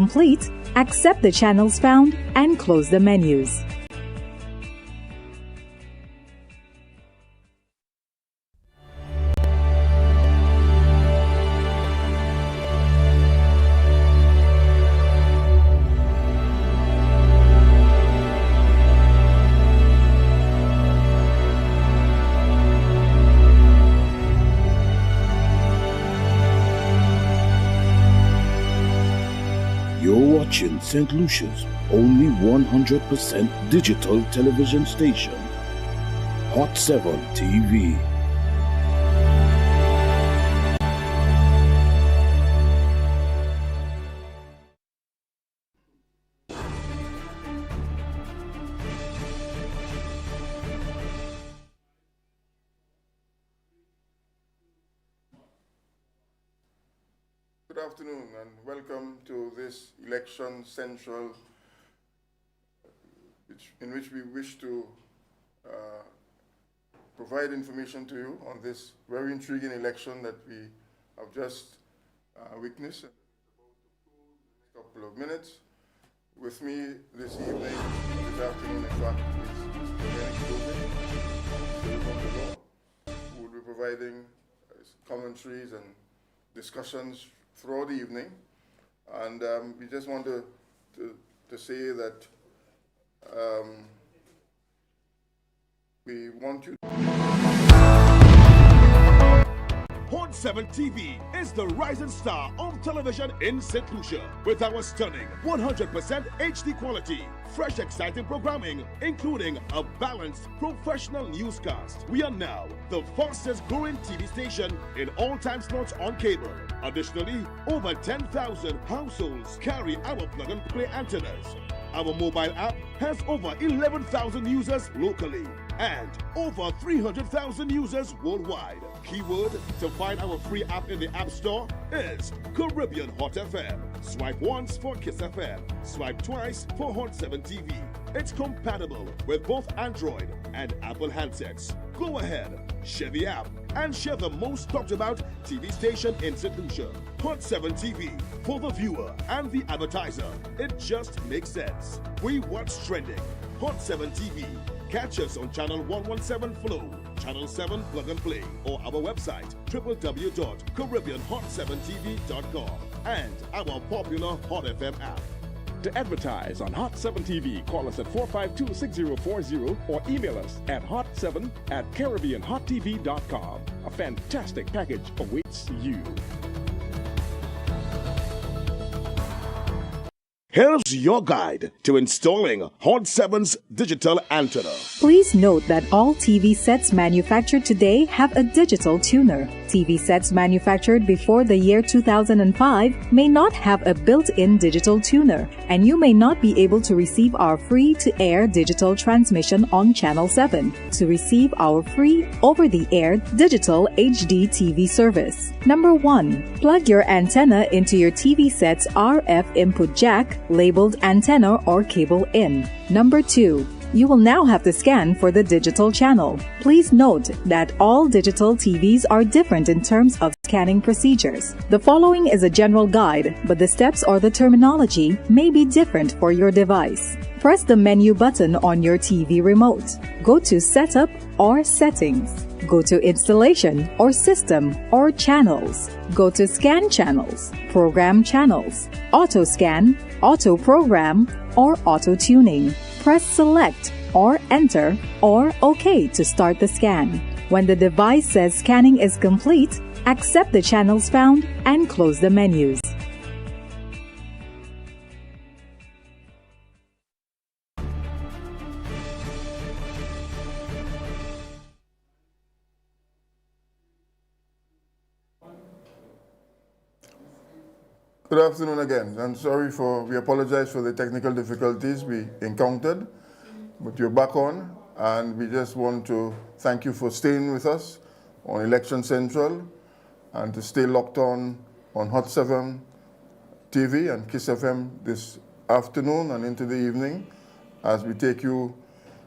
Complete, accept the channels found and close the menus. You're watching St. Lucia's only 100% digital television station, Hot 7 TV. Good afternoon and welcome to this election central in which we wish to provide information to you on this very intriguing election that we have just witnessed in a couple of minutes. With me this evening, this afternoon in fact, is Mr. who will be providing commentaries and discussions throughout the evening, and we just want to say that we want you. Hot 7 TV is the rising star of television in St. Lucia with our stunning 100% HD quality, fresh exciting programming, including a balanced professional newscast. We are now the fastest growing TV station in all time slots on cable. Additionally, over 10,000 households carry our plug-and-play antennas. Our mobile app has over 11,000 users locally and over 300,000 users worldwide. Keyword to find our free app in the App Store is Caribbean Hot FM. Swipe once for Kiss FM. Swipe twice for Hot 7 TV. It's compatible with both Android and Apple handsets. Go ahead, share the app and share the most talked about TV station in St. Lucia. Hot 7 TV, for the viewer and the advertiser. It just makes sense. We watch trending. Hot 7 TV. Catch us on channel 117 Flow, channel 7 Plug and Play, or our website www.caribbeanhot7tv.com and our popular Hot FM app. To advertise on Hot 7 TV, call us at 452-6040 or email us at hot7@caribbeanhottv.com. A fantastic package awaits you. Here's your guide to installing Hot 7's digital antenna. Please note that all TV sets manufactured today have a digital tuner. TV sets manufactured before the year 2005 may not have a built-in digital tuner, and you may not be able to receive our free-to-air digital transmission on Channel 7 to receive our free over-the-air digital HD TV service. Number 1. Plug your antenna into your TV set's RF input jack labeled antenna or cable in. Number 2. You will now have to scan for the digital channel. Please note that all digital TVs are different in terms of scanning procedures. The following is a general guide, but the steps or the terminology may be different for your device. Press the menu button on your TV remote. Go to Setup or Settings. Go to Installation or System or Channels. Go to Scan Channels, Program Channels, Auto Scan, Auto Program, or Auto Tuning. Press Select or Enter or OK to start the scan. When the device says scanning is complete, accept the channels found and close the menus. Good afternoon again. We apologize for the technical difficulties we encountered, but you're back on, and we just want to thank you for staying with us on Election Central and to stay locked on Hot 7 TV and Kiss FM this afternoon and into the evening as we take you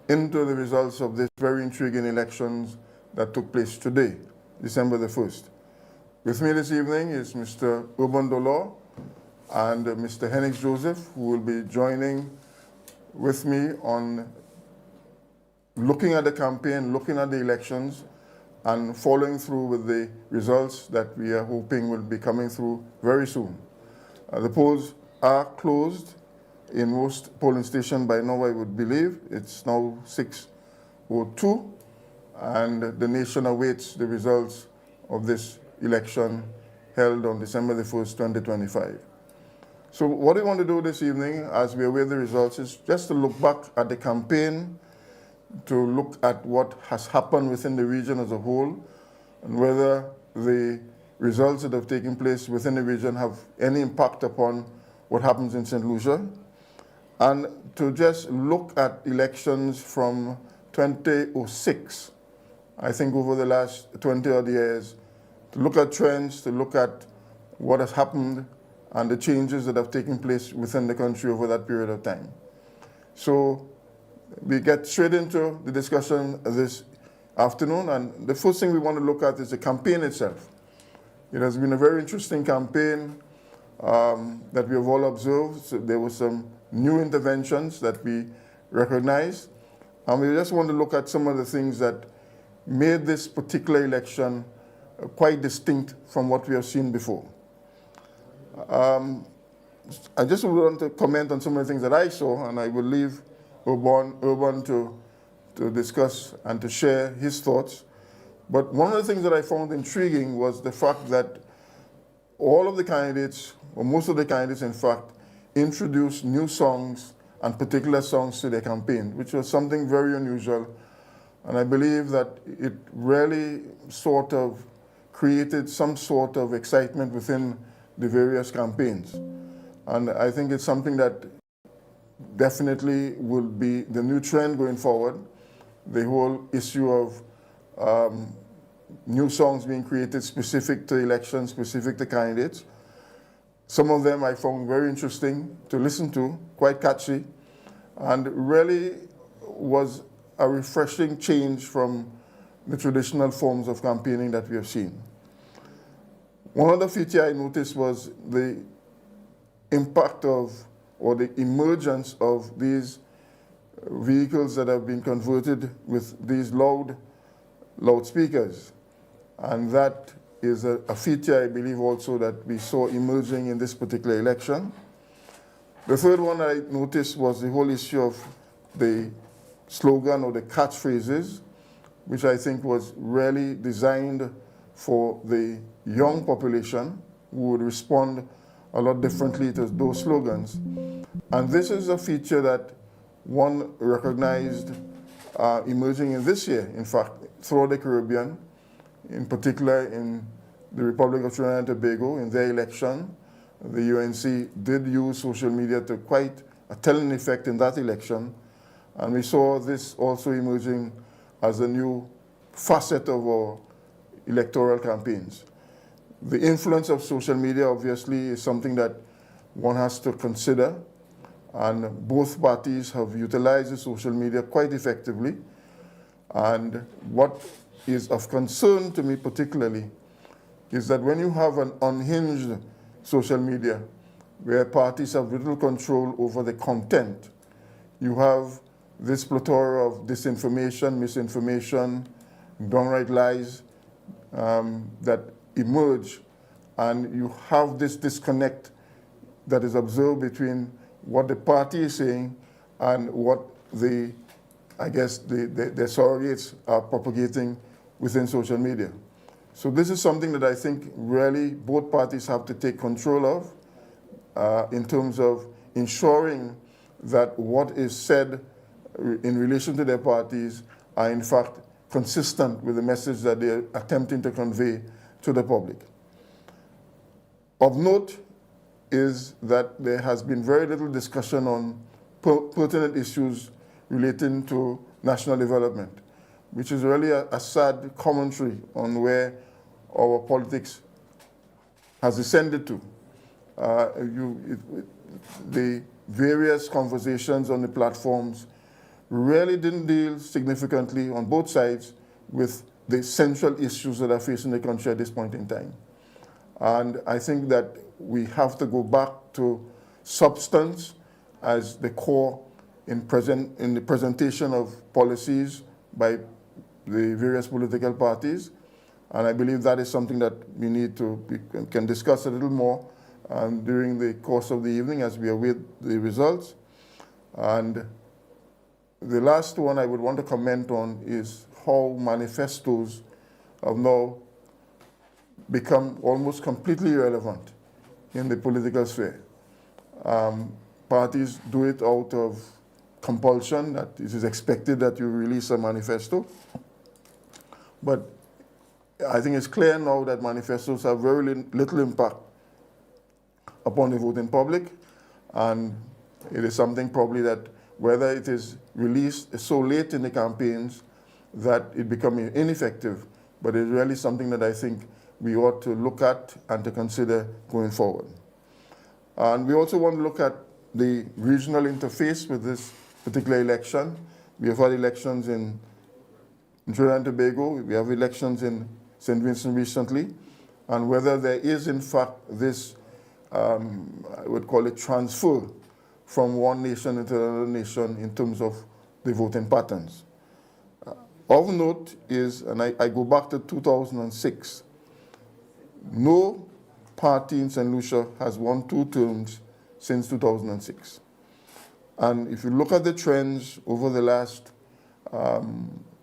into the results of this very intriguing elections that took place today, December the 1st. With me this evening is Mr. Urban Dolor, and Mr. Hennig Joseph, who will be joining with me on looking at the campaign, looking at the elections, and following through with the results that we are hoping will be coming through very soon. The polls are closed in most polling stations by now, I would believe. It's now 6:02, and the nation awaits the results of this election held on December the 1st, 2025. So what we want to do this evening, as we await the results, is just to look back at the campaign, to look at what has happened within the region as a whole, and whether the results that have taken place within the region have any impact upon what happens in St. Lucia, and to just look at elections from 2006, I think over the last 20 odd years, to look at trends, to look at what has happened and the changes that have taken place within the country over that period of time. So we get straight into the discussion this afternoon, and the first thing we want to look at is the campaign itself. It has been a very interesting campaign that we have all observed. So there were some new interventions that we recognized, and we just want to look at some of the things that made this particular election quite distinct from what we have seen before. I just want to comment on some of the things that I saw, and I will leave Urban to discuss and to share his thoughts. But one of the things that I found intriguing was the fact that all of the candidates, or most of the candidates in fact, introduced new songs and particular songs to their campaign, which was something very unusual. And I believe that it really sort of created some sort of excitement within the various campaigns. And I think it's something that definitely will be the new trend going forward. The whole issue of new songs being created specific to elections, specific to candidates. Some of them I found very interesting to listen to, quite catchy, and really was a refreshing change from the traditional forms of campaigning that we have seen. One other feature I noticed was the impact of, or the emergence of these vehicles that have been converted with these loudspeakers. And that is a feature, I believe, also that we saw emerging in this particular election. The third one I noticed was the whole issue of the slogan or the catchphrases, which I think was really designed for the young population who would respond a lot differently to those slogans. And this is a feature that one recognized emerging in this year, in fact, throughout the Caribbean, in particular in the Republic of Trinidad and Tobago. In their election, the UNC did use social media to quite a telling effect in that election. And we saw this also emerging as a new facet of our electoral campaigns. The influence of social media, obviously, is something that one has to consider. And both parties have utilized the social media quite effectively. And what is of concern to me particularly is that when you have an unhinged social media, where parties have little control over the content, you have this plethora of disinformation, misinformation, downright lies that emerge, and you have this disconnect that is observed between what the party is saying and what the surrogates are propagating within social media. So this is something that I think really both parties have to take control of in terms of ensuring that what is said in relation to their parties are in fact consistent with the message that they're attempting to convey to the public. Of note is that there has been very little discussion on pertinent issues relating to national development, which is really a sad commentary on where our politics has descended to. The various conversations on the platforms really didn't deal significantly on both sides with the central issues that are facing the country at this point in time. And I think that we have to go back to substance as the core in the presentation of policies by the various political parties. And I believe that is something that we can discuss a little more during the course of the evening as we await the results. And the last one I would want to comment on is how manifestos have now become almost completely irrelevant in the political sphere. Parties do it out of compulsion, that it is expected that you release a manifesto. But I think it's clear now that manifestos have very little impact upon the voting public, and it is something probably that whether it is released so late in the campaigns that it becomes ineffective, but it's really something that I think we ought to look at and to consider going forward. And we also want to look at the regional interface with this particular election. We have had elections in Trinidad and Tobago, we have elections in St. Vincent recently, and whether there is in fact this, I would call it transfer from one nation into another nation in terms of the voting patterns. Of note is, and I go back to 2006, no party in St. Lucia has won 2 terms since 2006. And if you look at the trends over the last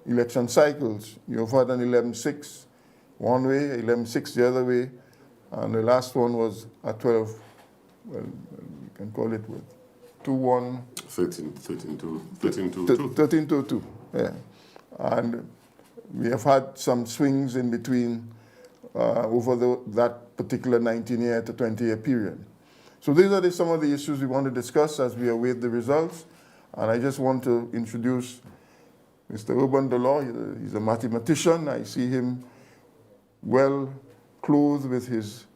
election cycles, you've had an 11-6 one way, 11-6 the other way, and the last one was a 12, well, you can call it with 2-1. 13-2, yeah. And we have had some swings in between over that particular 19-year to 20-year period. So these are some of the issues we want to discuss as we await the results. And I just want to introduce Mr. Urban Delors. He's a mathematician. I see him well clothed with his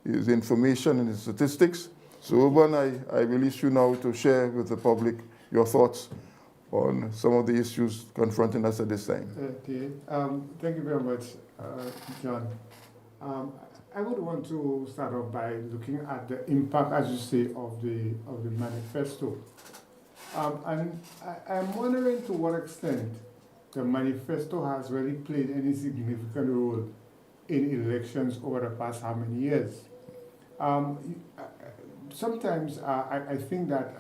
information and his statistics. So Urban, I release you now to share with the public your thoughts on some of the issues confronting us at this time. Okay. Thank you very much, John. I would want to start off by looking at the impact, as you say, of the manifesto. And I'm wondering to what extent the manifesto has really played any significant role in elections over the past how many years. Sometimes I think that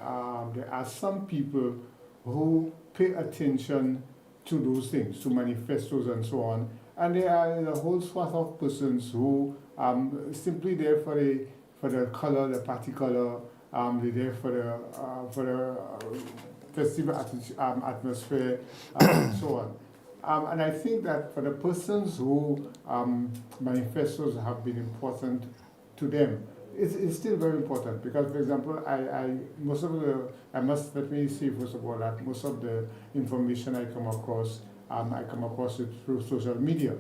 there are some people who pay attention to those things, to manifestos and so on, and there are a whole swath of persons who simply there for the color, the party color, they're there for the festival atmosphere, and so on. And I think that for the persons who manifestos have been important to them, it's still very important because, for example, let me say first of all that most of the information I come across it through social media.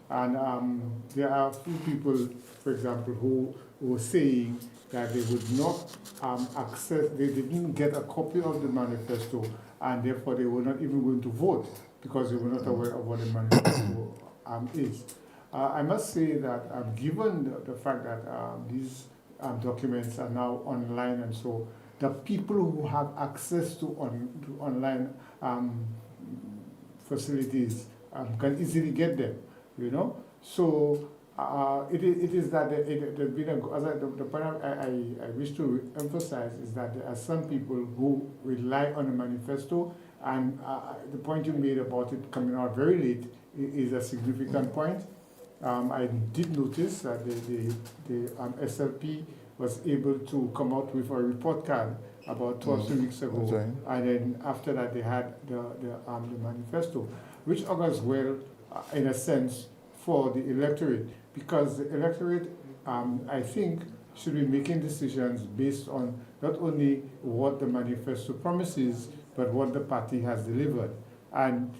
And there are a few people, for example, who were saying that they would not they didn't get a copy of the manifesto, and therefore they were not even going to vote because they were not aware of what the manifesto is. I must say that given the fact that these documents are now online, and so the people who have access to online facilities can easily get them, you know. So it is that there's been the point I wish to emphasize is that there are some people who rely on a manifesto, and the point you made about it coming out very late is a significant point. I did notice that the SLP was able to come out with a report card about 2 or 3 weeks ago, right. And then after that they had the manifesto, which augurs well, in a sense, for the electorate, because the electorate, I think, should be making decisions based on not only what the manifesto promises, but what the party has delivered. And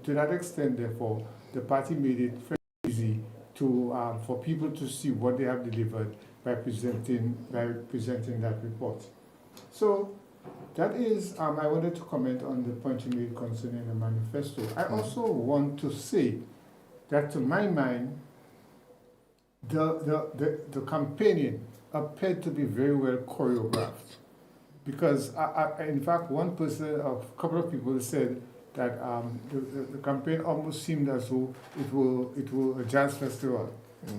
to that extent, therefore, the party made it very easy for people to see what they have delivered by presenting that report. So that is, I wanted to comment on the point you made concerning the manifesto. I also want to say that, to my mind, the campaigning appeared to be very well choreographed. Because, in fact, one person, a couple of people said that the campaign almost seemed as though it will a jazz festival.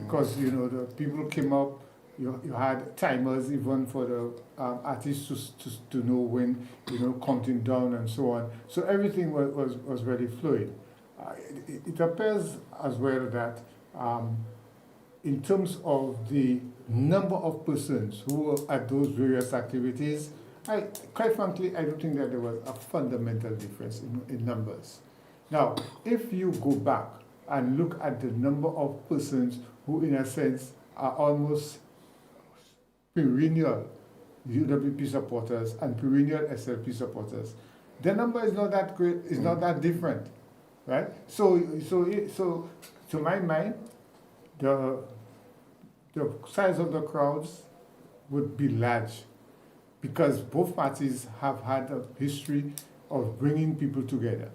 Because, you know, the people came up, you had timers even for the artists to know when, you know, counting down and so on. So everything was very fluid. It appears as well that in terms of the number of persons who were at those various activities, quite frankly, I don't think that there was a fundamental difference in numbers. Now, if you go back and look at the number of persons who, in a sense, are almost perennial UWP supporters and perennial SLP supporters, the number is not that great, is not that different, right? So to my mind, the size of the crowds would be large, because both parties have had a history of bringing people together.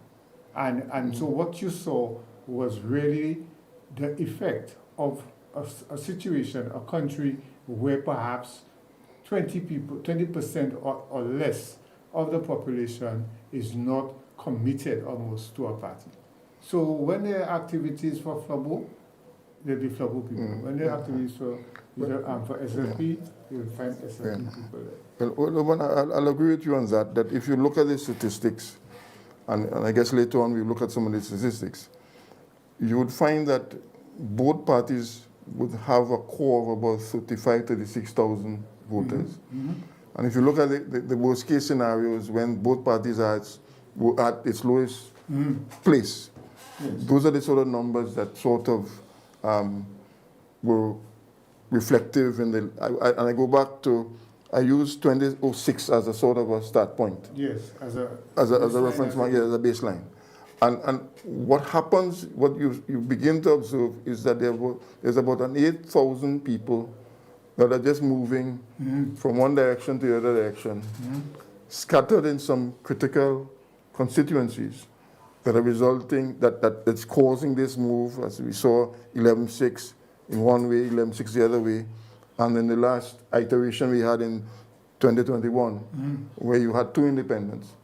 And so what you saw was really the effect of a situation, a country where perhaps 20% or less of the population is not committed almost to a party. So when there are activities for Flabo, there'll be Flabo people. When there are activities for SLP, you'll find SLP people there. Well, I'll agree with you on that if you look at the statistics, and I guess later on we look at some of the statistics, you would find that both parties would have a core of about 35,000 to 36,000 voters. And if you look at the worst case scenarios, when both parties are at its lowest place, those are the sort of numbers that sort of were reflective in the, and I go back to, I use 2006 as a sort of a start point. Yes, as a reference market, as a baseline. And what happens, what you begin to observe is that there's about 8,000 people that are just moving from one direction to the other direction, scattered in some critical constituencies that are resulting, that's causing this move, as we saw 11-6 in one way, 11-6 the other way. And then the last iteration we had in 2021, where you had two independents.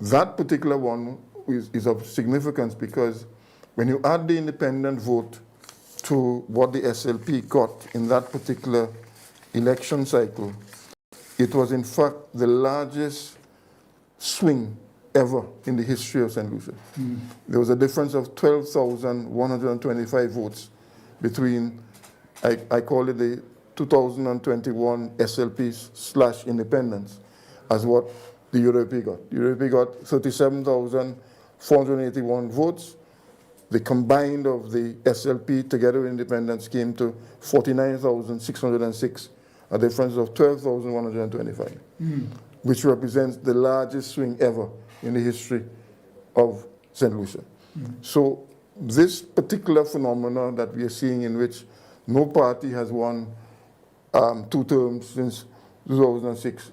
That particular one is of significance because when you add the independent vote to what the SLP got in that particular election cycle, it was in fact the largest swing ever in the history of St. Lucia. There was a difference of 12,125 votes between, I call it the 2021 SLP/independence as what the UWP got. The UWP got 37,481 votes. The combined of the SLP together with independence came to 49,606, a difference of 12,125, which represents the largest swing ever in the history of St. Lucia. So this particular phenomenon that we are seeing, in which no party has won 2 terms since 2006.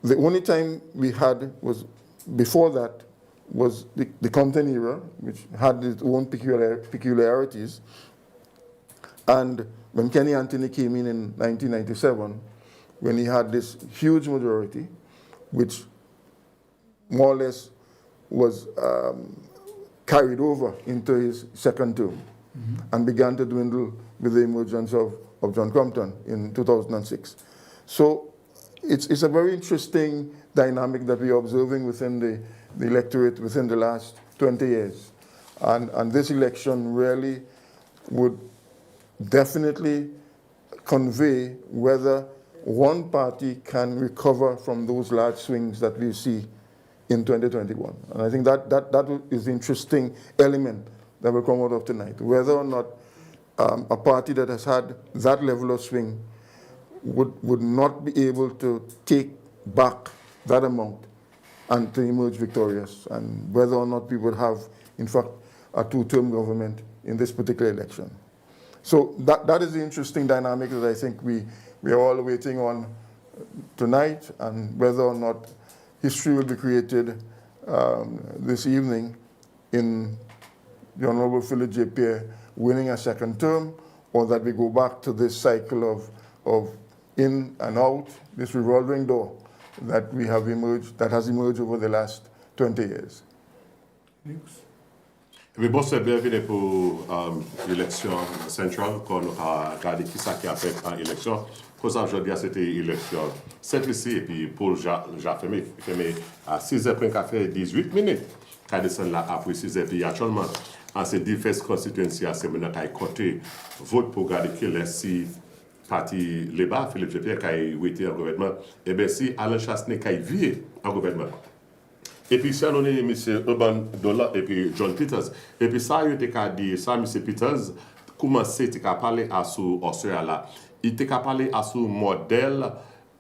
The only time we had was before that was the Compton era, which had its own peculiarities. And when Kenny Anthony came in 1997, when he had this huge majority, which more or less was carried over into his second term and began to dwindle with the emergence of John Compton in 2006. So it's a very interesting dynamic that we are observing within the electorate within the last 20 years. And this election really would definitely convey whether one party can recover from those large swings that we see in 2021. And I think that is the interesting element that will come out of tonight, whether or not a party that has had that level of swing would not be able to take back that amount and to emerge victorious, and whether or not we would have, in fact, a 2-term government in this particular election. So that is the interesting dynamic that I think we are all waiting on tonight, and whether or not history will be created this evening in the Honorable Philip J. Pierre winning a second term, or that we go back to this cycle of in and out, this revolving door that we have emerged, that has emerged over the last 20 years. Mais bon, c'est bienvenu pour l'élection centrale, quand on a regardé qui ça qui a fait en élection. Pour ça, aujourd'hui, c'était l'élection simple ici, et puis pour j'ai fermé à 6h, café 18 minutes. Quand descend là après 6h, puis actuellement, en ces diverses constituencies, c'est maintenant qu'il y a côté vote pour garder qui est si parti Léba, Philippe Jepierre, qui a été en gouvernement, et bien si Alain Chassenay qui a vie en gouvernement. Et puis, ça, on est M. Urban Dola et puis John Peters. Et puis, ça, il a dit, ça, M. Peters, commencé à parler à ce Australia là. Il a parlé à ce modèle,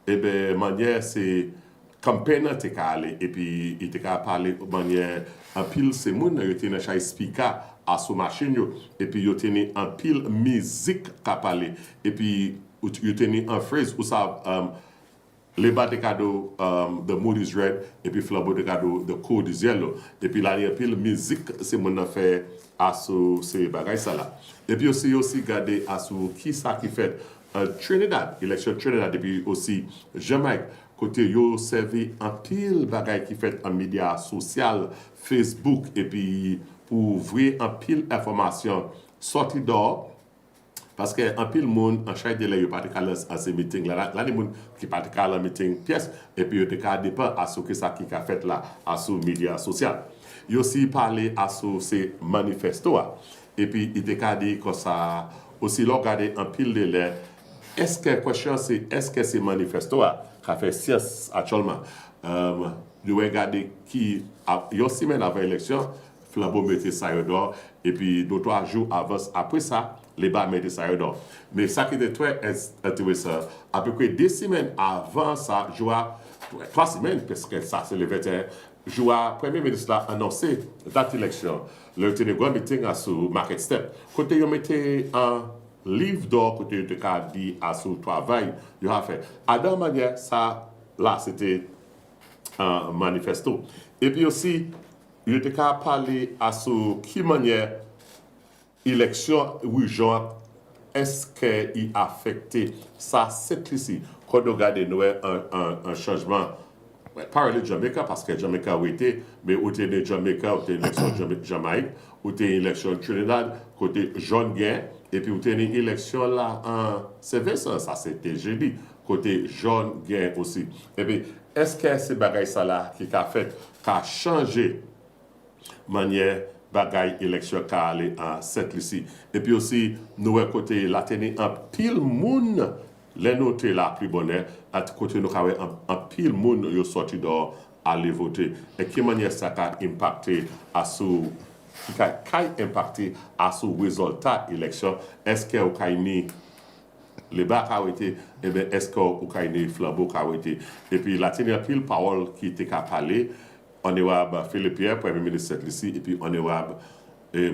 et bien, manière, c'est campagne, il a allé. Et puis, il a parlé de manière, en pile, c'est moun, il a speaker à ce machine, et puis, il a en pile musique à parler. Et puis, il a en phrase où ça, les bas de cadeau, the mood is red, et puis flabo de cadeau, the code is yellow. Et puis là, il y a la musique, c'est mon affaire à ces bagages ça là. Et puis aussi garder à ce qui ça qui fait Trinidad, élection Trinidad, et puis aussi Jamaïque, côté yo servi un pile bagages qui fait en médias social, Facebook, et puis pour ouvrir un pile information sorti dehors. Parce qu'en pile monde, en chaque délai, il n'y a pas de cas à ces meetings. Là, il y a des gens qui partent à la meeting pièce, et puis il y a des dépend à ce que ça qui a fait là, à ce média social. Il y a aussi parlé à ce manifesto. Et puis il y a dit que ça, aussi regarder en pile délai, est-ce que la question c'est, est-ce que c'est manifesto qui a fait science actuellement? Il y a regardé qui, il y a 6 semaines avant l'élection, Flambeau mettait ça dehors, et puis 2-3 jours après ça, les bas mettaient ça dehors. Mais ça qui était très intéressant, à peu près 2 semaines avant ça, 3 semaines, parce que ça c'est le 21, le Premier ministre a annoncé date d'élection. Le Ténégois meeting à ce Market Step. Côté il mettait un livre d'or, côté il a dit à ce travail, il a fait. À d'une manière, ça, là, c'était un manifesto. Et puis aussi, il a parlé à ce qui manière élection, oui, genre, est-ce qu'il a affecté ça, cette ici, quand on regarde un changement, parallèle de Jamaica, parce que Jamaica a été, mais où était de Jamaica, où était l'élection Jamaïque, où était l'élection Trinidad, côté John Gain, et puis où était l'élection là en Sylvester, ça c'était jeudi, côté John Gain aussi. Et puis, est-ce que c'est bagaille ça là qui a fait, qui a changé manière bagaille élection qui a allé en cette ici. Et puis aussi, nous côté la tenir en pile moun, les noter la plus bonne, à côté nous avons en pile moun yo sorti dehors aller voter. Et quelle manière ça a impacté à ce qui a impacté à ce résultat élection? Est-ce que vous avez les bas qui ont été, et bien est-ce que vous avez flambeau qui ont été? Et puis la tenir pile parole qui était qu'à parler. On est à Philippe Pierre, Premier ministre de cette ici, et puis on est à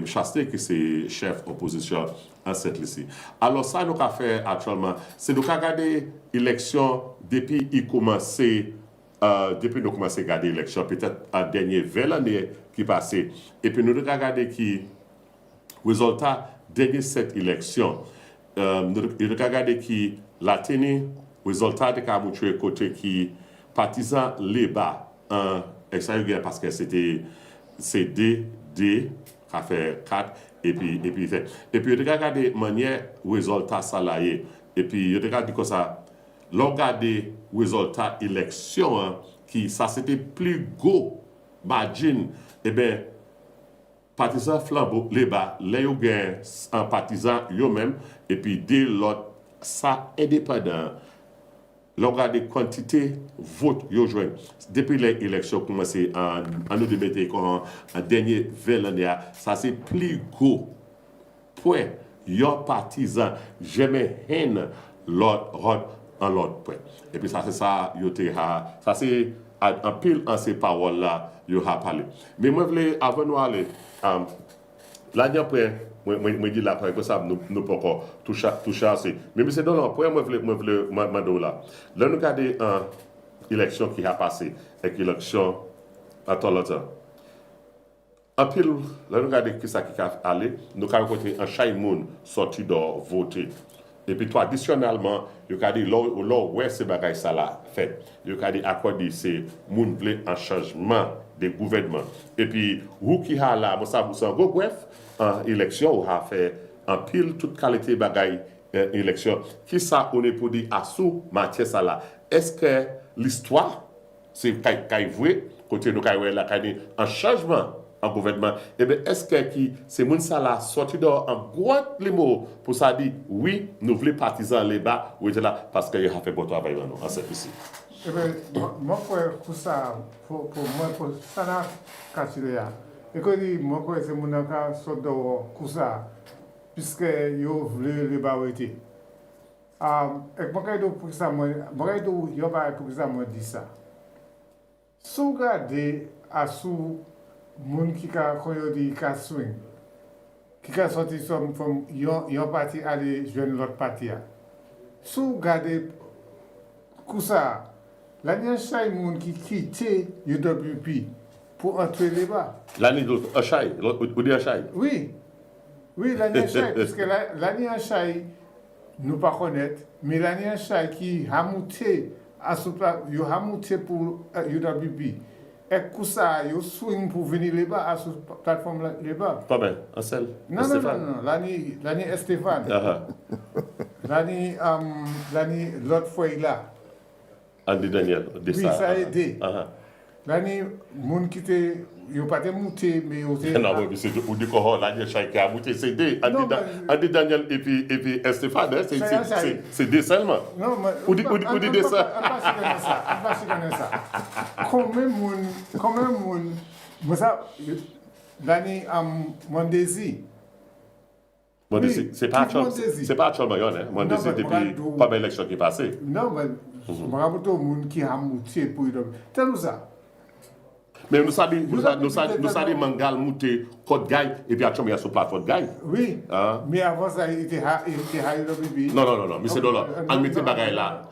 Chassenay, qui est chef opposition à cette ici. Alors, ça, nous avons fait actuellement, c'est nous avons regardé l'élection depuis qu'il commençait, depuis nous commençons à regarder l'élection, peut-être la dernière 20 années qui passait, et puis nous avons regardé qui, résultat, dernier cette élection, nous avons regardé qui, la tenue, résultat de Kamouché, côté qui, partisan Léba, parce que c'était D, qui a fait 4, et puis fait. Et puis, il a regardé manière résultat salarié. Et puis, il a regardé comme ça, regardé résultat élection, qui, ça c'était plus gros, margin, et bien, partisan flambeau, les bas, les yo gain, un partisan, eux-mêmes, et puis, dès l'autre, ça indépendant. Regardez quantité vote yo joint depuis les élections commencé en nous démettre en dernier 20 années, ça c'est plus gros point yo partisan jamais haine l'autre en l'autre point. Et puis ça c'est ça yo te ça c'est en pile en ces paroles là yo a parlé. Mais moi voulais avant nous aller là après moi dis là après ça nous pas encore toucher assez mais c'est dans l'emploi moi voulais là nous regarder une élection qui a passé avec élection à Tolota En pile, là, nous regardons qui ça qui a allé, nous avons rencontré un chaque monde sorti de voter. Et puis, traditionnellement, nous avons dit, là, ouais, c'est bagaille ça là fait. Nous avons dit, accorder, c'est monde voulait un changement des gouvernements. Et puis, vous qui a là, moi, ça vous sent gros, bref, en élection, vous avez fait en pile toute qualité bagaille élection. Qui ça, on est pour dire, à sous matière ça là. Est-ce que l'histoire, c'est qu'il voué, côté nous, qu'il y a un changement en gouvernement, eh bien, est-ce que c'est moun ça là sorti dehors en gros les mots pour ça dire oui, nous voulons partisans les bas, ou là, parce qu'il a fait bon travail en cette ici. Eh bien, moi, pour ça, pour moi, pour ça, là, quand tu es et que dit, moi, c'est mon cas, sorti dehors, pour ça, puisque yo voulez les bas été. Et moi, pour ça, moi, yo pas pour ça, moi, dit ça. Si vous regardez à sous moun qui a dit qui swing, qui a sorti from yon parti aller joindre l'autre parti. Si vous regardez ça, l'année chaque moun qui quitte UWP pour entrer les bas. L'année de Achai, ou de Achai? Oui, l'année chaque, parce que l'année chaque, nous pas connaître, mais l'année chaque qui a monté pour UWP. Et que ça, il swing pour venir là-bas à cette plateforme là-bas. Pas bien, un seul. Non, l'année Stéphane. L'année, l'autre fois là. Andy Daniel, oui, ça a aidé. L'année, moun qui était, il n'a pas été monté, mais il était. Non, mais c'est ou du corps, l'année chaque qui a monté, c'est D. Andy Daniel et puis Stéphane, c'est D seulement. Non, mais. Ou dit D ça. Pas si ça. Comment moun, l'année Mondesi. Mondesi, c'est pas actuellement, hein. Mondesi depuis pas belle élection qui est passée. Non, mais je me rappelle tout le monde qui a monté pour y donner. Tell-nous ça. Mais nous savons mangal mouté code gagne et puis actuellement il y a sur plateforme gagne. Oui. Mais avant ça il était high WB. Non, monsieur Dollar. On mettait bagaille là.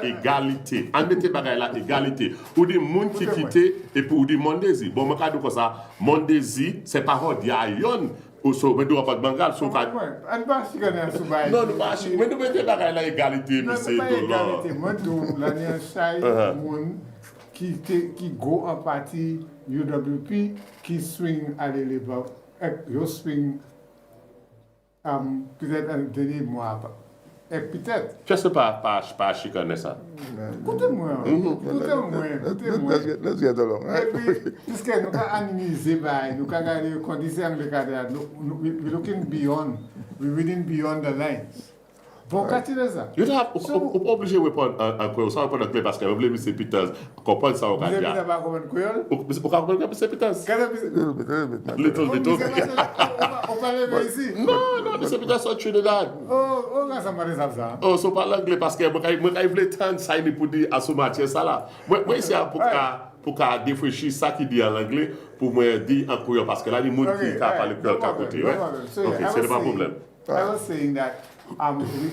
Égalité. On mettait bagaille là égalité. Pour des monde qui quitté et pour des Mondesi. Bon moi cadre comme ça, Mondesi c'est pas hodi ayon. So, mais nous pas de bangal sur pas. On pas si connaît sur bail. Non, nous pas si. Mais nous mettons bagaille là égalité monsieur Dollar. Égalité. Moi tout l'année chaque monde qui go en partie UWP, qui swing à l'élève, et swing peut-être un dernier mois. Et peut-être. Je ne sais pas chicaner ça. Écoutez-moi. Let's get along. Et puis, puisque nous avons animé, nous avons regardé les conditions de carrière, we're looking beyond, we're reading beyond the lines. Bon, quand tu es ça. Vous êtes obligé de répondre en créole, sans répondre en créole parce que vous voulez M. Peters comprendre ça au Canada. Vous n'avez pas compris créole? Vous comprenez M. Peters? Little bit. On parle ici? Non, M. Peters sont Trinidad. Oh, ça m'a dit ça. Oh, so parle anglais parce que moi, je voulais tant ça pour dire à ce matière ça là. Moi, ici, pour défraîchir ça qui dit en anglais, pour me dire en créole parce que là, il y a des gens qui parlent créole à côté. Ok, c'est pas un problème. I was saying that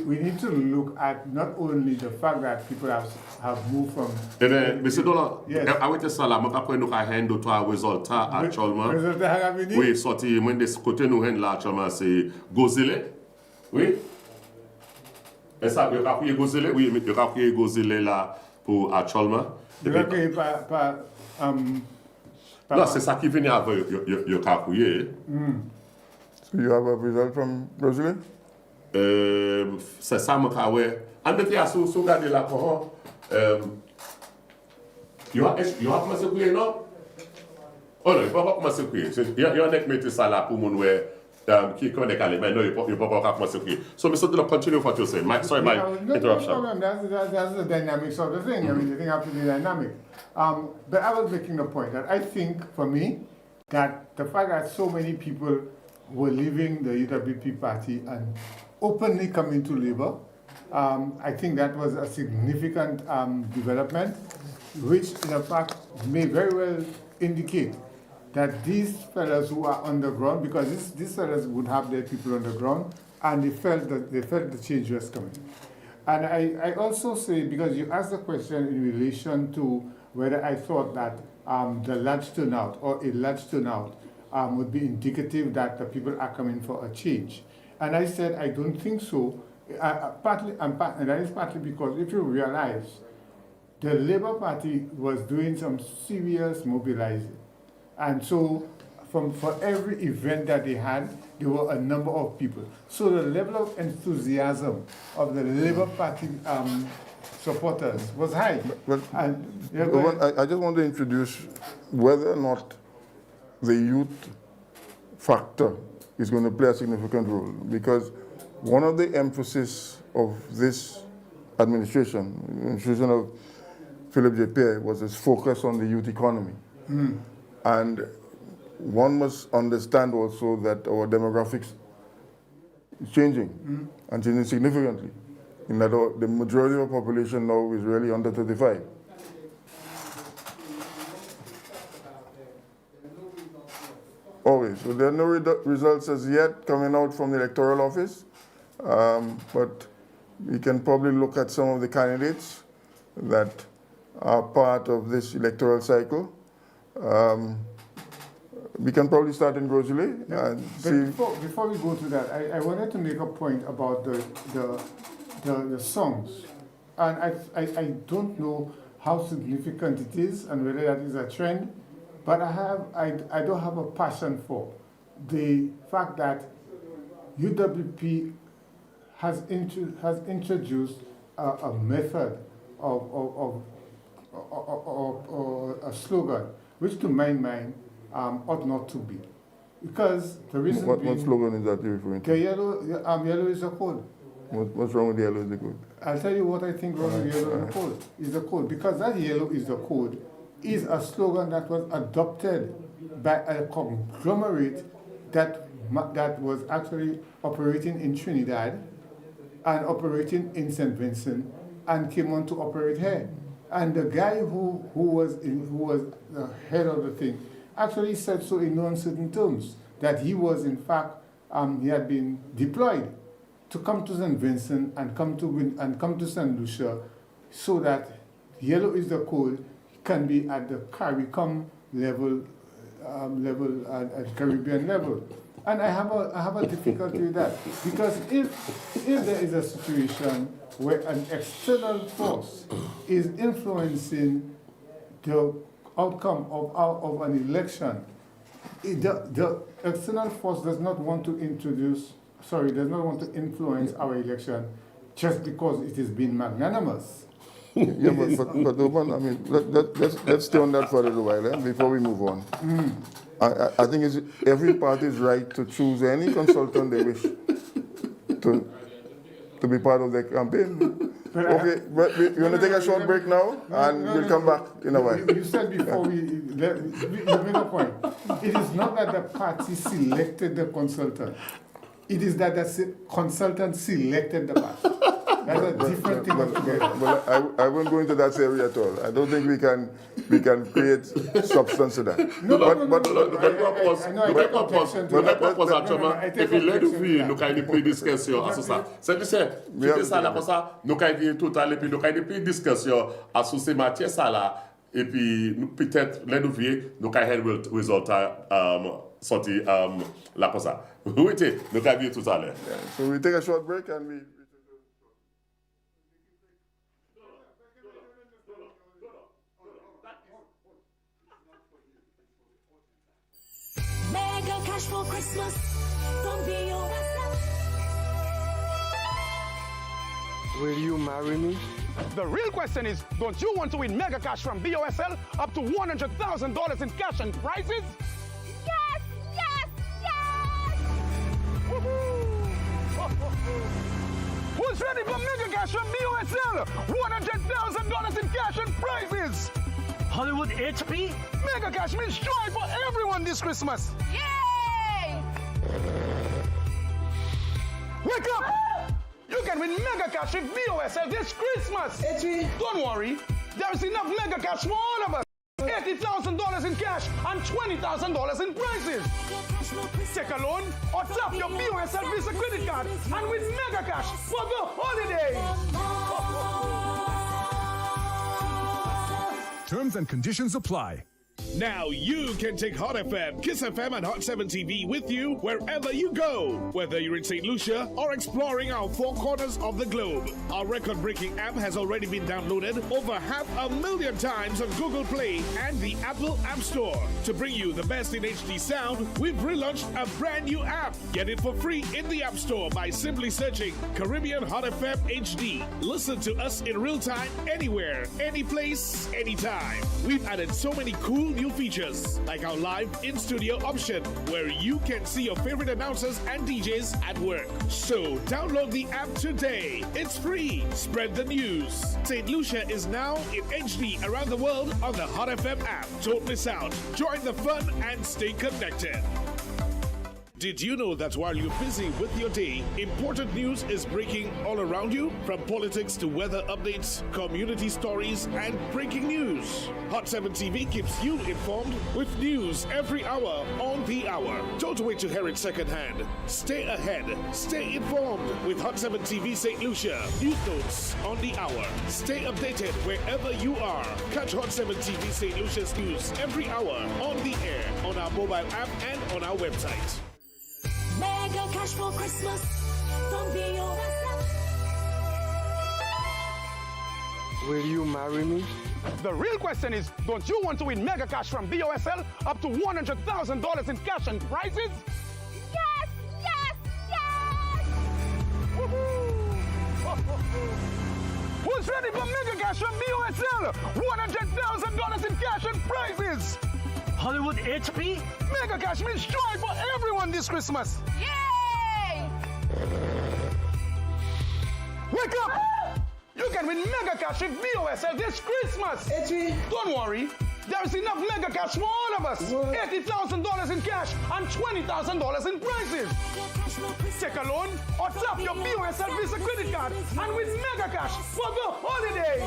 we need to look at not only the fact that people have moved from. Eh bien, monsieur Dolan, avec ça là, je crois que nous avons d'autres résultats actuellement. Oui, sorti, moi de ce côté nous avons là actuellement c'est Gozele. Oui. Et ça, il y a crié Gozele. Oui, il y a crié Gozele là pour actuellement. Il y a crié non, c'est ça qui vient avec il y a crié. So you have a result from Brazil? C'est ça, mon cas, ouais. En fait, il y a sous garder la parole. Il y a commencé à courir, non? Oh non, il ne va pas commencer à courir. Il y a un mec qui met ça là pour mon ouais. Qui connaît calé, mais non, il ne va pas commencer à courir. So, Mr. Dillon, continue what you're saying. Sorry, my interruption. No problem. That's the dynamics of the thing. I mean, the thing has to be dynamic. But I was making the point that I think, for me, that the fact that so many people were leaving the UWP party and openly coming to Labour, I think that was a significant development, which in fact may very well indicate that these fellows who are on the ground, because these fellows would have their people on the ground, and they felt the change was coming. And I also say, because you asked the question in relation to whether I thought that the large turnout or a large turnout would be indicative that the people are coming for a change. And I said, I don't think so. And that is partly because if you realize, the Labour Party was doing some serious mobilizing. And so for every event that they had, there were a number of people. So the level of enthusiasm of the Labour Party supporters was high. I just want to introduce whether or not the youth factor is going to play a significant role, because one of the emphasis of this administration of Philip J. Pierre, was its focus on the youth economy. And one must understand also that our demographics is changing and changing significantly. In that the majority of the population now is really under 35. Okay, so there are no results as yet coming out from the electoral office, but we can probably look at some of the candidates that are part of this electoral cycle. We can probably start in Rosalie and see. Before we go to that, I wanted to make a point about the songs. And I don't know how significant it is and whether that is a trend, but I don't have a passion for the fact that UWP has introduced a method of a slogan, which to my mind ought not to be. Because the reason what being, slogan is that you're referring to? the yellow is a code. What's wrong with the yellow is the code? I'll tell you what I think wrong with yellow is the code. Is the code. Because that yellow is the code is a slogan that was adopted by a conglomerate that was actually operating in Trinidad and operating in St. Vincent and came on to operate here. And the guy who was the head of the thing actually said so in no uncertain terms, that he was in fact, he had been deployed to come to St. Vincent and come to St. Lucia, so that yellow is the code can be at the CARICOM level, at Caribbean level. And I have a difficulty with that, because if there is a situation where an external force is influencing the outcome of an election, the external force does not want to influence our election just because it has been magnanimous. Yeah, but Oban, I mean, let's stay on that for a little while before we move on. I think every party's right to choose any consultant they wish to be part of their campaign. Okay, but you want to take a short break now, and we'll come back in a while. You said before you made a point. It is not that the party selected the consultant. It is that the consultant selected the party. That's a different thing altogether. But I won't go into that area at all. I don't think we can create substance to that. If il est depuis, nous avons pris discussion à ça. C'est ça là pour ça, nous avons tout à l'heure, puis nous avons pris discussion à ce matière ça là, et puis peut-être les nouveaux, nous avons résultat sorti là pour ça. Oui, nous avons tout à l'heure. So we take a short break and we. Mega cash for Christmas from BOSL. Will you marry me? The real question is, don't you want to win mega cash from BOSL up to $100,000 in cash and prizes? Yes, yes, yes! Who's ready for mega cash from BOSL? $100,000 in cash and prizes! Hollywood HP? Mega cash means joy for everyone this Christmas. Yay! Wake up! You can win mega cash with BOSL this Christmas. HP? Don't worry, there is enough mega cash for all of us. $80,000 in cash and $20,000 in prizes. Take a loan or tap your BOSL Visa credit card and win mega cash for the holidays. Terms and conditions apply. Now you can take Hot FM, Kiss FM, and Hot 7 TV with you wherever you go. Whether you're in St. Lucia or exploring our four corners of the globe. Our record-breaking app has already been downloaded over 500,000 times on Google Play and the Apple App Store. To bring you the best in HD sound, we've relaunched a brand new app. Get it for free in the App Store by simply searching Caribbean Hot FM HD. Listen to us in real time anywhere, any place, anytime. We've added so many cool new features like our live in-studio option where you can see your favorite announcers and DJs at work. So download the app today. It's free. Spread the news. St. Lucia is now in HD around the world on the Hot FM app. Don't miss out. Join the fun and stay connected. Did you know that while you're busy with your day, important news is breaking all around you? From politics to weather updates, community stories, and breaking news. Hot 7 TV keeps you informed with news every hour on the hour. Don't wait to hear it secondhand. Stay ahead. Stay informed with Hot 7 TV St. Lucia. News notes on the hour. Stay updated wherever you are. Catch Hot 7 TV St. Lucia's news every hour on the air, on our mobile app, and on our website. Mega cash for Christmas from BOSL. Will you marry me? The real question is, don't you want to win mega cash from BOSL up to $100,000 in cash and prizes? Yes, yes, yes! Who's ready for mega cash from BOSL? $100,000 in cash and prizes! Hollywood HP? Mega cash means joy for everyone this Christmas. Yay! Wake up! You can win mega cash with BOSL this Christmas. Don't worry, there is enough mega cash for all of us. $80,000 in cash and $20,000 in prizes. Take a loan or tap your BOSL Visa credit card and win mega cash for the holidays.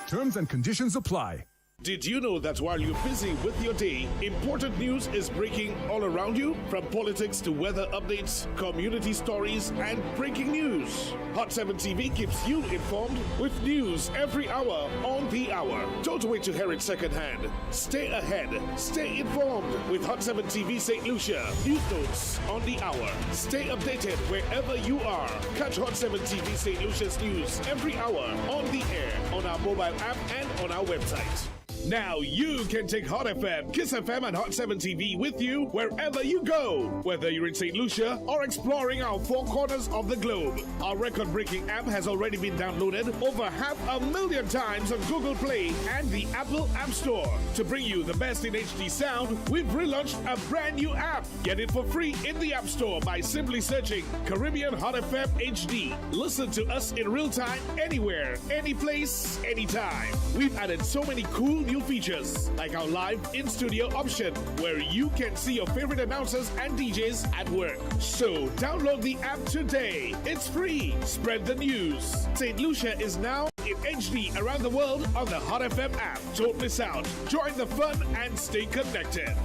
Terms and conditions apply. Did you know that while you're busy with your day, important news is breaking all around you? From politics to weather updates, community stories, and breaking news. Hot 7 TV keeps you informed with news every hour on the hour. Don't wait to hear it secondhand. Stay ahead. Stay informed with Hot 7 TV St. Lucia. News notes on the hour. Stay updated wherever you are. Catch Hot 7 TV St. Lucia's news every hour on the air, on our mobile app, and on our website. Now you can take Hot FM, Kiss FM, and Hot 7 TV with you wherever you go. Whether you're in St. Lucia or exploring our four corners of the globe. Our record-breaking app has already been downloaded over 500,000 times on Google Play and the Apple App Store. To bring you the best in HD sound, we've relaunched a brand new app. Get it for free in the App Store by simply searching Caribbean Hot FM HD. Listen to us in real time anywhere, any place, anytime. We've added so many cool new features like our live in-studio option where you can see your favorite announcers and DJs at work. So download the app today. It's free. Spread the news. St. Lucia is now in HD around the world on the Hot FM app. Don't miss out. Join the fun and stay connected.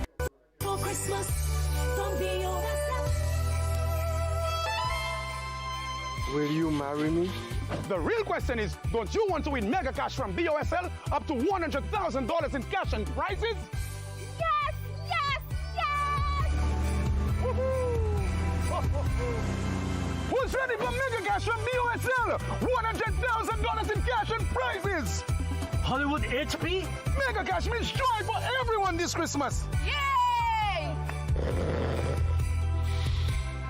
For Christmas from BOSL. Will you marry me? The real question is, don't you want to win mega cash from BOSL up to $100,000 in cash and prizes? Yes, yes, yes! Who's ready for mega cash from BOSL? $100,000 in cash and prizes! Hollywood HP? Mega cash means joy for everyone this Christmas. Yay!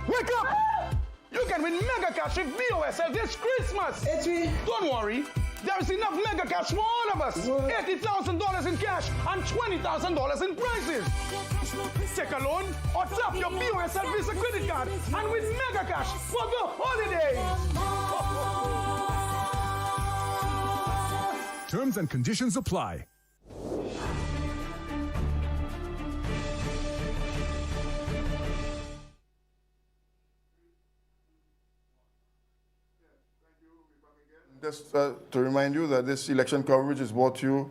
Wake up! You can win mega cash with BOSL this Christmas. Don't worry, there is enough mega cash for all of us. $80,000 in cash and $20,000 in prizes. Take a loan or tap your BOSL Visa credit card and win mega cash for the holidays. Terms and conditions apply. Just to remind you that this election coverage is brought to you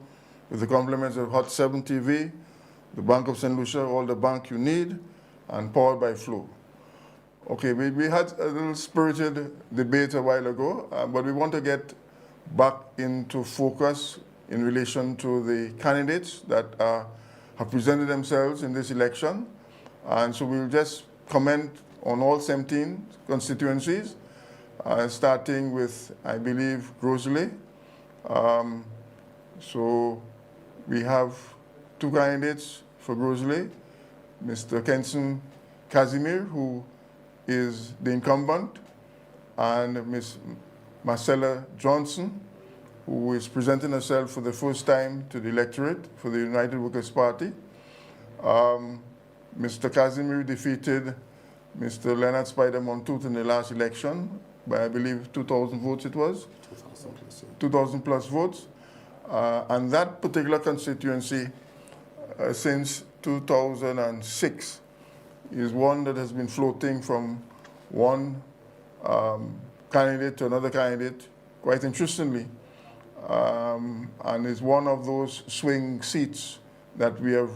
with the compliments of Hot 7 TV, the Bank of St. Lucia, all the bank you need, and powered by Flow. Okay, we had a little spirited debate a while ago, but we want to get back into focus in relation to the candidates that have presented themselves in this election. And so we'll just comment on all 17 constituencies, starting with, I believe, Grosley. So we have two candidates for Grosley, Mr. Kenson Casimir, who is the incumbent, and Ms. Marcella Johnson, who is presenting herself for the first time to the electorate for the United Workers' Party. Mr. Casimir defeated Mr. Leonard Spider Montoot in the last election by, I believe, 2,000 votes it was? 2,000 plus votes. And that particular constituency, since 2006, is one that has been floating from one candidate to another candidate, quite interestingly, and is one of those swing seats that we have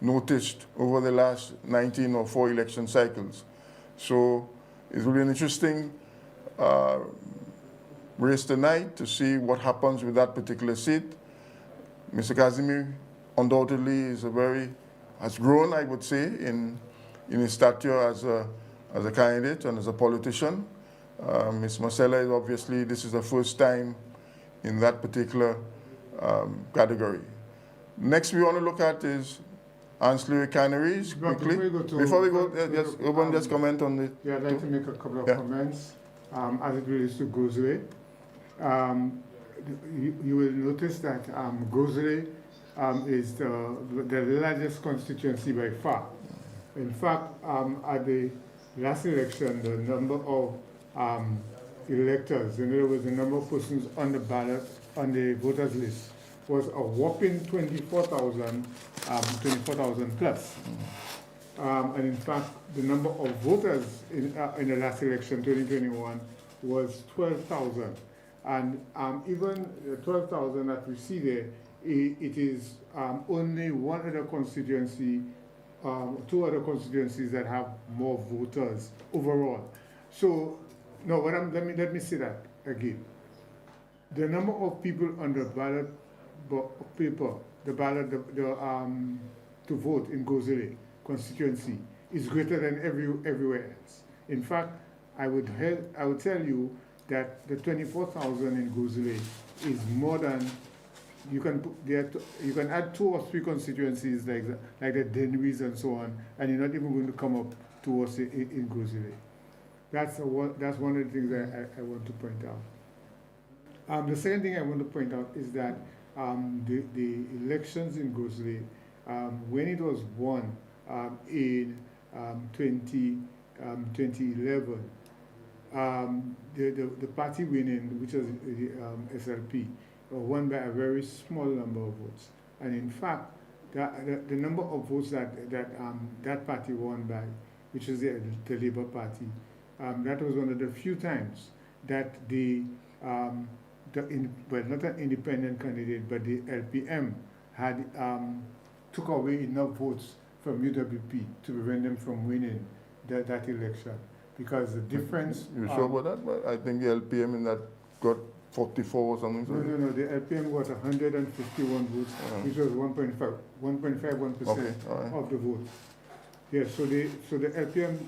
noticed over the last 19 or 4 election cycles. So it will be an interesting race tonight to see what happens with that particular seat. Mr. Casimir undoubtedly is has grown, I would say, in his stature as a candidate and as a politician. Ms. Marcella is obviously, this is the first time in that particular category. Next we want to look at is ancillary canneries, quickly. Before we go, just comment on the... Yeah, I'd like to make a couple of comments as it relates to Grosley. You will notice that Grosley is the largest constituency by far. In fact, at the last election, the number of electors, in other words, the number of persons on the ballot, on the voters list, was a whopping 24,000 plus. And in fact, the number of voters in the last election, 2021, was 12,000. And even the 12,000 that we see there, it is only one other constituency, 2 other constituencies that have more voters overall. So, no, let me say that again. The number of people on the ballot paper, to vote in Grosley constituency is greater than everywhere else. In fact, I would tell you that the 24,000 in Grosley is more than you can add 2 or 3 constituencies like the Denwies and so on, and you're not even going to come up towards it in Grosley. That's one of the things that I want to point out. The second thing I want to point out is that the elections in Grosley, when it was won in 2011, the party winning, which was SLP, won by a very small number of votes. And in fact, the number of votes that party won by, which is the Labour Party, that was one of the few times that not an independent candidate, but the LPM had took away enough votes from UWP to prevent them from winning that election. Because the difference... You sure about that? But I think the LPM in that got 44 or something. No, the LPM got 151 votes, which was 1.51% of the vote. Yes, so the LPM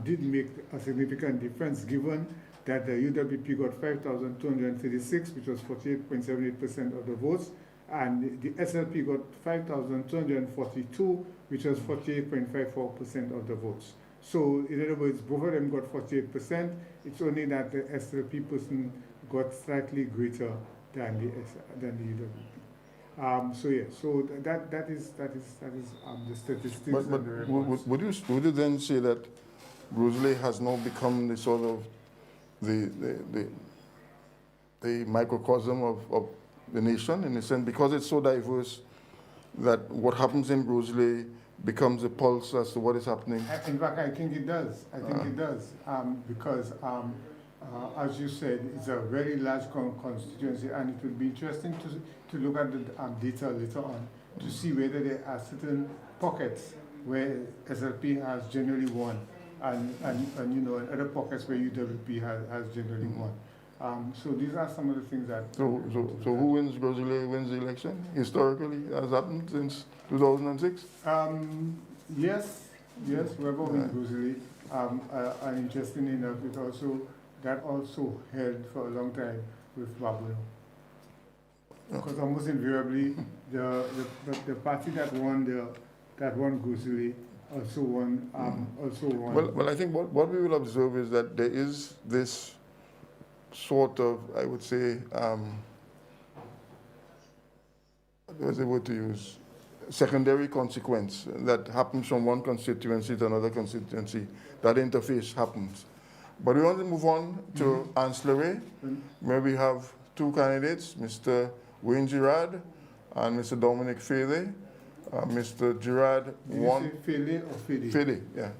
did make a significant difference, given that the UWP got 5,236, which was 48.78% of the votes, and the SLP got 5,242, which was 48.54% of the votes. So, in other words, both of them got 48%. It's only that the SLP person got slightly greater than the UWP. So that is the statistics. But would you then say that Grosley has now become the sort of the microcosm of the nation, in a sense, because it's so diverse, that what happens in Grosley becomes a pulse as to what is happening? In fact, I think it does. I think it does, because As you said, it's a very large constituency, and it will be interesting to look at the data later on to see whether there are certain pockets where SLP has generally won, and you know, and other pockets where UWP has generally won. So these are some of the things that. So who wins Grosley wins the election? Historically, has happened since 2006. Yes, whoever wins Grosley. And interestingly enough, that also held for a long time with Babuno. Because almost invariably, the party that won Grosley also won. Well, I think what we will observe is that there is this sort of, I would say, what's the word to use? Secondary consequence that happens from one constituency to another constituency. That interface happens. But we want to move on to ancillary, where we have two candidates, Mr. Wayne Girard and Mr. Dominic Fede. Mr. Girard won. Did you say Fede or Fede? Fede, yeah.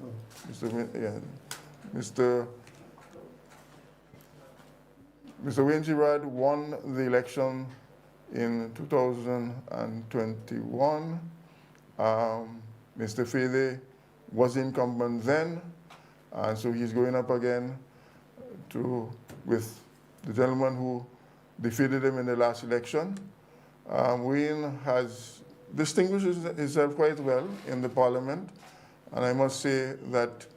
Mr. Wayne Girard won the election in 2021. Mr. Fede was incumbent then, and so he's going up again with the gentleman who defeated him in the last election. Wayne has distinguished himself quite well in the parliament, and I must say that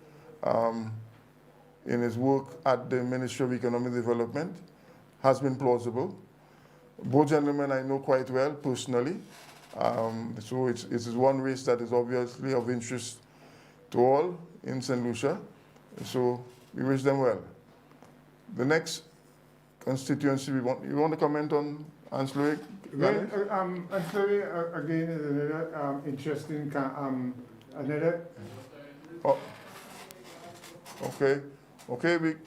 in his work at the Ministry of Economic Development has been plausible. Both gentlemen I know quite well personally, so it is one race that is obviously of interest to all in St. Lucia, so we wish them well. The next constituency you want to comment on ancillary? Well, ancillary again is another interesting Oh, okay.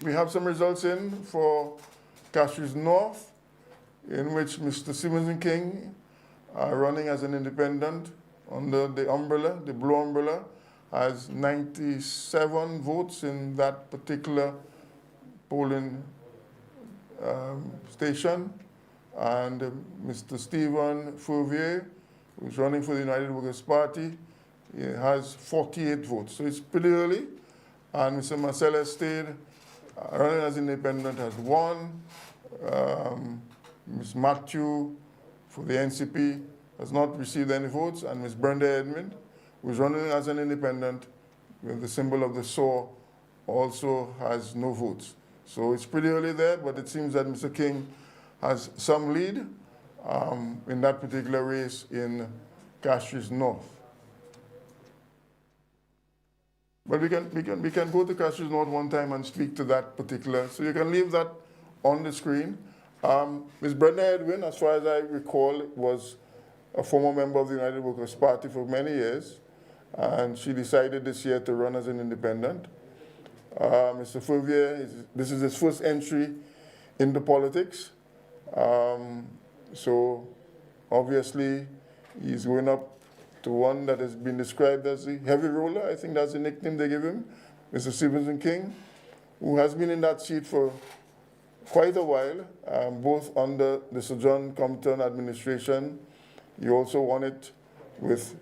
We have some results in for Castries North, in which Mr. Stevenson King are running as an independent under the umbrella, the blue umbrella, has 97 votes in that particular polling station. And Mr. Stephen Fourvier, who's running for the United Workers' Party, he has 48 votes. So it's pretty early. And Mr. Marcel Estade, running as independent, has 1. Ms. Matthew for the NCP has not received any votes, and Ms. Brenda Edmund, who is running as an independent with the symbol of the saw, also has no votes. So it's pretty early there, but it seems that Mr. King has some lead in that particular race in Castries North. But we can go to Castries North one time and speak to that particular. So you can leave that on the screen. Ms. Brenda Edwin, as far as I recall, was a former member of the United Workers' Party for many years, and she decided this year to run as an independent. Mr. Fourvier, this is his first entry into politics. So obviously he's going up to one that has been described as the heavy roller. I think that's the nickname they give him, Mr. Stevenson King, who has been in that seat for quite a while, both under the Sir John Compton administration. He also won it with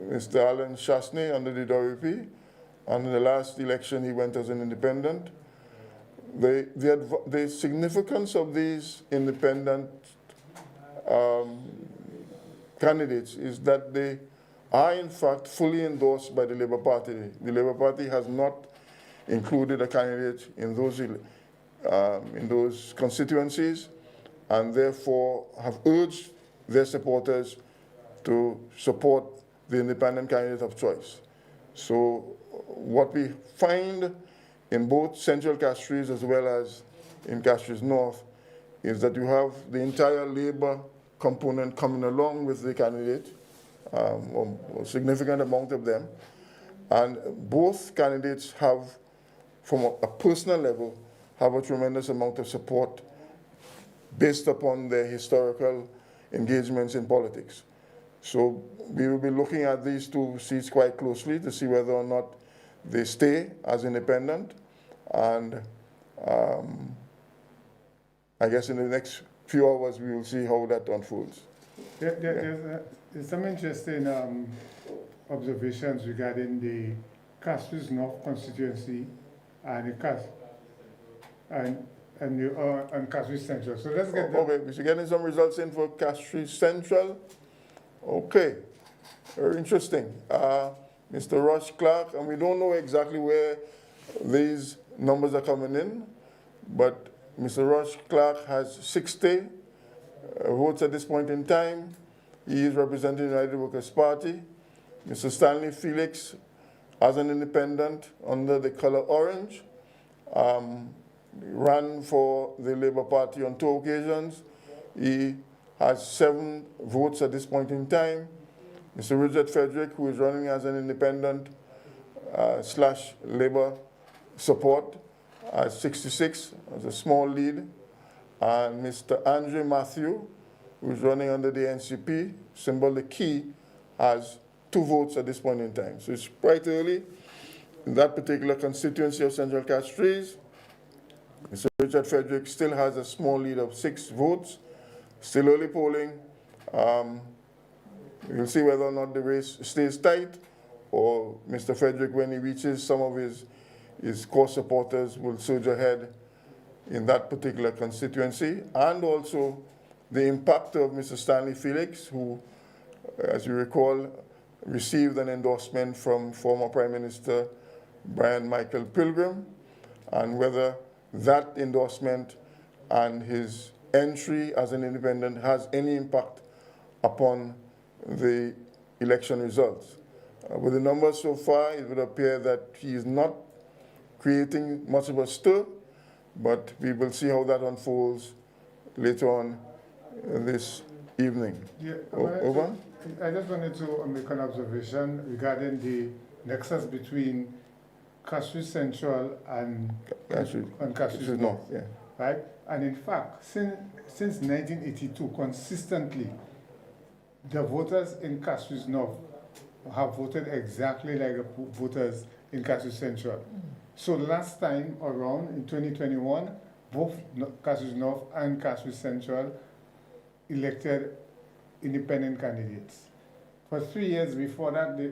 Mr. Alan Chasney under the WP. And in the last election, he went as an independent. The significance of these independent candidates is that they are, in fact, fully endorsed by the Labour Party. The Labour Party has not included a candidate in those constituencies, and therefore have urged their supporters to support the independent candidate of choice. So what we find in both Central Castries as well as in Castries North is that you have the entire Labour component coming along with the candidate, a significant amount of them, and both candidates have, from a personal level, have a tremendous amount of support based upon their historical engagements in politics. So we will be looking at these two seats quite closely to see whether or not they stay as independent. And I guess in the next few hours we will see how that unfolds. There's some interesting observations regarding the Castries North constituency and and Castries Central. So let's get Okay, we're getting some results in for Castries Central. Okay, very interesting. Mr. Rush Clark, and we don't know exactly where these numbers are coming in, but Mr. Rush Clark has 60 votes at this point in time. He is representing the United Workers' Party. Mr. Stanley Felix, as an independent under the color orange, ran for the Labour Party on 2 occasions. He has 7 votes at this point in time. Mr. Richard Frederick, who is running as an independent slash Labour support, has 66, as a small lead. And Mr. Andre Matthew, who is running under the NCP, symbol the key, has 2 votes at this point in time. So it's quite early in that particular constituency of Central Castries. Mr. Richard Frederick still has a small lead of 6 votes. Still early polling. We'll see whether or not the race stays tight, or Mr. Frederick, when he reaches some of his core supporters, will surge ahead in that particular constituency. And also the impact of Mr. Stanley Felix, who, as you recall, received an endorsement from former Prime Minister Brian Michael Pilgrim, and whether that endorsement and his entry as an independent has any impact upon the election results. With the numbers so far, it would appear that he is not creating much of a stir, but we will see how that unfolds later on this evening. Yeah, Over? I just wanted to make an observation regarding the nexus between Castries Central and Castries North. Yeah. Right? And in fact, since 1982, consistently, the voters in Castries North have voted exactly like the voters in Castries Central. So last time around, in 2021, both Castries North and Castries Central elected independent candidates. For 3 years before that, they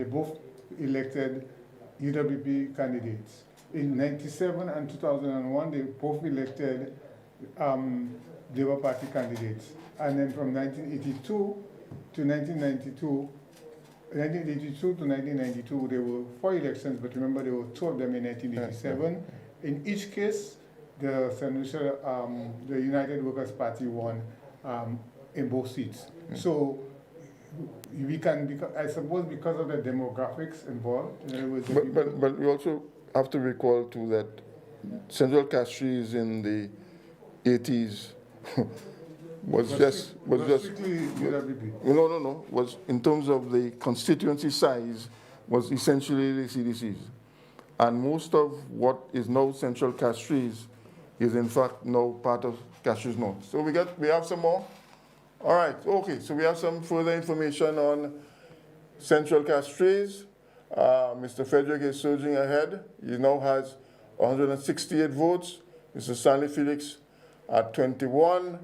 both elected UWP candidates. In 97 and 2001, they both elected Labour Party candidates. And then from 1982 to 1992, 1982 to 1992, there were 4 elections, but remember there were 2 of them in 1987. In each case, the United Workers' Party won in both seats. So we can, I suppose, because of the demographics involved. But we also have to recall too that Central Castries in the 80s was in terms of the constituency size, was essentially the CDCs. And most of what is now Central Castries is in fact now part of Castries North. So we have some more? All right, okay, so we have some further information on Central Castries. Mr. Frederick is surging ahead. He now has 168 votes. Mr. Stanley Felix at 21.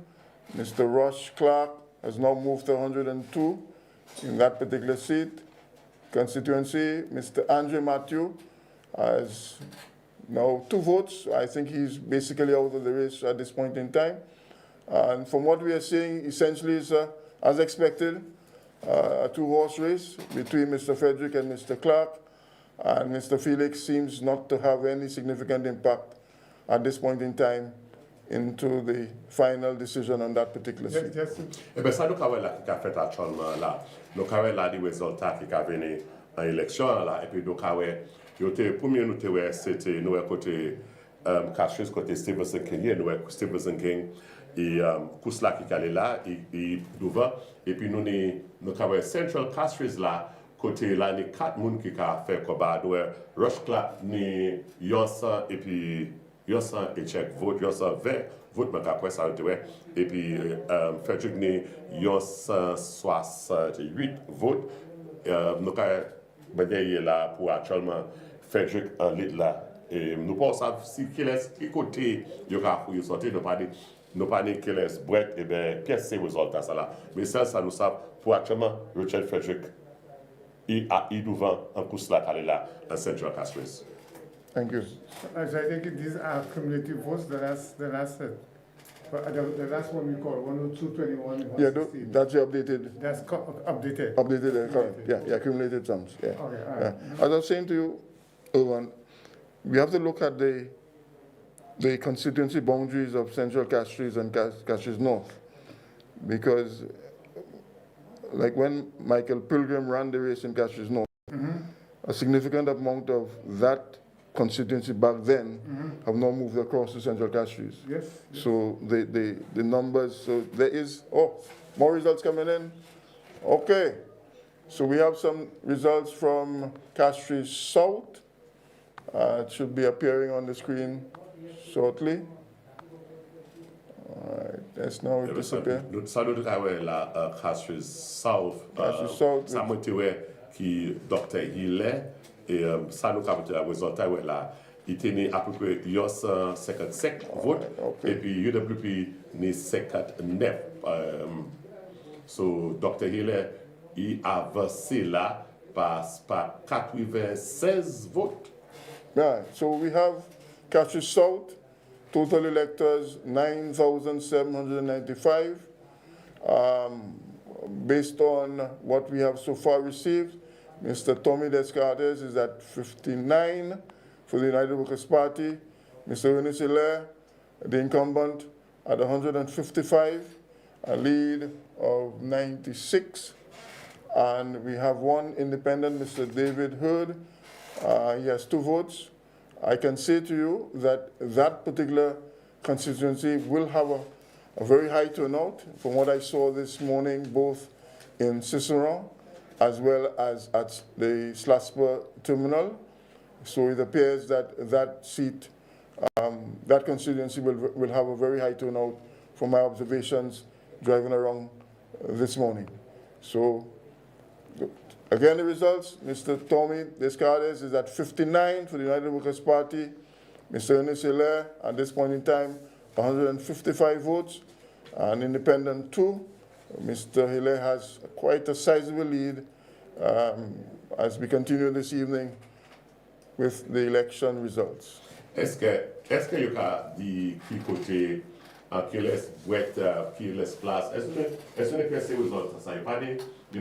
Mr. Rush Clark has now moved to 102 in that particular seat, constituency. Mr. Andre Matthew has now 2 votes. I think he's basically out of the race at this point in time. And from what we are seeing, essentially, is as expected, a 2-horse race between Mr. Frederick and Mr. Clark. And Mr. Felix seems not to have any significant impact at this point in time into the final decision on that particular seat. Ben ça nous avons là qui a fait actuellement là, nous avons là des résultats qui a venu en élection là, et puis nous avons le premier nous c'était nous côté Castries côté Stevenson King, nous Stevenson King et Kousla qui est là et devant, et puis nous avons Central Castries là côté là les 4 monde qui a fait combat, nous Rush Clark ni Yossa et puis Yossa et check vote Yossa 20 vote mais après ça et puis Frederick ni Yossa 68 vote nous avons là pour actuellement Frederick en lit là. Et nous pensons si qu'il est qui côté il y a sorti nous pas dit qu'il est brett et ben pièce ces résultats ça là. Mais ça nous savent pour actuellement Richard Frederick il nous vend en course là en Central Castries. Thank you. So I think these are cumulative votes. The last one we call 10221. Yeah, that's your updated. That's updated. Updated, correct. Yeah, accumulated sums. Yeah. Okay, all right. Yeah. As I was saying to you, Irwan, we have to look at the constituency boundaries of Central Castries and Castries North, because like when Michael Pilgrim ran the race in Castries North, a significant amount of that constituency back then have now moved across to Central Castries. Yes. So the numbers, so there is, more results coming in. Okay. So we have some results from Castries South. It should be appearing on the screen shortly. All right, that's now it disappear. Ça nous travaille là Castries South. Castries South. Ça motivé qui Dr. Hille et ça nous capte le résultat là. Il tenait à peu près 55 votes et puis UWP ni 59. So Dr. Hille il a avancé là par 96 votes. Right, so we have Castries South, total electors 9,795. Based on what we have so far received, Mr. Tommy Descartes is at 59 for the United Workers' Party. Mr. Eunice Hilaire, the incumbent, at 155, a lead of 96. And we have one independent, Mr. David Hurd. He has 2 votes. I can say to you that that particular constituency will have a very high turnout from what I saw this morning, both in Cicerone as well as at the Slasper terminal. So it appears that that seat, that constituency will have a very high turnout from my observations driving around this morning. So again, the results, Mr. Tommy Descartes is at 59 for the United Workers' Party. Mr. Ernest Hilaire, at this point in time, 155 votes. An independent 2. Mr. Hilaire has quite a sizable lead as we continue this evening with the election results. Est-ce que il y a des côtés qui laissent boîte, qui laissent place? Est-ce que les PC résultats ça? Il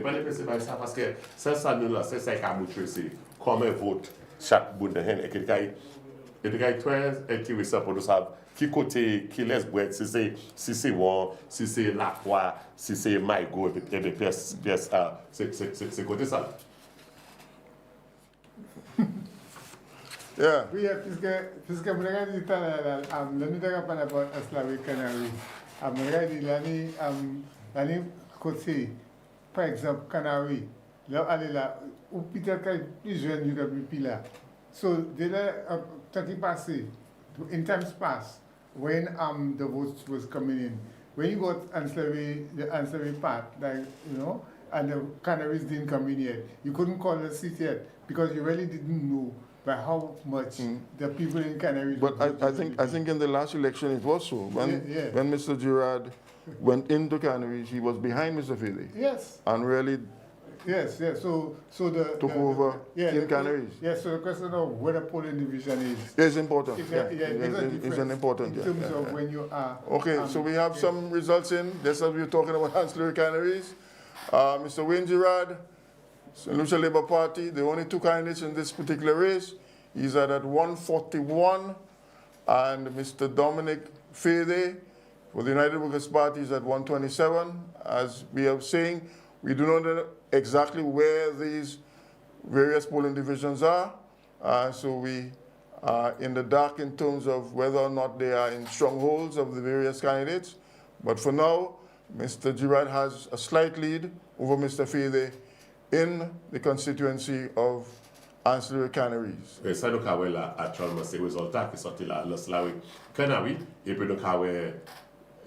n'y a pas de PC par ça parce que ça nous là, c'est ça qui a montré c'est comment vote chaque bout de haine et qu'il y a très intéressant pour nous savoir qui côté qui laisse boîte si c'est Won, si c'est La Croix, si c'est Maïgo et des pièces c'est côté ça. Yeah. Oui, puisque je regarde l'année de par rapport à Slavic Canary, je regarde l'année côté, par exemple, Canary, là, allez là, ou peut-être qu'il y a plusieurs UWP là. So, dès là, temps qui passé, in times past, when the votes was coming in, when you got the ancillary part, like, you know, and the Canaries didn't come in yet, you couldn't call the seat yet because you really didn't know by how much the people in Canaries. But I think in the last election it was so. When Mr. Girard went into Canaries, he was behind Mr. Fede. Yes. And really. Yes. So took over in Canaries. Yes. So the question of where the polling division is important. It's an important. In terms of when you are. Okay. So we have some results in. Just as we were talking about ancillary Canaries, Mr. Wayne Girard. Lucia Labour Party, the only 2 candidates in this particular race. He's at 141, and Mr. Dominic Fede for the United Workers' Party is at 127. As we are saying, we do not know exactly where these various polling divisions are, so we are in the dark in terms of whether or not they are in strongholds of the various candidates. But for now, Mr. Girard has a slight lead over Mr. Fede in the constituency of ancillary Canaries. Ça nous avons là actuellement ces résultats qui sortent là, le Canaries et puis nous avons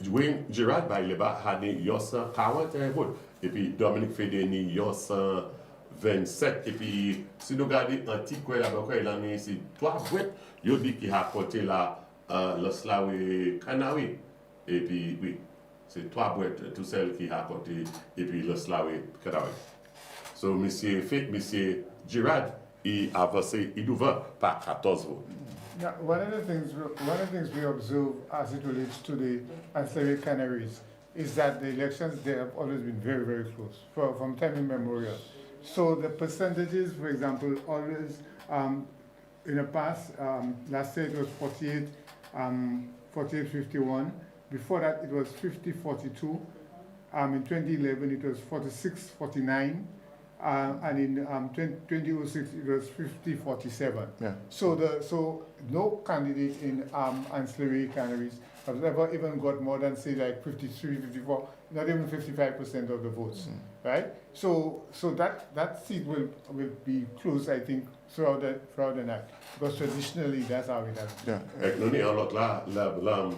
Wayne Girard il a 41 votes et puis Dominique Fede ni 27. Et puis, si nous regardons un petit coin là-bas, il a mis ici 3 votes. Il dit qu'il a porté là, le Slawe Kanawi. Et puis, oui, c'est 3 boîtes, tout celles qui a porté, et puis le Slawe Kanawi. So, monsieur Girard, il a avancé, il ouvre par 14 votes. Yeah, one of the things we observe as it relates to the ancillary canaries is that the elections there have always been very, very close from time immemorial. So the percentages, for example, always in the past, last year it was 48-51. Before that it was 50-42. In 2011 it was 46-49. And in 2006 it was 50-47. Yeah. So no candidate in ancillary canaries has ever even got more than say like 53, 54, not even 55% of the votes, right? So that seat will be close, I think, throughout the night, because traditionally that's how it has been. Yeah.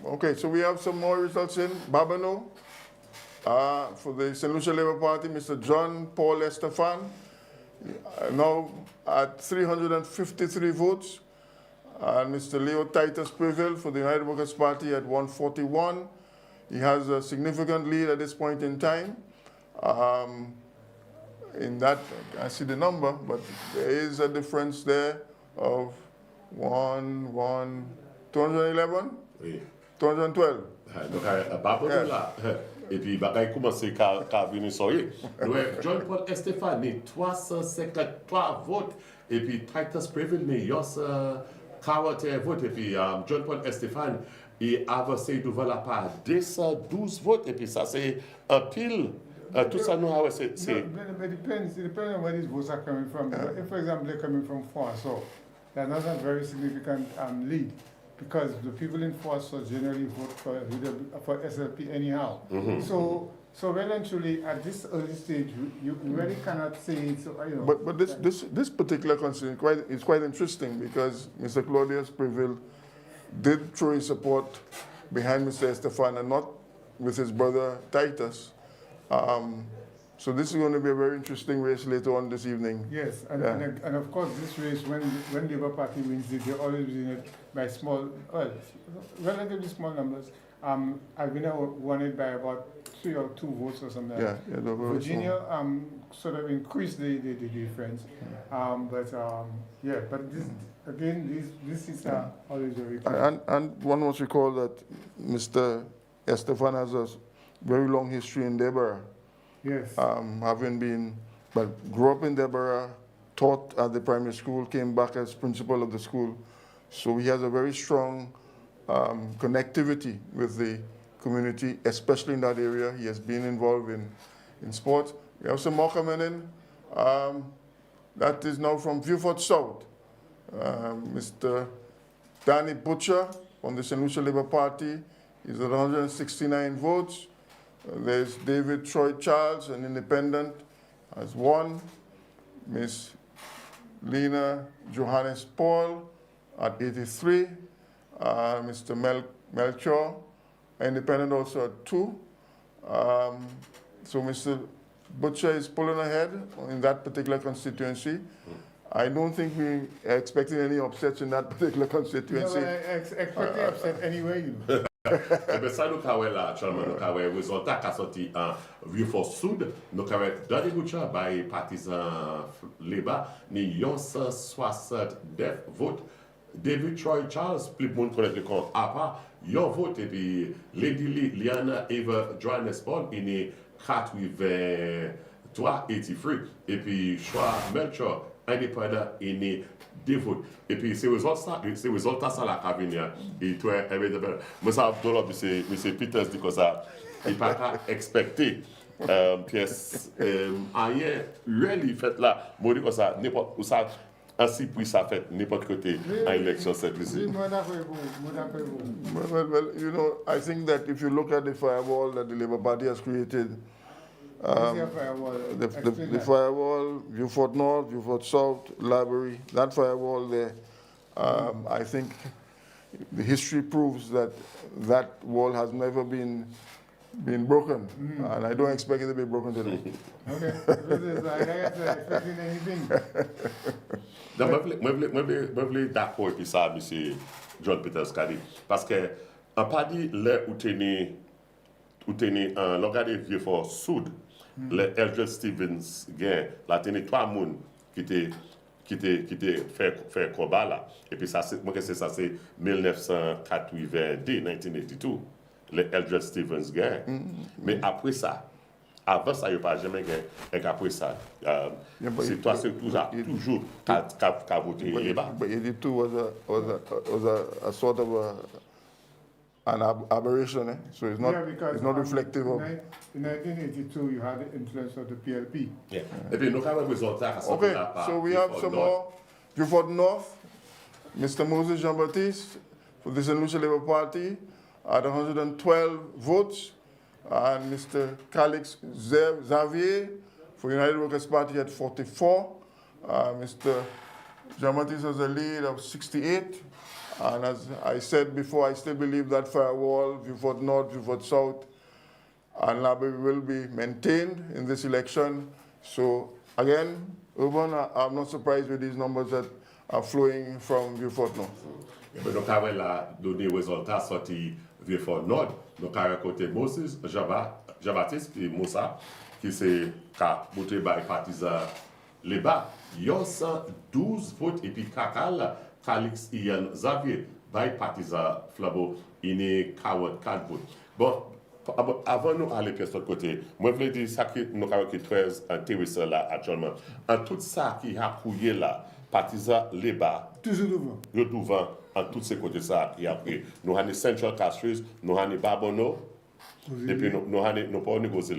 Okay, so we have some more results in Babano. For the St. Lucia Labour Party, Mr. John Paul Estefan, now at 353 votes. And Mr. Leo Titus Prevail for the United Workers' Party at 141. He has a significant lead at this point in time. In that, I see the number, but there is a difference there of 211? Oui. 212. Donc, Babano là. Et puis, il commence à venir soyer. John Paul Estefani, 353 votes. Et puis, Titus Prevail, il y a 41 votes. Et puis, John Paul Estefani, il a avancé devant la part 12 votes. Et puis, ça, c'est un pile. Tout ça, nous, c'est. It depends on where these votes are coming from. If, for example, they're coming from Fosso, that's not a very significant lead. Because the people in Fosso generally vote for SLP anyhow. So well and truly, at this early stage, you really cannot say. So, you know, but this particular constituency is quite interesting because Mr. Claudius Prevail did throw his support behind Mr. Estefan and not with his brother Titus. So this is going to be a very interesting race later on this evening. Yes, and of course this race, when Labour Party wins it, they always win it by relatively small numbers. Albina won it by about 3 or 2 votes or something. Yeah, Virginia sort of increased the difference. But this again, these seats are always very close. And one must recall that Mr. Estefan has a very long history in Deborah. Yes. Grew up in Deborah, taught at the primary school, came back as principal of the school. So he has a very strong connectivity with the community, especially in that area. He has been involved in sports. We have some more coming in. That is now from Viewfort South. Mr. Danny Butcher from the St. Lucia Labour Party is at 169 votes. There's David Troy Charles, an independent, has 1. Miss Lena Johannes Paul at 83. Mr. Melchior, independent, also at 2. So Mr. Butcher is pulling ahead in that particular constituency. I don't think we are expecting any upsets in that particular constituency. No, I expect upset anyway. Mais ça, nous avons là, actuellement, nous avons un résultat qui a sorti en Vieux-Fort Sud. Nous avons Danny Butcher, by partisan Labour, ni 169 votes. David Troy Charles, plus de monde connaît le compte à part, yon vote, et puis Lady Liana Eva Johannes Paul, il est 83. Et puis Choix Melchior, indépendant, il est 2 votes. Et puis ces résultats ça là qui viennent. Et toi, moi ça monsieur Peters dit que ça, il pas qu'à expecter pièce rien really fait là, moi dit que ça n'importe où ça ainsi puis ça fait n'importe côté à élection cette ici. Well, you know, I think that if you look at the firewall that the Labour Party has created, the firewall, Viewfort North, Viewfort South, Library, that firewall there, I think the history proves that that wall has never been been broken, and I don't expect it to be broken today. Okay. This is like I said, expecting anything. Mwen vle d'akor pi sa, M. John Peters kadi. Paske, an pa di le ou teni lò gade vie for soud, le Eldred Stevens gen, la teni 3 moun ki te fè koba la. E pi sa, mwen ke sa se 1982, 1982, le Eldred Stevens gen. Men apre sa, avant ça, il n'y a pas jamais gagné. Et après ça, c'est toi, c'est toujours qu'à voter Léba. But 82 was a sort of an aberration, eh? So it's not, because, it's not reflective of... In 1982, you had the influence of the PLP. Yeah. Et puis, nous avons résultat. Okay, so we have some more. Beaufort North, Mr. Moses Jean-Baptiste for the St. Lucia Labour Party had 112 votes. And Mr. Calix Xavier for United Workers' Party at 44. Mr. Jean-Baptiste has a lead of 68. And as I said before, I still believe that firewall, Beaufort North, Beaufort South, and Labby will be maintained in this election. So again, Urban, I'm not surprised with these numbers that are flowing from Beaufort North. Mais donc, avec la donnée résultat sorti Beaufort Nord, donc à côté Moses, Jean-Baptiste et Moussa, qui c'est qu'a monté par partisan Léba, 112 votes et puis Kakal, Calix Ian Xavier, par partisan Flabo, il est 44 votes. Bon, avant nous aller de l'autre côté, moi je voulais dire ça que nous avons très intéressant là actuellement. En tout ça qui a couillé là, partisan Léba, toujours devant en tous ces côtés ça et après nous avons Central Castries, nous avons Babono et puis nous avons pas négocié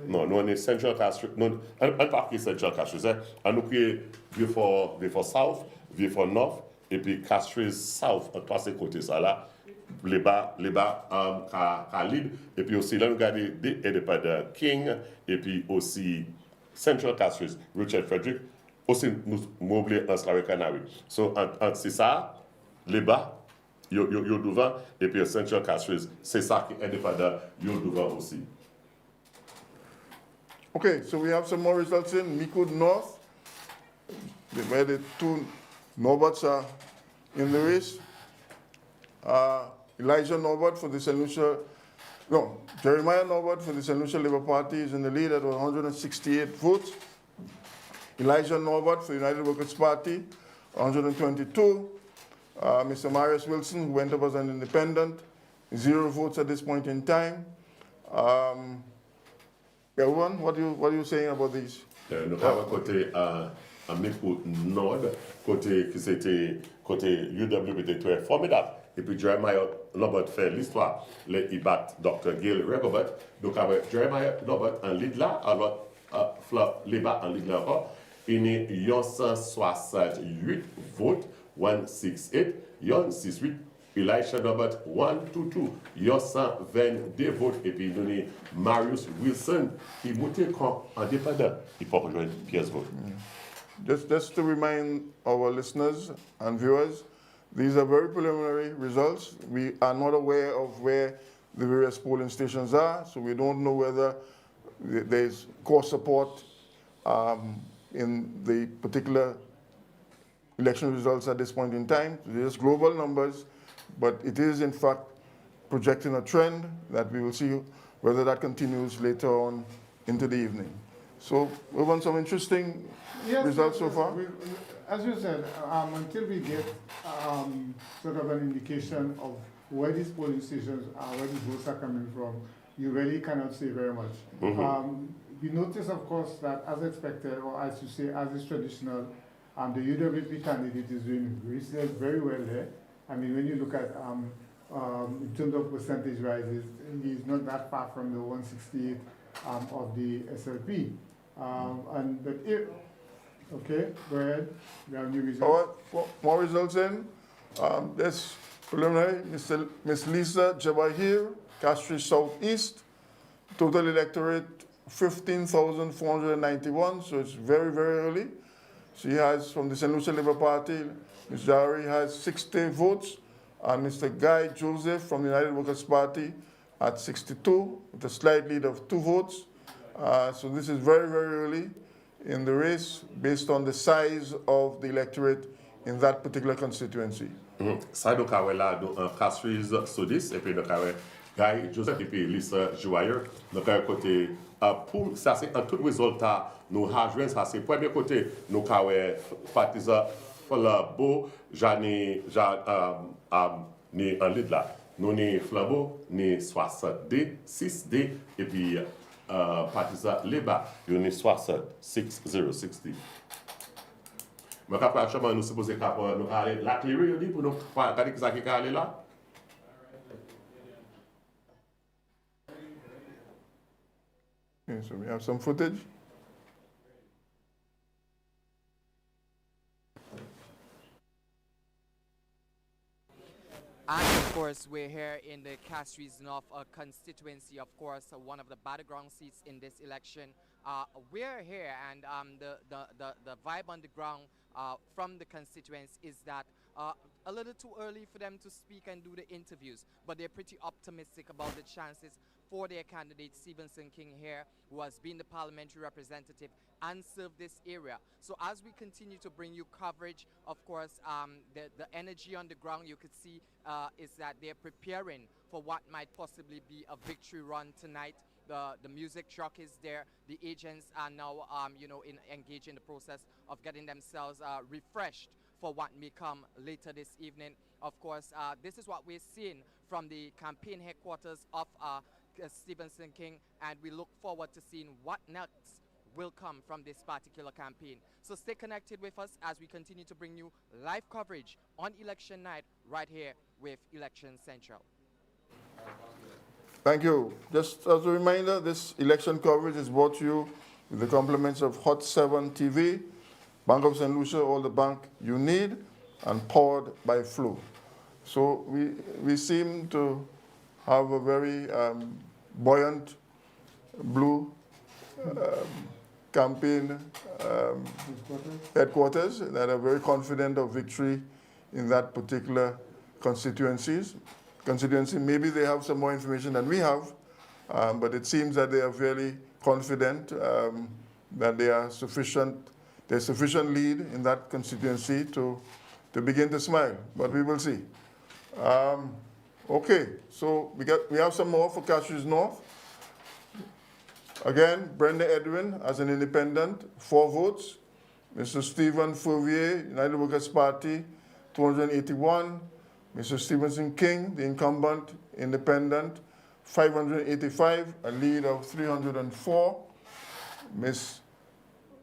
non nous avons Central Castries non un parti Central Castries on nous créé Beaufort South, Beaufort North et puis Castries South en tous ces côtés ça là les bas lead et puis aussi là nous regardons des indépendants King et puis aussi Central Castries Richard Frederick aussi nous oublions en Slave Canary so c'est ça les bas, yo devant, et puis Central Castries, c'est ça qui est indépendant, yo devant aussi. Okay, so we have some more results in Micoud North, where the 2 Norberts are in the race. Elijah Norbert for the St. Lucia, no, Jeremiah Norbert for the St. Lucia Labour Party is in the lead at 168 votes. Elijah Norbert for the United Workers' Party, 122. Mr. Marius Wilson, who went up as an independent, 0 votes at this point in time. Everyone, what are you saying about these? Nous avons côté Micoud Nord, côté qui c'était côté UWP très formidable. Et puis Jeremiah Norbert fait l'histoire. Il bat Dr. Gail Regobert. Donc avec Jeremiah Norbert en lead là, alors Léba en lead là encore. Il y a 168 votes. 168, 168, Elisha Norbert 122, 122 votes, et puis il y a Marius Wilson qui montait comme indépendant. Il peut rejoindre Pierre's vote. Just to remind our listeners and viewers, these are very preliminary results. We are not aware of where the various polling stations are, so we don't know whether there's core support in the particular election results at this point in time. There's global numbers, but it is in fact projecting a trend that we will see whether that continues later on into the evening. So we've had some interesting results so far. As you said, until we get sort of an indication of where these polling stations are, where these votes are coming from, you really cannot say very much. We notice, of course, that as expected, or as you say, as is traditional, the UWP candidate is doing very well there. I mean, when you look at, in terms of percentage rises, he's not that far from the 168 of the SLP. Okay, go ahead. We have new results. More results in. This preliminary, Miss Lisa Jabahir, Castries Southeast, total electorate 15,491, so it's very, very early. She has, from the St. Lucia Labour Party, Ms. Jari has 60 votes, and Mr. Guy Joseph from the United Workers' Party at 62 with a slight lead of 2 votes. So this is very, very early in the race based on the size of the electorate in that particular constituency. Ça donc a là donc Castries Sodis et puis donc a Guy Joseph et puis Lisa Joyer donc à côté pour ça c'est un tout résultat nous rejoindre ça c'est premier côté nous a partisan Flambeau Jani ni en lead là nous ni Flambeau ni 60D 6D et puis partisan Leba ni 60 mais après, nous supposons que nous allons la clé pour nous regarder qui est allé là. Okay, so we have some footage. And of course, we're here in the Castries North constituency, of course, one of the battleground seats in this election. We're here, and the vibe on the ground from the constituents is that a little too early for them to speak and do the interviews, but they're pretty optimistic about the chances for their candidate Stevenson King here, who has been the parliamentary representative and served this area. So as we continue to bring you coverage, of course, the energy on the ground you could see is that they're preparing for what might possibly be a victory run tonight. The music truck is there. The agents are now, engaged in the process of getting themselves refreshed for what may come later this evening. Of course, this is what we're seeing from the campaign headquarters of Stevenson King, and we look forward to seeing what next will come from this particular campaign. So stay connected with us as we continue to bring you live coverage on election night right here with Election Central. Thank you. Just as a reminder, this election coverage is brought to you with the compliments of Hot 7 TV, Bank of St. Lucia, all the bank you need, and powered by Flu. So we seem to have a very buoyant blue campaign headquarters that are very confident of victory in that particular constituency. Maybe they have some more information than we have, but it seems that they are fairly confident that there's sufficient lead in that constituency to begin to smile, but we will see. Okay, so we have some more for Castries North. Again, Brenda Edwin as an independent, 4 votes. Mr. Stephen Fourier, United Workers' Party, 281. Mr. Stevenson King, the incumbent, independent, 585, a lead of 304. Ms.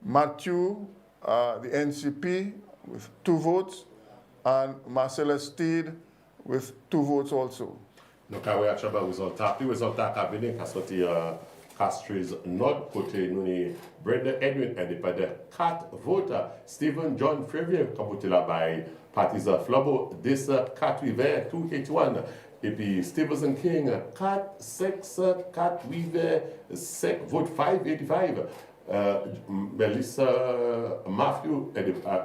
Matthew, the NCP, with 2 votes, and Marcella Steed with 2 votes also. Donc, on va acheter le résultat cabinet qui a sorti Castries Nord côté nous Brenda Edwin indépendant 4 votes, Stephen John Frevier qui a là-bas partisan Flabo 10 4 8 281 et puis Stevenson King 4 6 4 8 5 vote 585 Melissa Matthew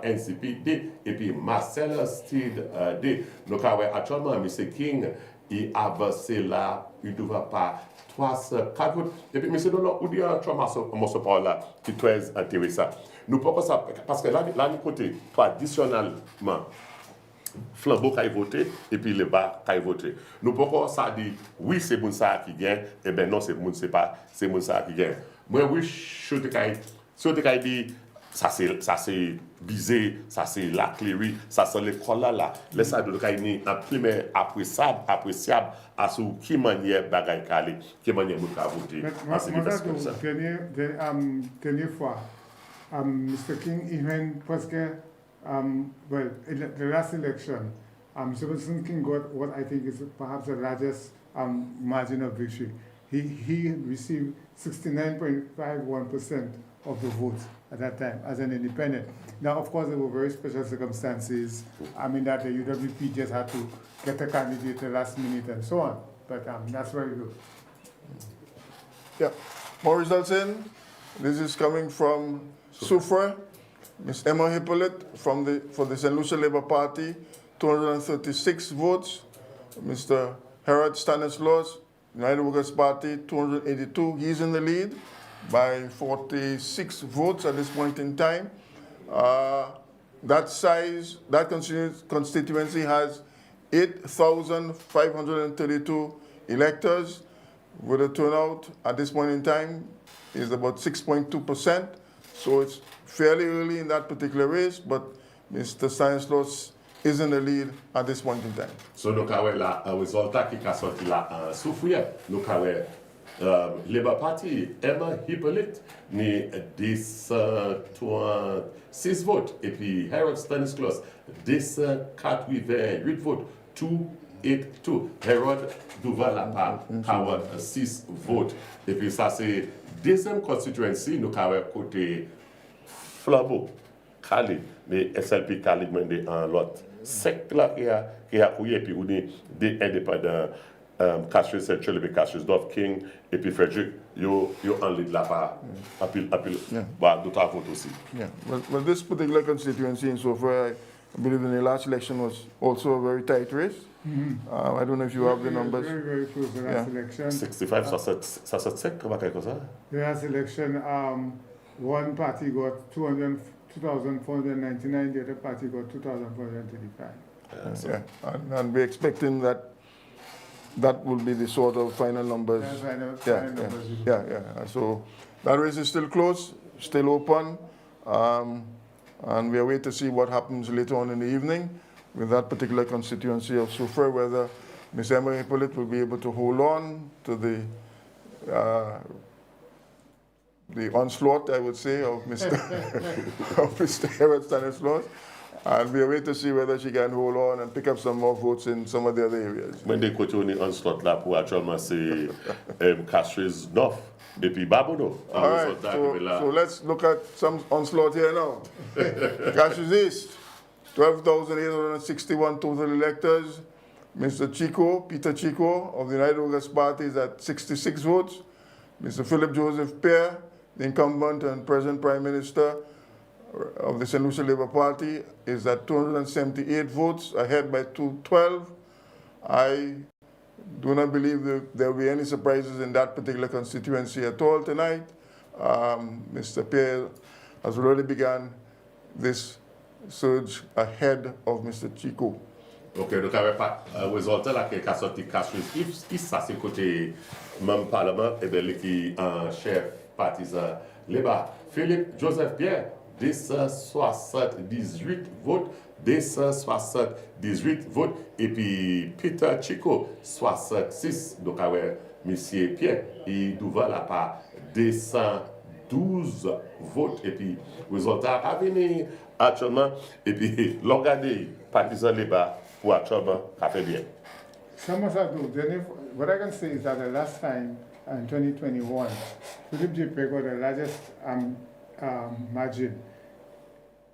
NCP D et puis Marcella Steed D. Donc actuellement M. King il avance là il ne doit pas 3-4 votes. Et puis, M. Dolan, où dit un morceau par là qui est très intéressant. Nous pouvons ça, parce que là, du côté, traditionnellement, Flambeau qui a voté, et puis le bas qui a voté. Nous pouvons ça dire, oui, c'est bon ça qui gagne, et bien non, c'est bon ça qui gagne. Moi, oui, je te dis, ça c'est bisé, ça c'est la clérie, ça c'est l'école là. Laisse ça de gagner un primaire appréciable à ce qui manière bagaille calé, qui manière nous voter. Dernière fois, Mr. King, even parce que, well, in the last election, Stevenson King got what I think is perhaps the largest margin of victory. He received 69.51% of the votes at that time as an independent. Now, of course, there were very special circumstances. I mean, that the UWP just had to get a candidate at the last minute and so on. But that's very good. Yeah. More results in. This is coming from Soufrière. Ms. Emma Hippolyte for the St. Lucia Labour Party, 236 votes. Mr. Herod Stanislaus, United Workers' Party 282. He's in the lead by 46 votes at this point in time. That constituency has 8,532 electors, with a turnout at this point in time is about 6.2%. So it's fairly early in that particular race, but Mr. Stanislaus is in the lead at this point in time. So nous avons la résultat qui a sorti là souffrir. Nous avons Labour Party Emma Hippolyte ni 10,6 votes et puis Harold Stanislaus 10,88 votes 282. Harold Duval a pas 46 votes et puis ça c'est deuxième constituency nous avons côté Flambeau Cali mais SLP Cali mène en l'autre secte là qui a couillé puis on est des indépendants Cassius Central et Cassius Dove King et puis Frederick yo en lead là-bas appel d'autres votes aussi. Yeah, well, this particular constituency in so far, I believe in the last election was also a very tight race. I don't know if you have the numbers. Very, very close the last election. 65, 67, comment quelque chose? The last election, one party got 2,499, the other party got 2,435. And we're expecting that will be the sort of final numbers. So that race is still close, still open, and we are waiting to see what happens later on in the evening with that particular constituency of Soufrière, whether Ms. Emma Hippolyte will be able to hold on to the onslaught, I would say, of Mr. of Mr. Harold Stanislaus. And we are waiting to see whether she can hold on and pick up some more votes in some of the other areas. When they go to the onslaught là pour actuellement c'est Cassius North et puis Babono. All right, so let's look at some onslaught here now. Cassius East, 12,861 total electors. Mr. Peter Chico of the United Workers' Party is at 66 votes. Mr. Philip Joseph Pierre, the incumbent and present Prime Minister of the St. Lucia Labour Party, is at 278 votes, ahead by 212. I do not believe there will be any surprises in that particular constituency at all tonight. Mr. Pierre has already begun this surge ahead of Mr. Chico. Ok, donc avec le résultat là qui a sorti Cassius, qui ça c'est côté même Parlement et bien qui en chef partisan Labour. Philippe Joseph Pierre, 278 votes, 278 votes, et puis Peter Chico, 66. Donc avec M. Pierre, il doit la part 212 votes, et puis résultat a venu actuellement, et puis l'organe partisan Labour pour actuellement, ça fait bien. What I can say is that the last time in 2021, Philip J. Pierre got the largest margin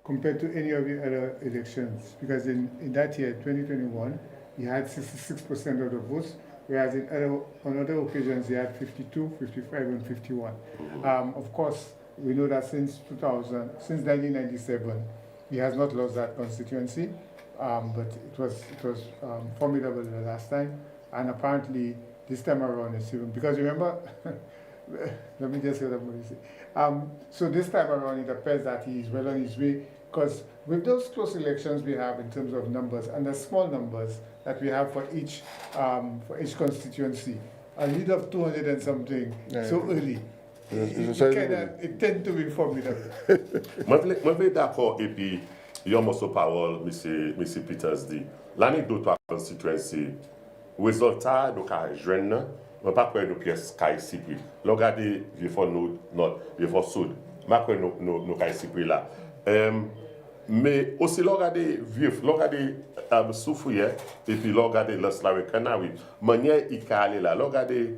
compared to any of the other elections, because in that year, 2021, he had 66% of the votes, whereas on other occasions he had 52, 55, and 51. Of course, we know that since 1997, he has not lost that constituency, but it was formidable the last time, and apparently this time around it's even, because remember, let me just say what I'm going to say. So this time around, it appears that he is well on his way, because with those close elections we have in terms of numbers and the small numbers that we have for each constituency, a lead of 200 and something so early, it tends to be formidable. Je suis d'accord, et puis il y a un morceau de parole, M. Peters dit, l'anecdote de la constituency, le résultat de la jeune, je ne sais pas quoi nous pièces ici. Regardez, il faut nous, il faut sud. Je ne sais pas nous ici là. Mais aussi, regardez, regardez Soufrière, et puis regardez l'Islamic Canary. Manière il y a aller là, regardez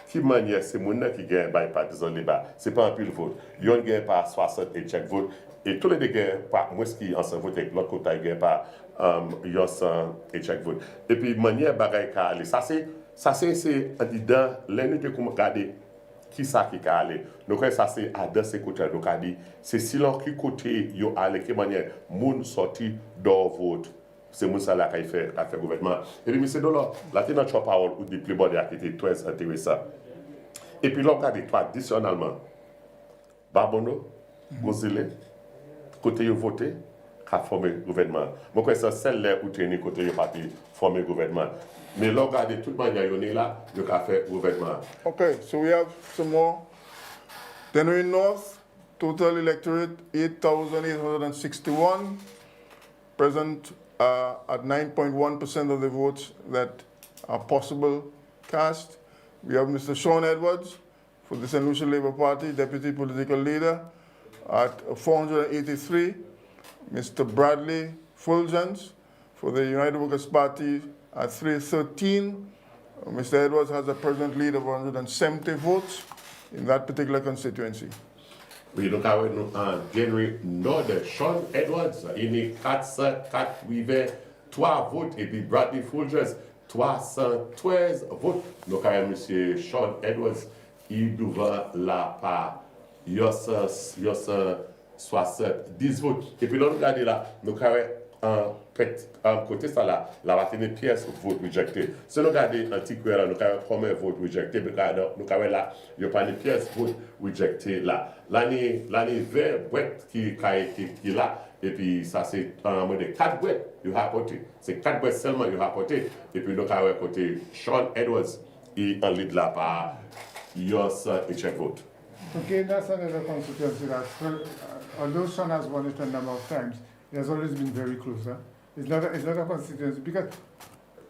qui manière c'est mon qui gagne par partisan Labour. Ce n'est pas un pile vote. Il y a gagne par 60 et check vote. Et tous les deux gagnent par moi qui en vote avec l'autre côté gagne par 100 et check vote. Et puis manière bagaille qui aller. Ça c'est dedans l'unité comme regarder qui ça qui aller. Donc ça c'est à dans ces côtés donc a dit c'est silence qui côté yo aller qui manière moun sorti dans vote c'est mon ça là qui fait gouvernement. Et puis monsieur Dollar, là tu as trois paroles ou des plus bonnes qui étaient très intéressant. Et puis là on regarde traditionnellement Barbono, Gozile, côté voté, a formé gouvernement. Moi crois ça celle-là où tenir côté parti former gouvernement. Mais là regardez toute manière on est là, le fait gouvernement. Okay, so we have some more. Dennery North, total electorate 8,861, present at 9.1% of the votes that are possible cast. We have Mr. Sean Edwards for the St. Lucia Labour Party, Deputy Political Leader, at 483. Mr. Bradley Fulgens for the United Workers' Party at 313. Mr. Edwards has a present lead of 170 votes in that particular constituency. Oui, donc avec nous en January Nord, Sean Edwards, il est 483 votes et puis Bradley Fulgens 313 votes. Donc avec monsieur Sean Edwards, il devant la part 70 votes. Et puis là, regardez là, nous avons côté ça là, la bataille pièce vote rejecté. Si nous regardons antiquaire là, nous avons combien de votes rejectés, nous avons là, il y a pas de pièce vote rejecté là. L'année vert boîte qui est là, et puis ça c'est en mode 4 boîtes, il a apporté. C'est 4 boîtes seulement il a apporté. Et puis nous avons côté Sean Edwards, il en lead là par Yos et check vote. Okay, that's another constituency that, although Sean has won it a number of times, it has always been very close. Huh? It's not a constituency because,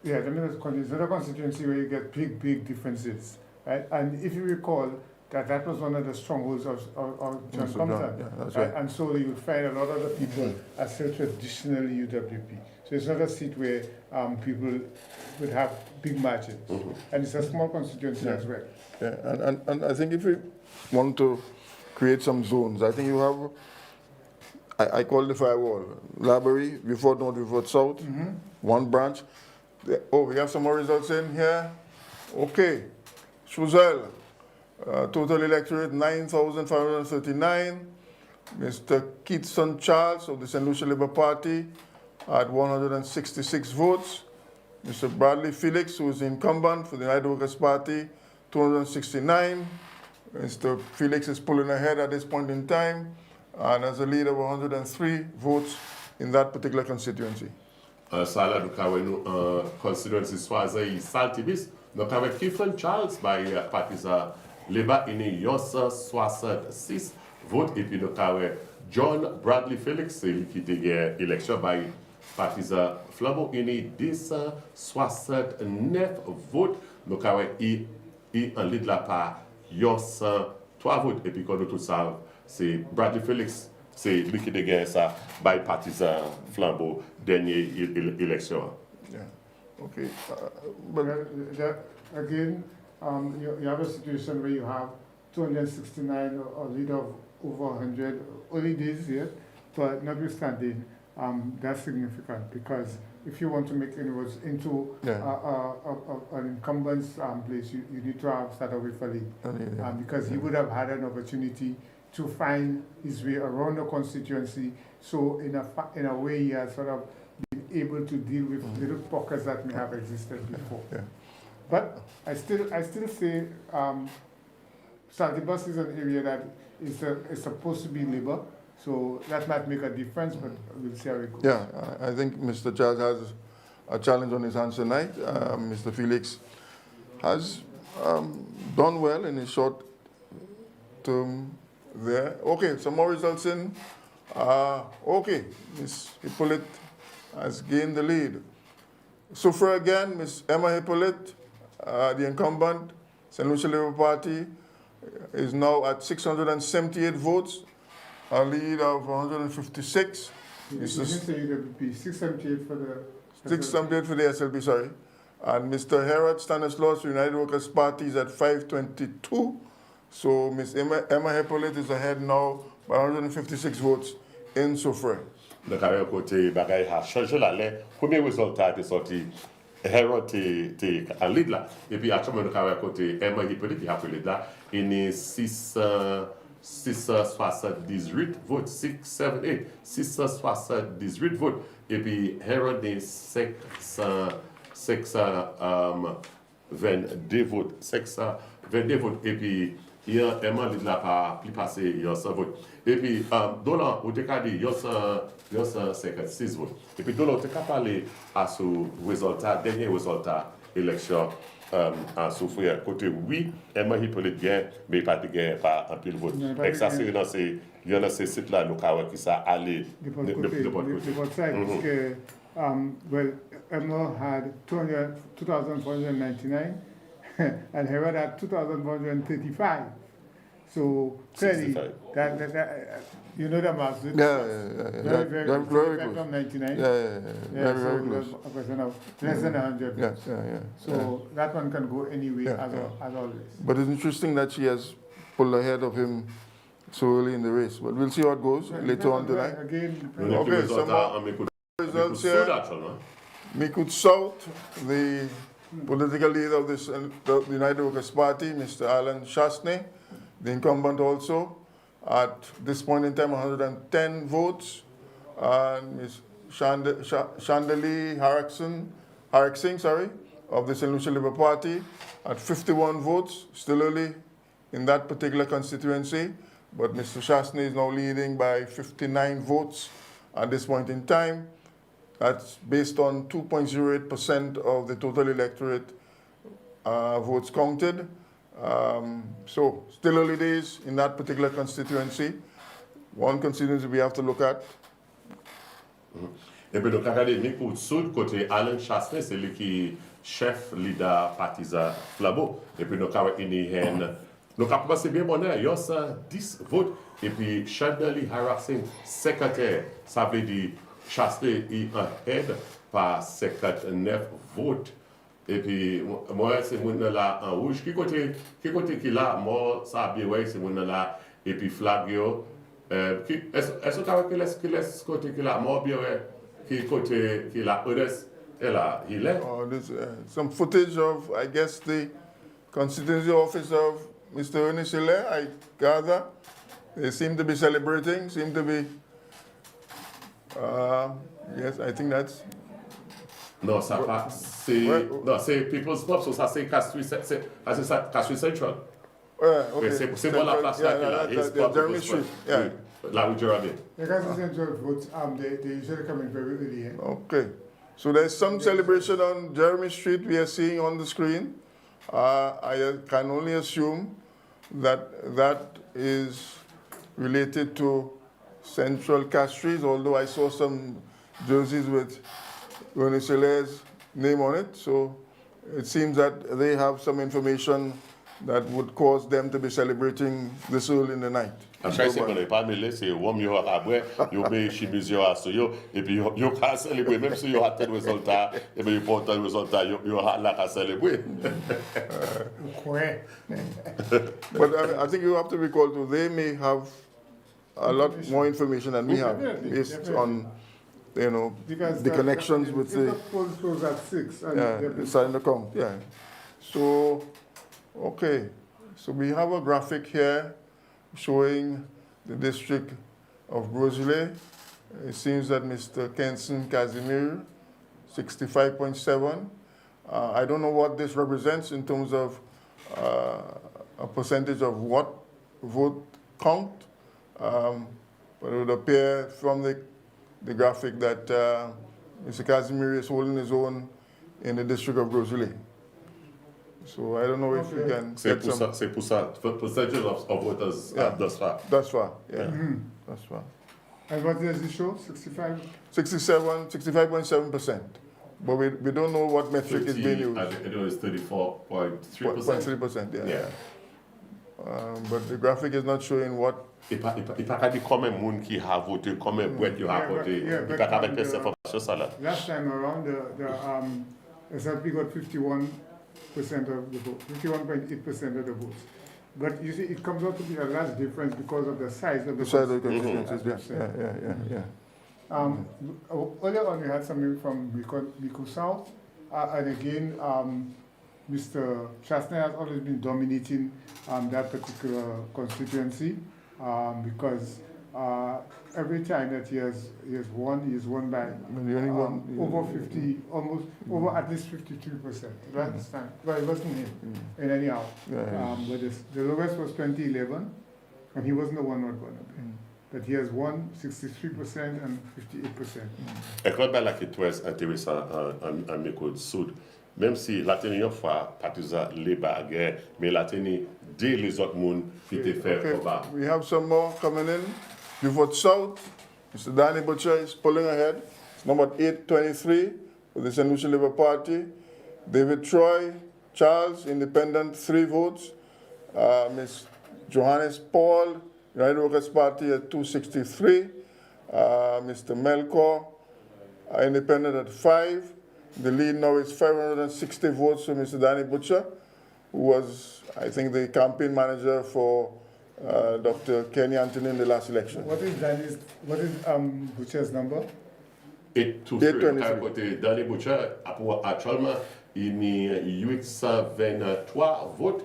yeah, it's not a constituency where you get big differences, right? And if you recall, that was one of the strongholds of John Compton. Yeah, that's right. And so you find a lot of the people are still traditionally UWP. So it's not a seat where people would have big margins. And it's a small constituency as well. Yeah, and I think if we want to create some zones, I think you have, I call the firewall, Library, Beaufort North, Beaufort South, one branch. Oh, we have some more results in here. Okay, Chouzelle, total electorate 9,539. Mr. Keatson Charles of the St. Lucia Labour Party at 166 votes. Mr. Bradley Felix, who is the incumbent for the United Workers' Party, 269. Mr. Felix is pulling ahead at this point in time and has a lead of 103 votes in that particular constituency. Ça là, nous avons constituency Swazi Saltibis. Nous avons Keatson Charles by Partisan Labour in 66 votes. Et puis nous avons John Bradley Felix, qui était élection by Partisan Flambeau, in 69 votes. Nous avons en lead là par 3 votes. Et puis quand nous tout ça, c'est Bradley Felix, c'est lui qui dégaine ça by Partisan Flambeau, dernière élection. Yeah. Okay. Again, you have a situation where you have 269, a lead of over 100, early days yet, but notwithstanding, that's significant because if you want to make inroads into an incumbent's place, you need to have started with a lead. Because he would have had an opportunity to find his way around the constituency. So in a way, he has sort of been able to deal with little pockets that may have existed before. Yeah. But I still say Saltibus is an area that is supposed to be Labour. So that might make a difference, but we'll see how it goes. Yeah, I think Mr. Charles has a challenge on his hands tonight. Mr. Felix has done well in his short term there. Okay, some more results in. Okay, Ms. Hippolyte has gained the lead. So for again, Ms. Emma Hippolyte, the incumbent, St. Lucia Labour Party, is now at 678 votes. A lead of 156. You didn't say UWP, 678 for the... 678 for the SLP, sorry. And Mr. Herod Stanislaus, United Workers' Party, is at 522. So Ms. Emma Hippolyte is ahead now by 156 votes in Soufrière. Donc, à un côté, bagaille a changé la lait. Premier résultat est sorti. Herod était en lead là. Et puis, actuellement, nous avons un côté Emma Hippolyte qui a pris le lead là. Il est 6... 678 votes, 678, 678 votes. Et puis, Hérodé, 622 votes, 622 votes. Et puis, il y a un membre de la part plus passé, il y a 100 votes. Et puis, dans l'an, au décadé, il y a 156 votes. Et puis, dans l'an, on a parlé à ce résultat, dernier résultat, élection. En souffrir côté oui, il peut le gagner, mais pas de gagner par un pile vote. Et ça, c'est dans ces sites-là, nous avons qui ça allait de votre side, parce que, well, Emma had 2,499 and Herod had 2,435. So clearly, that you know that math. Very close. From 99. Very close. A question of less than 100. So that one can go anyway, as always. But it's interesting that she has pulled ahead of him so early in the race. But we'll see how it goes later on tonight. Okay, some more results here. Mikud South, the political leader of the United Workers' Party, Mr. Alan Chasney, the incumbent also, at this point in time, 110 votes. And Ms. Chandeli Haraksing, of the St. Lucia Labour Party, at 51 votes, still early in that particular constituency. But Mr. Chasney is now leading by 59 votes at this point in time. That's based on 2.08% of the total electorate votes counted. So still early days in that particular constituency. One constituency we have to look at. Et puis donc académique pour sud côté Alan Chasney, c'est lui qui est chef leader partisan Flabo. Et puis donc avec une donc à commencer bien bon il y a 10 votes et puis Chandeli Harassing secrétaire, ça veut dire Chasney est en head par 59 votes. Et puis, moi, c'est mon là en rouge. Qui côté qui là, moi, ça a bien, ouais, c'est mon là. Et puis, Flavio. Est-ce que tu laisse côté qui là, moi, bien, ouais, qui côté qui là, Odès, et là, il est. Oh, there's some footage of, I guess, the constituency office of Mr. Ernest Hilaire, I gather. They seem to be celebrating, yes, I think that's. Non, ça pas. C'est People's Pub, ça c'est Castries Central. Okay. C'est bon la place là. Jeremy Street. Yeah. La rue Gerardin. The Castries Central votes, they usually come in very early. Okay. So there's some celebration on Jeremy Street we are seeing on the screen. I can only assume that that is related to Central Castries, although I saw some jerseys with Ernest Hilaire's name on it, so it seems that they have some information that would cause them to be celebrating this early in the night. Après, c'est qu'on n'est pas mêlé, c'est Wom yo après, yo be chemise yo à yo, et puis yo ka célébrer, même si yo a tel résultat, et puis yo porte tel résultat, yo la ka célébrer. But I think you have to recall too, they may have a lot more information than we have, based on, you know, because the connections with the polls close at 6. It's in the count. Yeah. So, okay. So we have a graphic here showing the district of Grosley. It seems that Mr. Kenson Casimir, 65.7. I don't know what this represents in terms of a percentage of what vote count, but it would appear from the graphic that Mr. Casimir is holding his own in the district of Grosley. So I don't know if we can get some... C'est pour ça, percentage of voters thus far. Thus far, yeah. Thus far. And what does it show? 65? 65.7%. But we don't know what metric is being used. It was 34.3%. 0.3%, yeah. But the graphic is not showing what... Il n'y a pas de combien de monde qui a voté, combien de boîtes qui a voté. Il n'y a pas de cette information là. Last time around, the SLP got 51% of the vote, 51.8% of the votes. But you see, it comes out to be a large difference because of the size of the constituencies. Yeah. Earlier on, we had something from Miku South, and again, Mr. Chasney has always been dominating that particular constituency. because every time that he has won, he's won by over 50, almost over at least 53%. You understand? Well, it wasn't him, and anyhow. But the lowest was 2011, and he wasn't the one not going to be. But he has won 63% and 58%. École ben là qui est très intéressant en Mécode Sud. Même si la tenue une fois partisan les baguettes, mais la tenue dès les autres mondes qui étaient faits au bas. We have some more coming in. You vote South. Mr. Danny Butcher is pulling ahead. It's number 823 for the St. Lucia Labour Party. David Troy, Charles, Independent, 3 votes. Ms. Johannes Paul, United Workers Party at 263. Mr. Melkor, Independent at 5. The lead now is 560 votes for Mr. Danny Butcher, who was, I think, the campaign manager for Dr. Kenny Anthony in the last election. What is Butcher's number? 823. Côté Danny Butcher, actuellement, il y a 823 votes.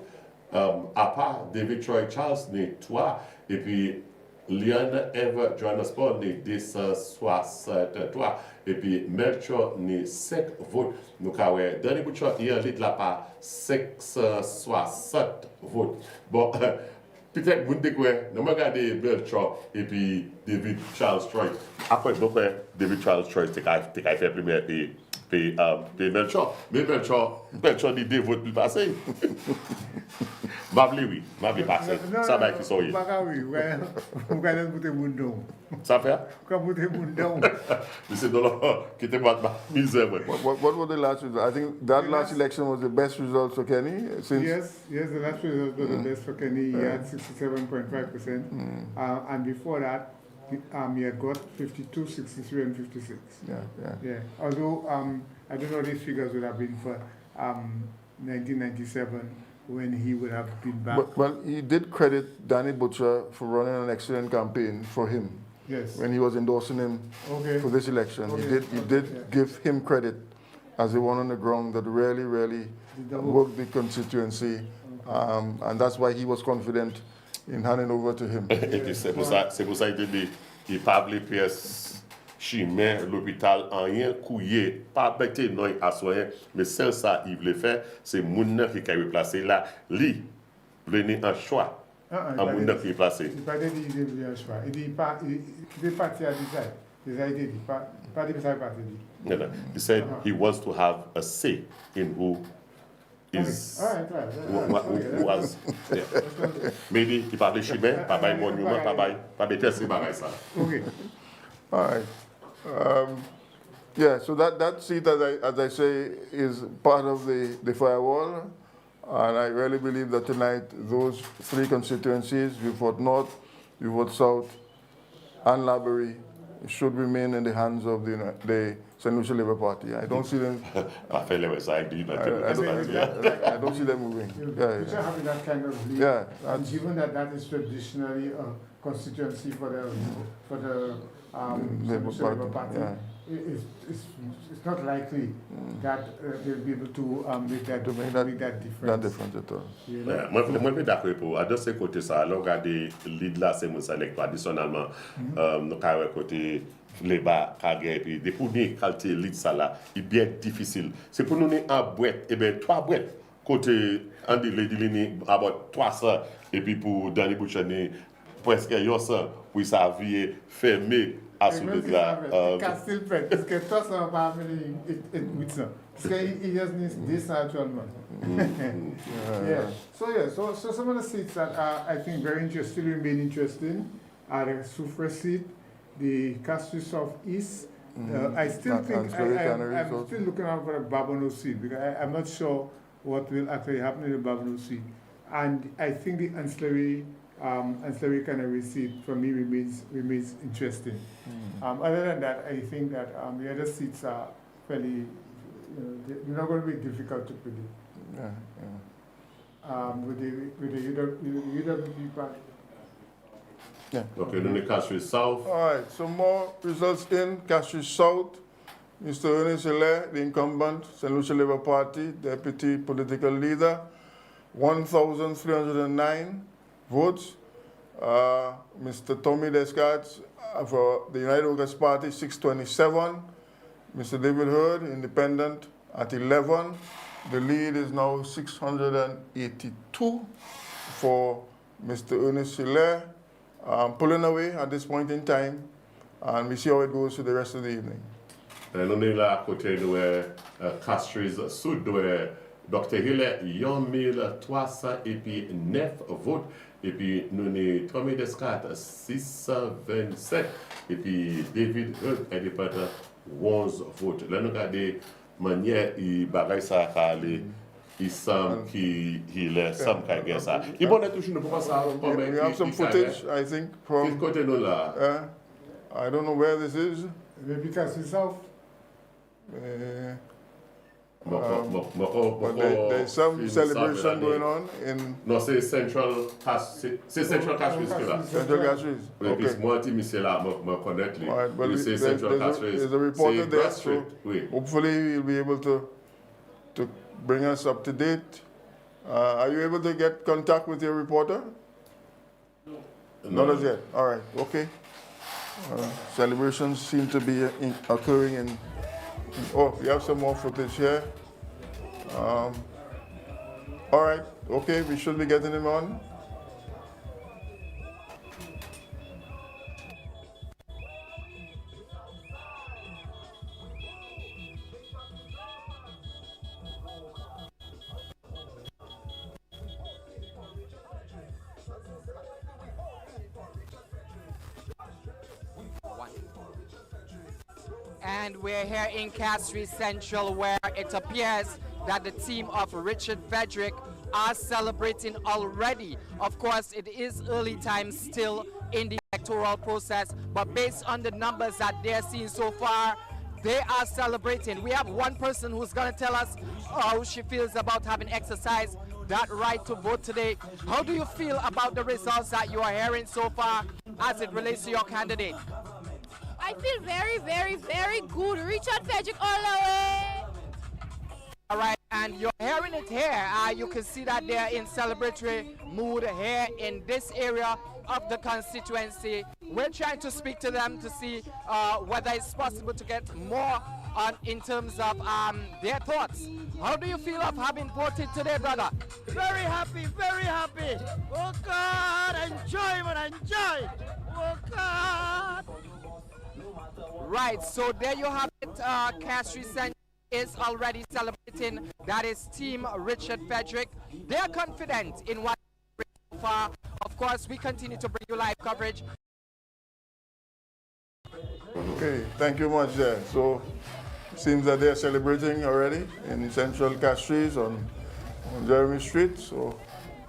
À part David Troy Charles, il y a 3. Et puis, Liane Eva Johannes Paul, il y a 263. Et puis, Melchior, il y a 5 votes. Donc, Danny Butcher, il y a là par 660 votes. Bon, peut-être vous découvrez, nous regardons Melchior et puis David Charles Troy. Après, donc, David Charles Troy, c'est qu'il a fait premier et Melchior. Mais Melchior, il dit vote plus passé. Oui, passé. Ça va qui sont. Oui, vous allez bouter mon don. Ça fait? Vous allez bouter mon don. C'est dans le qui était ma misère. What were the last results? I think that last election was the best result for Kenny. Since yes, the last result was the best for Kenny. He had 67.5%. And before that, he had got 52, 63, and 56. Yeah. Although I don't know these figures would have been for 1997 when he would have been back. Well, he did credit Danny Butcher for running an excellent campaign for him. Yes. When he was endorsing him for this election, he did give him credit as the one on the ground that really worked the constituency, and that's why he was confident in handing over to him. Et puis c'est pour ça qu'il parle les pièces chimères, l'hôpital en rien couillé, pas bêté non à soigner, mais celle ça il voulait faire, c'est moun qui a replacé là, lui venir un choix. Un moun qui est placé. Il pas dit il voulait un choix. Il dit pas il est parti à design. Design dit pas de ça parti dit. He said he wants to have a say in who is who has maybe il parle chimère, pas bail monument, pas bêter c'est bail ça. Okay. All right. Yeah, so that seat, as I say, is part of the firewall, and I really believe that tonight those 3 constituencies, we vote North, we vote South, and Laborie, should remain in the hands of the St. Lucia Labour Party. I don't see them. I don't see them moving. Yeah. Having that kind of lead, and given that is traditionally a constituency for the Labour Party, it's not likely that they'll be able to make that difference. That difference at all. Moi, je suis d'accord pour. À de ce côté, ça, alors regarder lead là, c'est mon électorat. Additionnellement, nous avons côté les bas, et puis des premiers qualités lead ça là, il est bien difficile. C'est pour nous en boîte, et bien 3 boîtes. Côté Andy Lady about 300, et puis pour Danny Butcher, presque 100, pour sa vie fermée. Parce que he just needs this actually. So some of the seats that are, I think, very interesting, remain interesting, are the Soufre seat, the Castries South East. I still think I'm still looking out for a Babonneau seat because I'm not sure what will actually happen in the Babonneau seat. And I think the ancillary cannery seat for me remains interesting. Other than that, I think that the other seats are fairly, they're not going to be difficult to predict. With the UWP party. Okay, then the Castries South. All right, so more results in Castries South. Mr. Ernest Hilaire, the incumbent, St. Lucia Labour Party, deputy political leader, 1,309 votes. Mr. Tommy Descartes for the United Workers' Party, 627. Mr. David Hurd, independent, at 11. The lead is now 682 for Mr. Ernest Hilaire. Pulling away at this point in time, and we see how it goes for the rest of the evening. Nous sommes là à côté de Castries Sud, Dr. Hilaire, 1309 votes. Et puis, nous avons Tommy Descartes, 627. Et puis, David Hurd, indépendant, 11 votes. Là, nous regardons de manière, il bagaille ça à aller. Il semble qu'il semble qu'il y a ça. Il bon est toujours, nous pouvons ça. We have some footage, I think, from... Côté nous là. I don't know where this is. Maybe Castries South. But there's some celebration going on in... No, c'est Central Castries. Central Castries. Central Castries. Okay. Puis moi, je suis là, je connais. But Central Castries. there's a reporter there, so oui. Hopefully he'll be able to bring us up to date. Are you able to get contact with your reporter? No. Not as yet. All right. Okay. Celebrations seem to be occurring in... Oh, we have some more footage here. All right. Okay, we should be getting him on. And we're here in Castries Central, where it appears that the team of Richard Frederick are celebrating already. Of course, it is early time still in the electoral process, but based on the numbers that they're seeing so far, they are celebrating. We have one person who's going to tell us how she feels about having exercised that right to vote today. How do you feel about the results that you are hearing so far as it relates to your candidate? I feel very, very, very good. Richard Frederick all the way. All right, and you're hearing it here. You can see that they're in celebratory mood here in this area of the constituency. We're trying to speak to them to see whether it's possible to get more on in terms of their thoughts. How do you feel of having voted today, brother? Very happy, very happy. Oh God, enjoy, man, enjoy. Oh God. Right, so there you have it. Castries Central is already celebrating. That is Team Richard Frederick. They are confident in what so far. Of course, we continue to bring you live coverage. Okay, thank you much there. So, seems that they're celebrating already in Central Castries on Jeremy Street. So,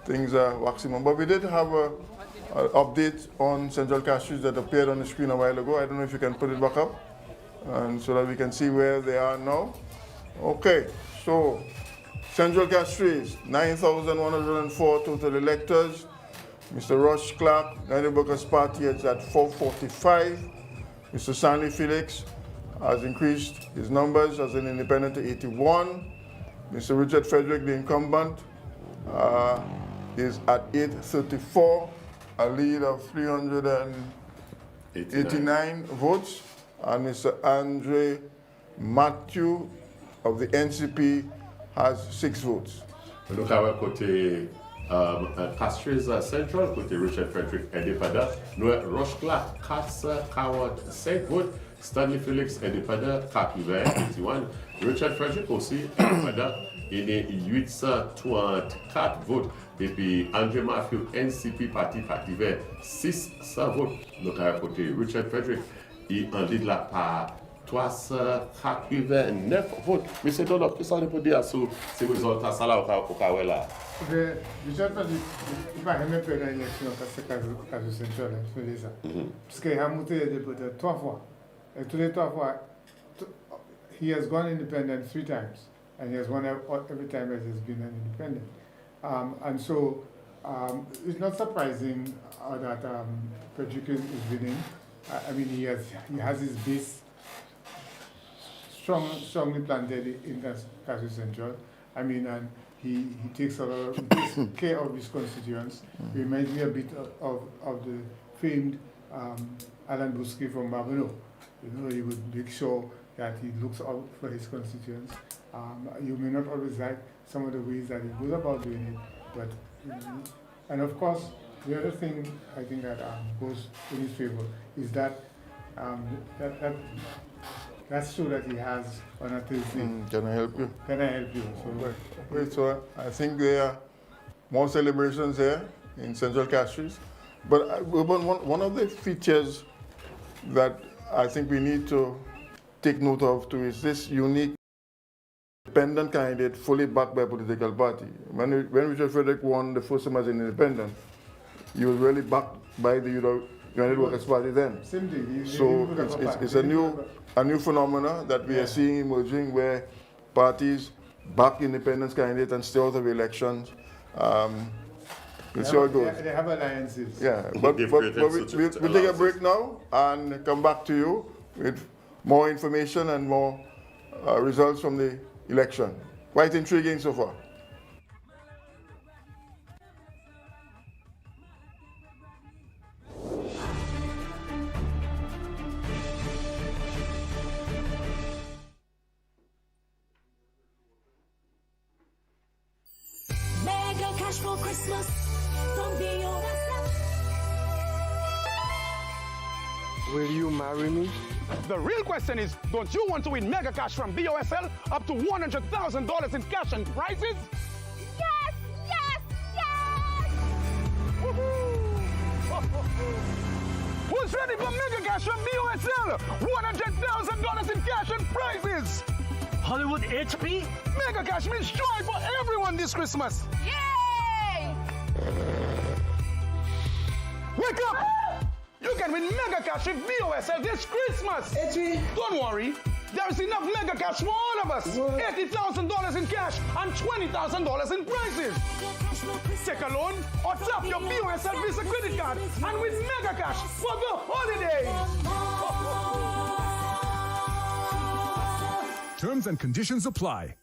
things are waxing on. But we did have an update on Central Castries that appeared on the screen a while ago. I don't know if you can put it back up, and so that we can see where they are now. Okay, so Central Castries, 9,104 total electors. Mr. Rush Clark, United Workers' Party, is at 445. Mr. Stanley Felix has increased his numbers as an independent to 81. Mr. Richard Frederick, the incumbent, is at 834, a lead of 389 votes. And Mr. Andre Matthew of the NCP has 6 votes. Look at côté Castries Central, côté Richard Frederick indépendant. Nous Roche Clark 445 votes. Stanley Felix indépendant 81. Richard Frederick aussi indépendant. Il est 834 votes. Et puis Andre Matthew NCP parti 600 votes. Donc à côté Richard Frederick, il en lead là par 389 votes. Mais c'est donc que ça ne peut dire sur ces résultats ça là au cas là. Richard Frederick, il va même perdre l'élection parce que Castries Central, c'est ça. Parce qu'il a monté les députés 3 fois. Et tous les 3 fois, he has gone independent 3 times. And he has won every time that he's been an independent. And so it's not surprising that Frederick is winning. I mean, he has his base strongly planted in Castries Central. I mean, and he takes care of his constituents. Reminds me a bit of the famed Alan Busky from Barbados. You know, he would make sure that he looks out for his constituents. You may not always like some of the ways that he goes about doing it, but and of course, the other thing I think that goes in his favor is that that show that he has on a Thursday. Can I help you? Can I help you? So I think there are more celebrations here in Central Castries, but one of the features that I think we need to take note of too is this unique independent candidate fully backed by a political party. When Richard Frederick won the first time as an independent, he was really backed by the United Workers' Party then. Same thing. So it's a new phenomenon that we are seeing emerging where parties back independent candidates and stay out of elections. We'll see how it goes. They have alliances. Yeah, but we'll take a break now and come back to you with more information and more results from the election. Quite intriguing so far. Mega cash for Christmas from BOSL. Will you marry me? The real question is, don't you want to win mega cash from BOSL up to $100,000 in cash and prizes? Yes, yes, yes! Who's ready for mega cash from BOSL? $100,000 in cash and prizes! Hollywood HP? Mega cash means joy for everyone this Christmas. Yay! Wake up! You can win mega cash with BOSL this Christmas. Don't worry, there is enough mega cash for all of us. $80,000 in cash and $20,000 in prizes. Take a loan or tap your BOSL Visa credit card and win mega cash for the holidays. Terms and conditions apply.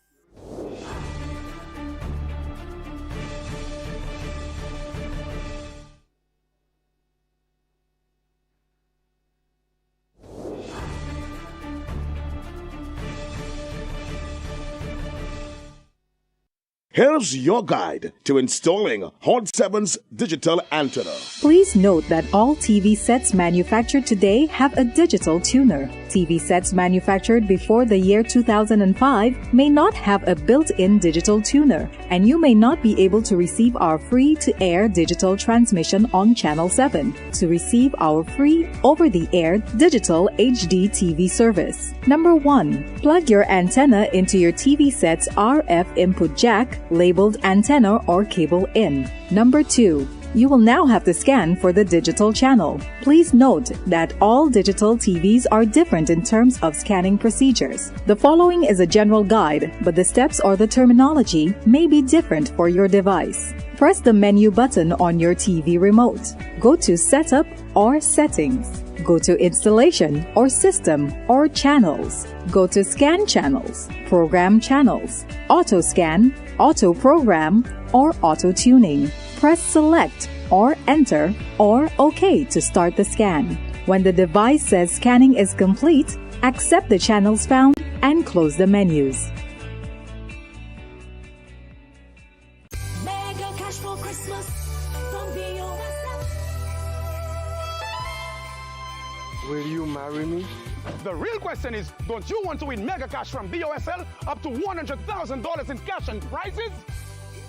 Here's your guide to installing Hot 7's digital antenna. Please note that all TV sets manufactured today have a digital tuner. TV sets manufactured before the year 2005 may not have a built-in digital tuner, and you may not be able to receive our free-to-air digital transmission on Channel 7 to receive our free over-the-air digital HD TV service. Number 1. Plug your antenna into your TV set's RF input jack labeled antenna or cable in. Number 2. You will now have to scan for the digital channel. Please note that all digital TVs are different in terms of scanning procedures. The following is a general guide, but the steps or the terminology may be different for your device. Press the menu button on your TV remote. Go to Setup or Settings. Go to Installation or System or Channels. Go to Scan Channels, Program Channels, Auto Scan, Auto Program, or Auto Tuning. Press Select or Enter or OK to start the scan. When the device says scanning is complete, accept the channels found and close the menus. Mega cash for Christmas from BOSL. Will you marry me? The real question is, don't you want to win mega cash from BOSL up to $100,000 in cash and prizes?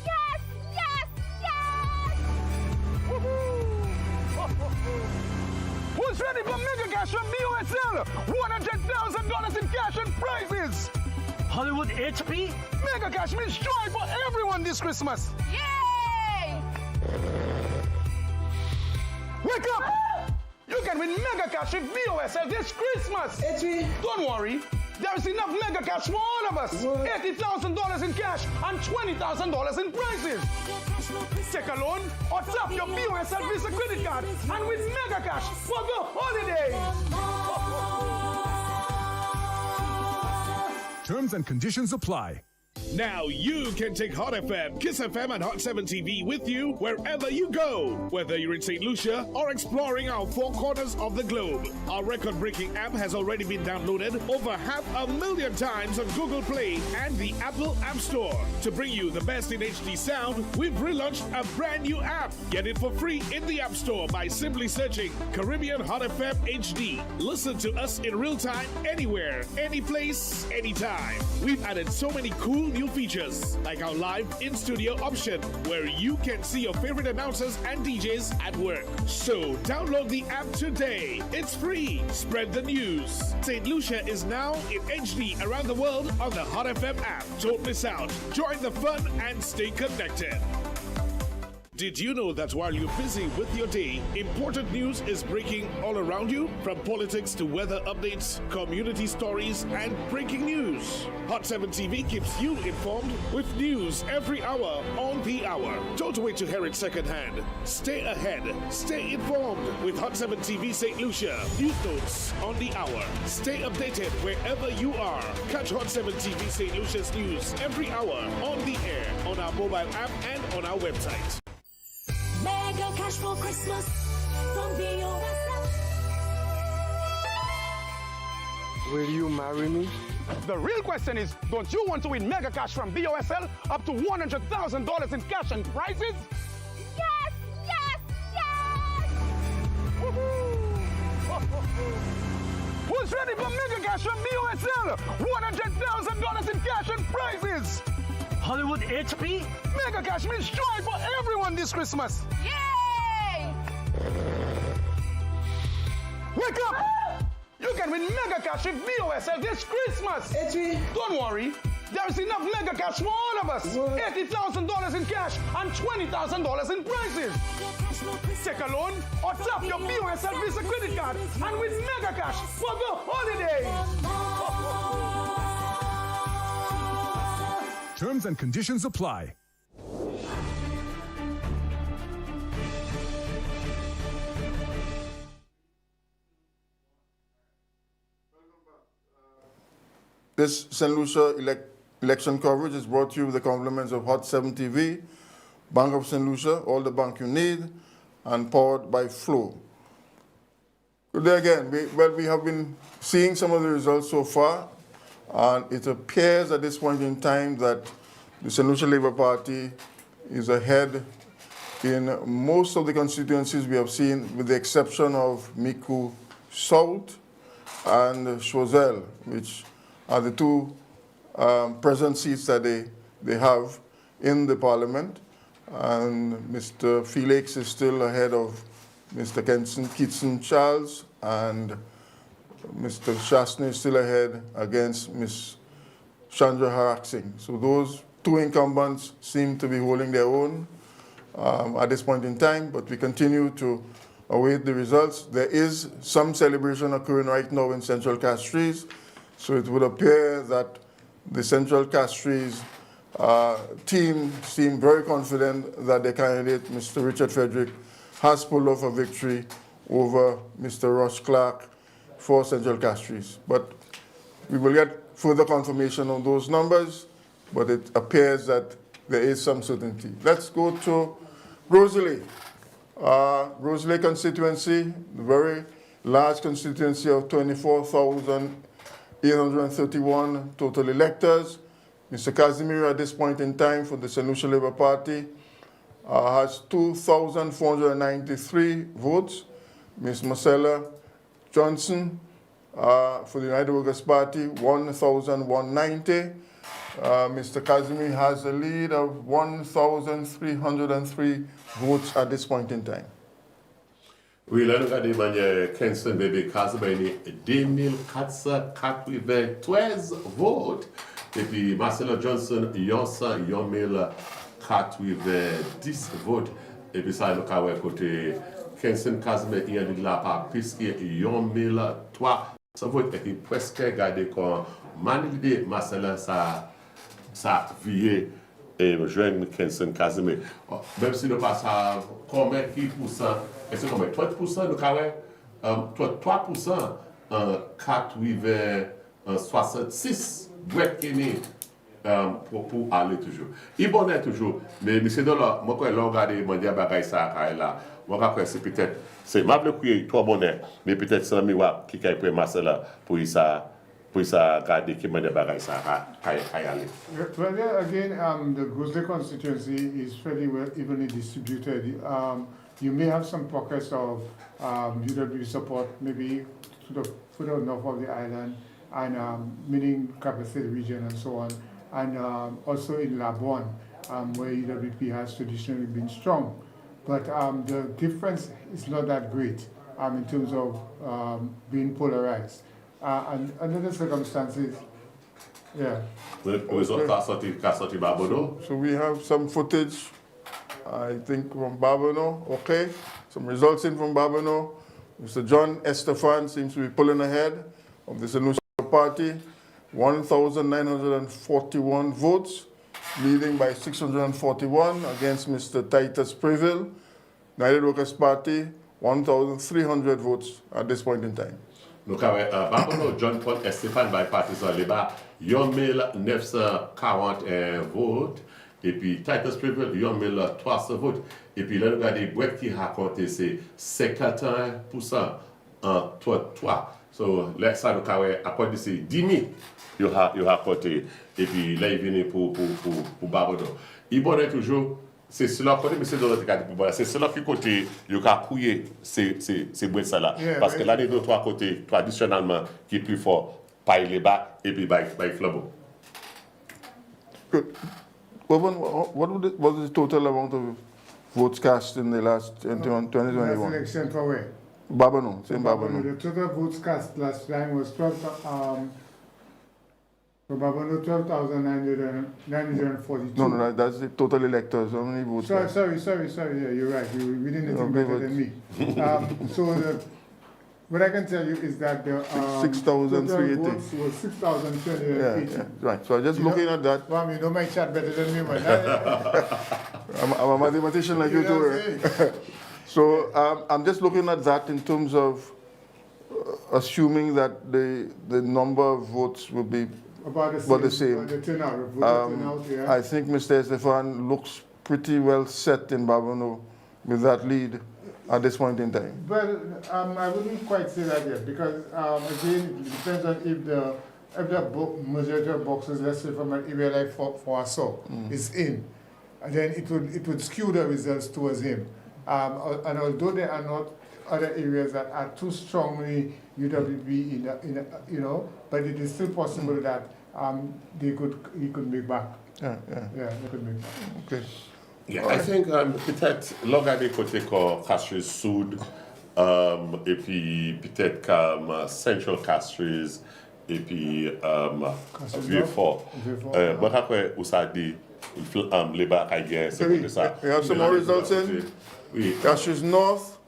Yes, yes, yes! Who's ready for mega cash from BOSL? $100,000 in cash and prizes. Hollywood HP? Mega cash means joy for everyone this Christmas. Yay! Wake up! You can win mega cash with BOSL this Christmas. Don't worry, there is enough mega cash for all of us. $80,000 in cash and $20,000 in prizes. Take a loan or tap your BOSL Visa credit card and win mega cash for the holidays. Terms and conditions apply. Now you can take Hot FM, Kiss FM, and Hot 7 TV with you wherever you go. Whether you're in St. Lucia or exploring our four corners of the globe. Our record-breaking app has already been downloaded over 500,000 times on Google Play and the Apple App Store. To bring you the best in HD sound, we've relaunched a brand new app. Get it for free in the App Store by simply searching Caribbean Hot FM HD. Listen to us in real time, anywhere, any place, anytime. We've added so many cool new features, like our live in-studio option, where you can see your favorite announcers and DJs at work. So download the app today. It's free. Spread the news. St. Lucia is now in HD around the world on the Hot FM app. Don't miss out. Join the fun and stay connected. Did you know that while you're busy with your day, important news is breaking all around you? From politics to weather updates, community stories, and breaking news. Hot 7 TV keeps you informed with news every hour on the hour. Don't wait to hear it secondhand. Stay ahead. Stay informed with Hot 7 TV St. Lucia. News notes on the hour. Stay updated wherever you are. Catch Hot 7 TV St. Lucia's news every hour on the air, on our mobile app, and on our website. Mega cash for Christmas from BOSL. Will you marry me? The real question is, don't you want to win mega cash from BOSL up to $100,000 in cash and prizes? Yes, yes, yes! Who's ready for mega cash from BOSL? $100,000 in cash and prizes! Hollywood HP? Mega cash means joy for everyone this Christmas. Yay! Wake up! You can win mega cash with BOSL this Christmas. Don't worry, there is enough mega cash for all of us. $80,000 in cash and $20,000 in prizes. Take a loan or tap your BOSL Visa credit card and win mega cash for the holidays. Terms and conditions apply. This St. Lucia election coverage is brought to you with the compliments of Hot 7 TV, Bank of St. Lucia, all the bank you need, and powered by Flow. Good day again. We have been seeing some of the results so far, and it appears at this point in time that the St. Lucia Labour Party is ahead in most of the constituencies we have seen, with the exception of Micoud South and Choiseul, which are the two present seats that they have in the parliament. And Mr. Felix is still ahead of Mr. Kitson Charles, and Mr. Shastny is still ahead against Ms. Chandra Harak Singh. So those two incumbents seem to be holding their own at this point in time, but we continue to await the results. There is some celebration occurring right now in Central Castries, so it would appear that the Central Castries team seem very confident that their candidate, Mr. Richard Frederick, has pulled off a victory over Mr. Ross Clark for Central Castries. But we will get further confirmation on those numbers, but it appears that there is some certainty. Let's go to Rosalie. Rosalie constituency, the very large constituency of 24,831 total electors. Mr. Casimir, at this point in time, for the St. Lucia Labour Party, has 2,493 votes. Ms. Marcella Johnson, for the United Workers' Party, 1,190. Mr. Casimir has a lead of 1,303 votes at this point in time. Oui, là, nous regardons Kenson Bébé Casimir, 2493 votes. Et puis Marcella Johnson, 1,410 votes. Et puis ça, nous avons côté Kenson Casimir, il y a de la part, puisqu'il y a 1,300 votes. Et puis presque regardé comme Manilde Marcella, ça vient et joindre Kenson Casimir. Même si nous passons combien qui pourcent, est-ce que combien 30% nous avons 3% en 4,66 Brett Kenny pour aller toujours. Il bonnet toujours, mais c'est de là, moi quand je regarde, je dis bagay ça là, moi quand c'est peut-être, c'est ma bleu qui toi bonnet, mais peut-être c'est un miroir qui a pris Marcel là pour ça garder qui me dit bagay ça aller. Well, yeah, again, the Grizzly constituency is fairly well evenly distributed. You may have some pockets of UWP support, maybe to the further north of the island, and meaning Capacity region and so on, and also in Labuan, where UWP has traditionally been strong. But the difference is not that great in terms of being polarized. And under the circumstances, yeah. So we have some footage, I think, from Babano, okay? Some results in from Babano. Mr. John Estefan seems to be pulling ahead of the Lucia party, 1,941 votes, leading by 641 against Mr. Titus Preville. United Workers' Party, 1,300 votes at this point in time. Donc, Babano, John Paul Estefan, by partisan Liba, 1,941 votes. Et puis, Titus Preville, 1,300 votes. Et puis, là, nous regardons les boîtes qui racontent, c'est 51% en 3. So, là, ça, nous avons accordé, c'est 10 000, il a raconté. Et puis, là, il vient pour Babano. Il bonnet toujours, c'est cela, mais c'est de l'autre côté, c'est cela qui côté, il a couillé ces boîtes là. Parce que là, les deux, trois côtés, traditionnellement, qui est plus fort, par les bas, et puis par Flabo. Good. What was the total amount of votes cast in the last 2021? Last election for where? Babano, same Babano. The total votes cast last time was 12,942. No, that's the total electors. How many votes? Sorry. Yeah, you're right. You're reading it better than me. What I can tell you is that the 6,380 votes was 6,380. Yeah, right. So I'm just looking at that. Well, you know my chat better than me, man. I'm a mathematician like you too. So I'm just looking at that in terms of assuming that the number of votes will be about the same. The turnout, yeah. I think Mr. Estefan looks pretty well set in Babano with that lead at this point in time. Well, I wouldn't quite say that yet because again, it depends on if the majority of boxes, let's say from an area like Foaso, is in, and then it would skew the results towards him. And although there are not other areas that are too strongly UWP but it is still possible that he could make back. Yeah, they could make back. Okay. Yeah, I think peut-être l'organe côté Castries Sud et puis peut-être comme Central Castries et puis Vieux-Fort. Moi après où ça dit les bas c'est comme ça. We have some more results in. Castries North,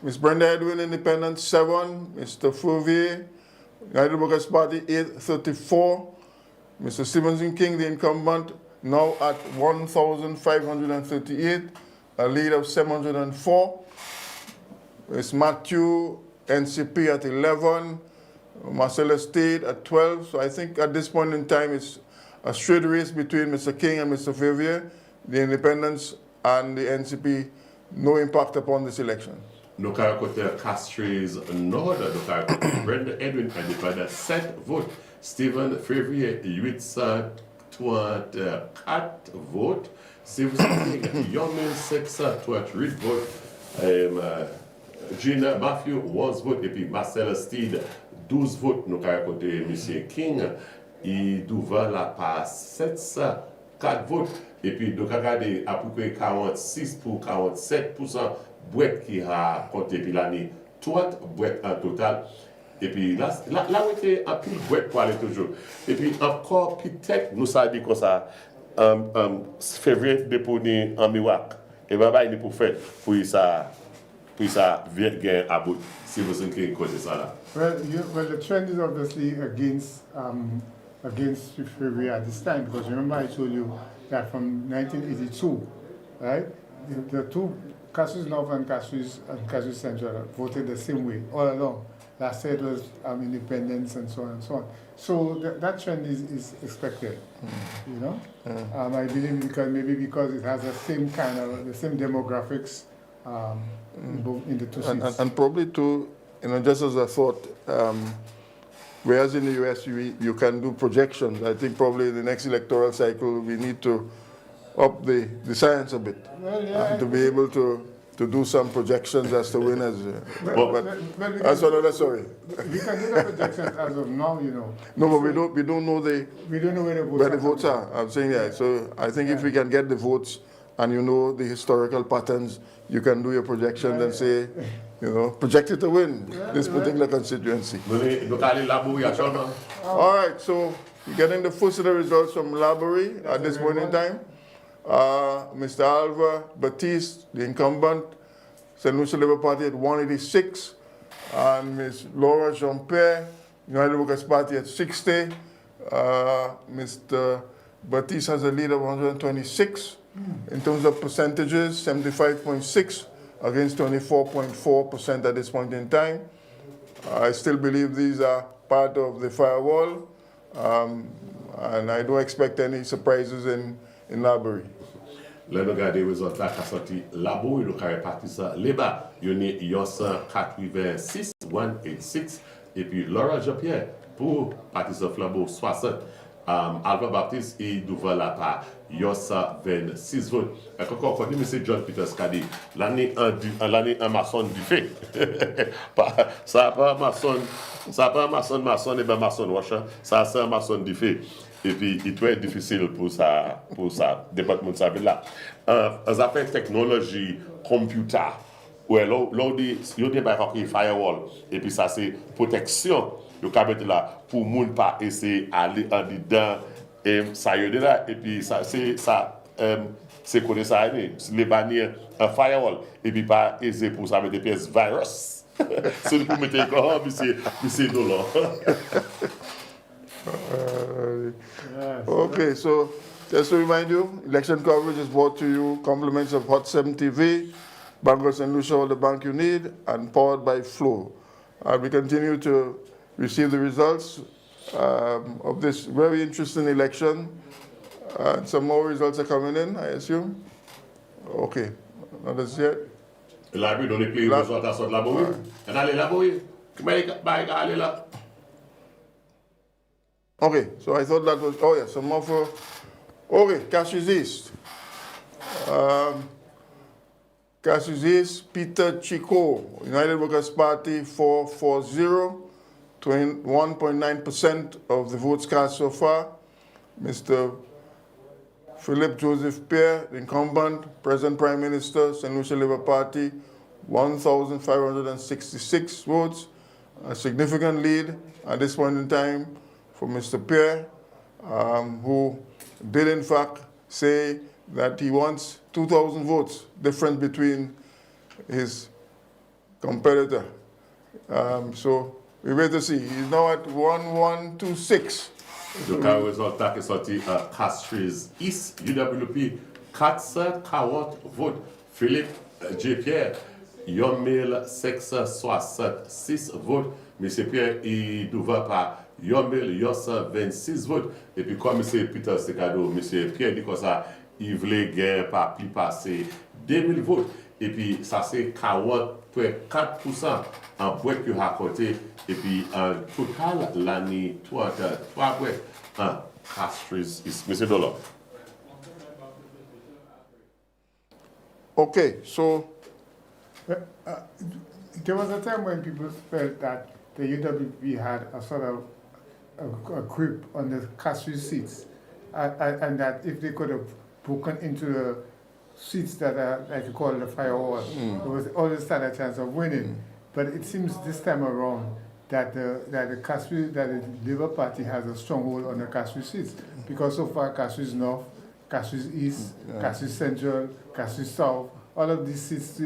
Ms. Brenda Edwin Independent 7, Mr. Fauvier, United Workers Party 834, Mr. Stevenson King, the incumbent, now at 1,538, a lead of 704. Ms. Matthew, NCP at 11, Marcella State at 12. So I think at this point in time, it's a straight race between Mr. King and Mr. Favier. The independents and the NCP, no impact upon this election. Nous avons côté Castries Nord, nous avons Brenda Edwin indépendant 7 votes, Stephen Favier 834 votes, Stevenson King 1638 votes, Gina Matthew 11 votes et puis Marcella Steed 12 votes. Nous avons côté M. King, il devant la par 704 votes et puis nous avons regardé à peu près 46 pour 47% boîtes qui a compté puis l'année 30 boîtes en total. Et puis là où était un peu de boîtes pour aller toujours. Et puis encore peut-être nous ça dit comme ça février déponé en Miwak. Et bah il est pour faire pour ça vient à bout si vous avez côté ça là. Well, the trend is obviously against February at this time because remember I told you that from 1982, right? The two Castries North and Castries Central voted the same way all along. Last year it was independence and so on and so on. So that trend is expected, you know. I believe because it has the same demographics in the two seats. And probably too, just as a thought, whereas in the US you can do projections, I think probably in the next electoral cycle we need to up the science a bit to be able to do some projections as to winners. But that's another story. We can do the projections as of now, you know. No, but we don't know where the votes are. I'm saying that. So I think if we can get the votes and you know the historical patterns, you can do your projections and say, project it to win this particular constituency. All right, so we're getting the first of the results from Laborie at this point in time. Mr. Alva Batiste, the incumbent, St. Lucia Labour Party at 186, and Ms. Laura Jean-Pierre, United Workers' Party at 60. Mr. Batiste has a lead of 126. In terms of percentages, 75.6 against 24.4% at this point in time. I still believe these are part of the firewall, and I don't expect any surprises in Laborie. Là, nous regardons les résultats qui sont sortis là-bas, nous avons réparti ça là-bas. Il y a 186, 186, et puis Laura Jean-Pierre pour partir sur Flambeau 60. Alva Baptiste et devant la part, il y a 26 votes. Et quand on dit, M. John Peters qui a dit, l'année un maçon du fait. Ça pas maçon, et bien maçon wash, ça c'est un maçon du fait. Et puis, il est très difficile pour ça département de sa ville là. Ça fait technologie, computer, où l'on dit, il y a des firewall, et puis ça c'est protection, le cabine là, pour ne pas essayer d'aller en dedans, et ça y est là, et puis ça, c'est connu ça, les bannières, un firewall, et puis pas essayer pour ça mettre des pièces virus. C'est pour mettre encore, c'est dollar. Okay, so just to remind you, election coverage is brought to you compliments of Hot 7 TV, Bank St. Lucia, all the bank you need, and powered by Flow. We continue to receive the results of this very interesting election. Some more results are coming in, I assume. Okay, not as yet. Laborie, don't play results à sorte Laborie. And allez Laborie, allez là. Okay, so I thought that was, some more for, Cassius East. Cassius East, Peter Chico, United Workers' Party 440, 21.9% of the votes cast so far. Mr. Philip Joseph Pierre, the incumbent, present Prime Minister, St. Lucia Labour Party, 1,566 votes, a significant lead at this point in time for Mr. Pierre, who did in fact say that he wants 2,000 votes difference between his competitor. So we wait to see. He's now at 1126. Donc, le résultat qui est sorti à Castries East, UWP, 440 votes. Philippe J. Pierre, 1666 votes. M. Pierre, il devait par 26 votes. Et puis, comme M. Peter Secado, M. Pierre dit comme ça, il voulait gagner par plus passer 2000 votes. Et puis, ça c'est 40,4% en point que raconté. Et puis, en total, l'année 3 points en Castries East. M. Dollar. Okay, so there was a time when people felt that the UWP had a sort of a grip on the Castries seats, and that if they could have broken into the seats that are, like you call it, the firewall, there was always stand a chance of winning. But it seems this time around that the Labour Party has a stronghold on the Castries seats, because so far Castries North, Castries East, Castries Central, Castries South, all of these seats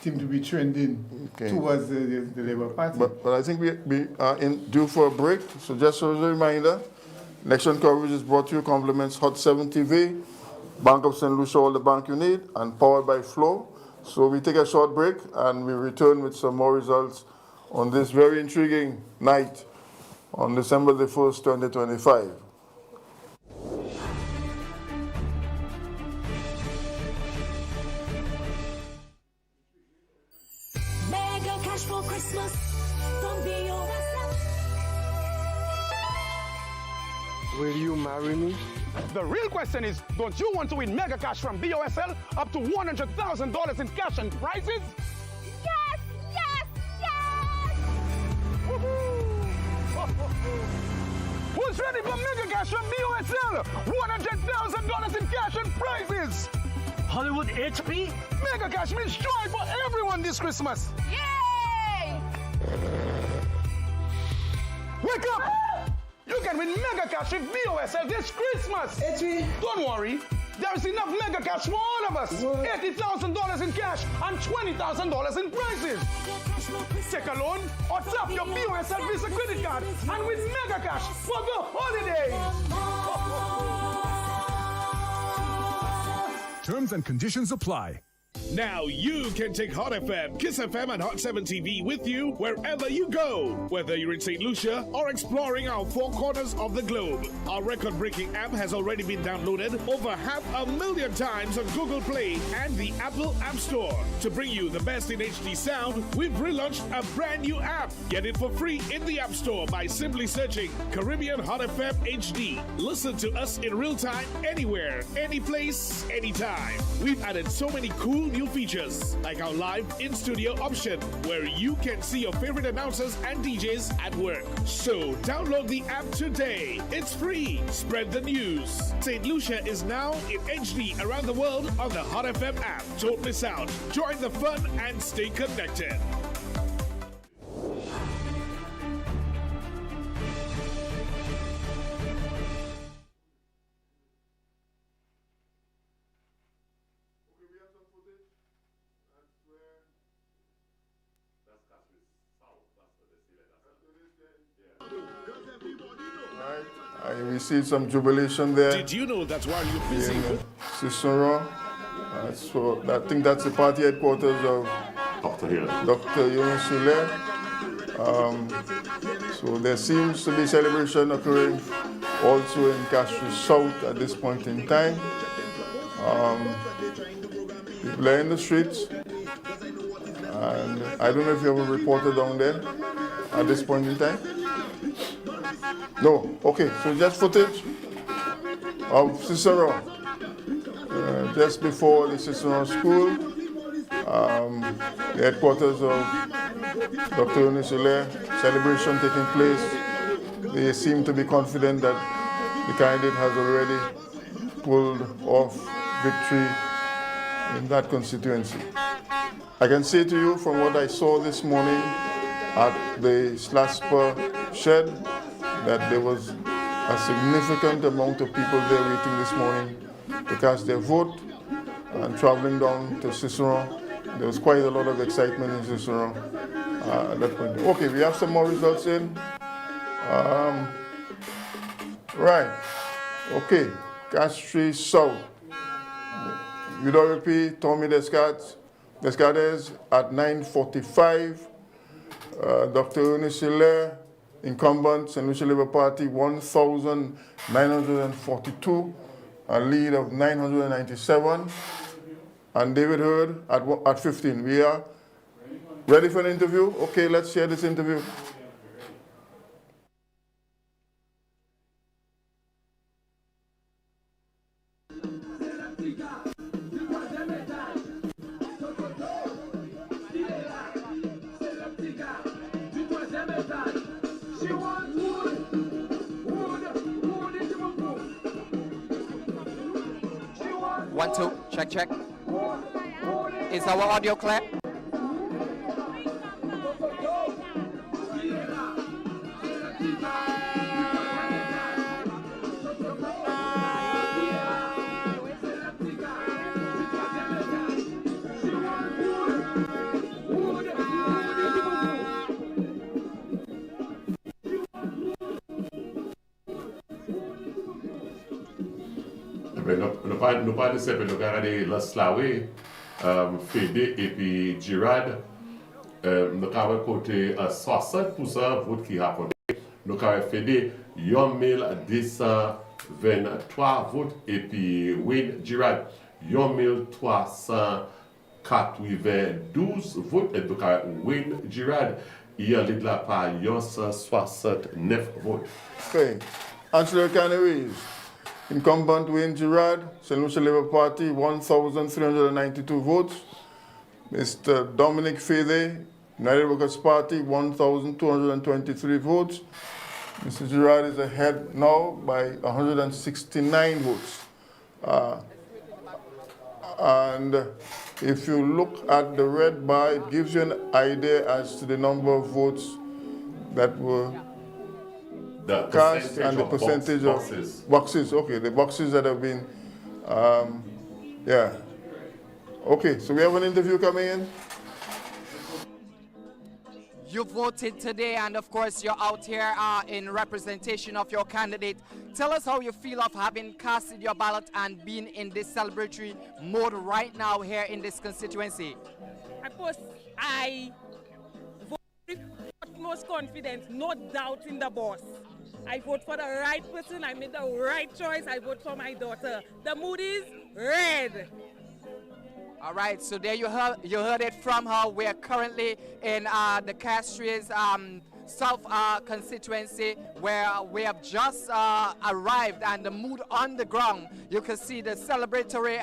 seem to be trending towards the Labour Party. But I think we are due for a break. So just as a reminder, election coverage is brought to you compliments Hot 7 TV, Bank of St. Lucia, all the bank you need, and powered by Flow. So we take a short break and we return with some more results on this very intriguing night on December the 1st, 2025. Mega cash for Christmas. Don't be yourself. Will you marry me? The real question is, don't you want to win mega cash from BOSL up to $100,000 in cash and prizes? Yes, yes, yes! Who's ready for mega cash from BOSL? $100,000 in cash and prizes! Hollywood HP? Mega cash means joy for everyone this Christmas. Yay! Wake up! You can win mega cash with BOSL this Christmas. Don't worry, there is enough mega cash for all of us. $80,000 in cash and $20,000 in prizes. Take a loan or tap your BOSL Visa credit card and win mega cash for the holidays. Terms and conditions apply. Now you can take Hot FM, Kiss FM, and Hot 7 TV with you wherever you go. Whether you're in St. Lucia or exploring our four corners of the globe. Our record-breaking app has already been downloaded over 500,000 times on Google Play and the Apple App Store. To bring you the best in HD sound, we've relaunched a brand new app. Get it for free in the App Store by simply searching Caribbean Hot FM HD. Listen to us in real time, anywhere, any place, anytime. We've added so many cool new features, like our live in-studio option, where you can see your favorite announcers and DJs at work. So download the app today. It's free. Spread the news. St. Lucia is now in HD around the world on the Hot FM app. Don't miss out. Join the fun and stay connected. I received some jubilation there. Did you know that while you're busy with Cicero? So I think that's the party headquarters of Dr. Unisule. So there seems to be celebration occurring also in Castro South at this point in time. People are in the streets, and I don't know if you have a reporter down there at this point in time. No, okay, so just footage of Cicero just before the Cicero School, the headquarters of Dr. Unisule, celebration taking place. They seem to be confident that the candidate has already pulled off victory in that constituency. I can say to you from what I saw this morning at the Slasper shed that there was a significant amount of people there waiting this morning to cast their vote and traveling down to Cicero. There was quite a lot of excitement in Cicero at that point. Okay, we have some more results in. Right, okay, Castries South. UWP, Tommy Descartes at 9:45. Dr. Unisule, incumbent, St. Lucia Labour Party, 1,942, a lead of 997. And David Hurd at 15. We are ready for an interview? Okay, let's share this interview. One, two, check, check. Is our audio clear? Nous participons, nous regardons la Slawe, Fédé et puis Girard. nous avons côté 60% vote qui rapporté. Nous avons fait 1223 votes et puis Wayne Girard 1392 votes et donc Wayne Girard il y a là par 169 votes. Okay. Councillor Canaries, incumbent Wayne Girard, St. Lucia Labour Party, 1,392 votes. Mr. Dominic Fede, United Workers Party, 1,223 votes. Mr. Girard is ahead now by 169 votes. And if you look at the red bar, it gives you an idea as to the number of votes that were cast and the percentage of boxes. Okay, the boxes that have been, yeah. Okay, so we have an interview coming in. You voted today, and of course you're out here in representation of your candidate. Tell us how you feel of having casted your ballot and being in this celebratory mode right now here in this constituency. I vote with utmost confidence, no doubt in the boss. I vote for the right person, I made the right choice, I vote for my daughter. The mood is red. All right, so there you heard it from her. We are currently in the Castries South constituency where we have just arrived, and the mood on the ground. You can see the celebratory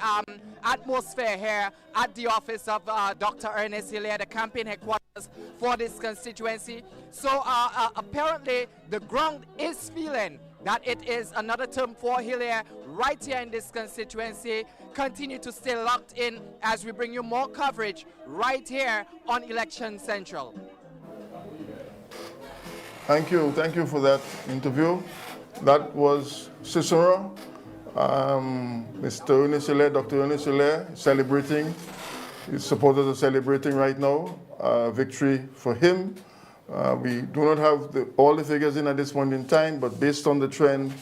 atmosphere here at the office of Dr. Ernest Hilaire, the campaign headquarters for this constituency. So apparently the ground is feeling that it is another term for Hilaire right here in this constituency. Continue to stay locked in as we bring you more coverage right here on Election Central. Thank you for that interview. That was Cicero, Mr. Ernest Hilaire, Dr. Ernest Hilaire, celebrating. His supporters are celebrating right now. Victory for him. We do not have all the figures in at this point in time, but based on the trend,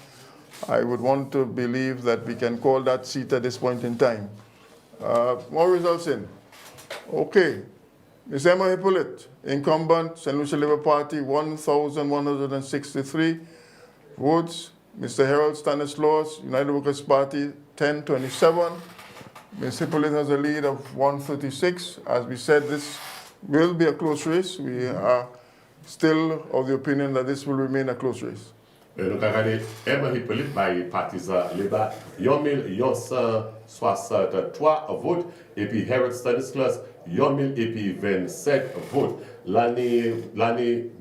I would want to believe that we can call that seat at this point in time. More results in. Okay. Ms. Emma Hippolyte, incumbent, St. Lucia Labour Party, 1,163 votes. Mr. Harold Stanislaus, United Workers Party, 1027. Ms. Hippolyte has a lead of 136. As we said, this will be a close race. We are still of the opinion that this will remain a close race. Nous avons regardé Emma Hippolyte by partisan Labour, 1,163 votes, et puis Harold Stanislaus, 1,027 votes. L'année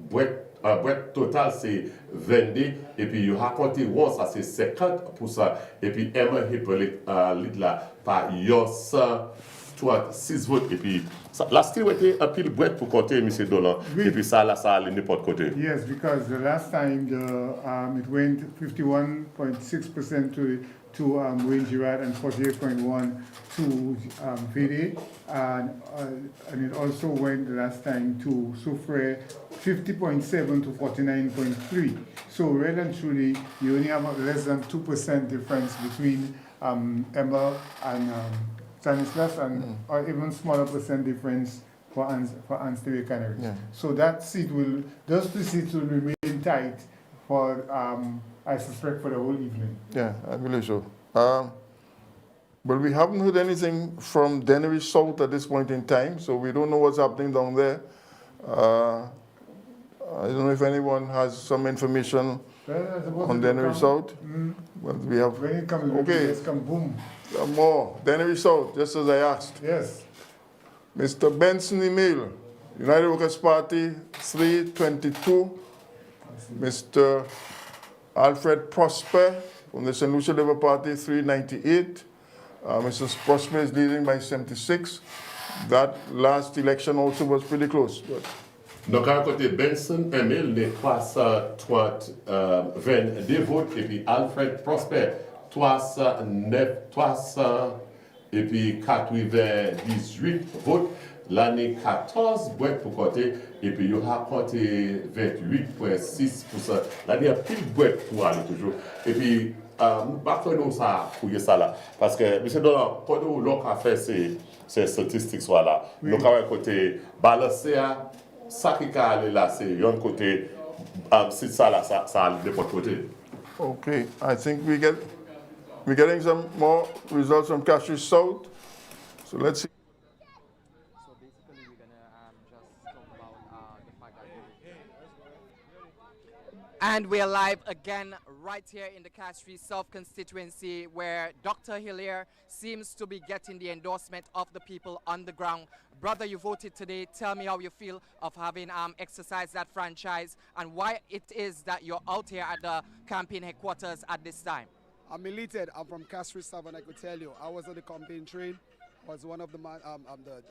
brette totale, c'est 22, et puis il y a compté 11, ça c'est 50%, et puis Emma Hippolyte lead là par 106 votes, et puis la style était un pile brette pour compter M. Dolan, et puis ça allait n'importe côté. Yes, because the last time it went 51.6% to Wayne Girard and 48.1% to Vede, and it also went the last time to Soufre, 50.7 to 49.3. So really and truly, you only have less than 2% difference between Emma and Stanislas, and or even smaller percent difference for Anstey Canaries. Yeah. So that seat those two seats will remain tight for, I suspect, for the whole evening. Yeah, I believe so. But we haven't heard anything from Dennery South at this point in time, so we don't know what's happening down there. I don't know if anyone has some information on Dennery South. But we have. When it comes, okay. Just come boom. More. Dennery South, just as I asked. Yes. Mr. Benson Emil, United Workers Party, 322. Mr. Alfred Prosper from the St. Lucia Labour Party, 398. Mr. Prosper is leading by 76. That last election also was pretty close. But donc, à côté Benson Emil, les 322 votes, et puis Alfred Prosper, 300, et puis 98 votes. L'année 14 boîtes pour côté, et puis il y a compté 28,6%. L'année a pile boîte pour aller toujours. Et puis, nous ne pouvons pas ça pour ça là. Parce que, M. Dolan, quand nous l'on a fait, c'est c'est statistique soit là. Nous avons côté balancer ça qui est là, c'est un côté si ça là, ça de l'autre côté. Okay, I think we're getting some more results from Castries South. So let's see. So basically, we're gonna just talk about the fact that. And we're live again right here in the Castries South constituency, where Dr. Hilaire seems to be getting the endorsement of the people on the ground. Brother, you voted today. Tell me how you feel of having exercised that franchise and why it is that you're out here at the campaign headquarters at this time. I'm elated. I'm from Castries South, and I could tell you, I was on the campaign train. I was one of the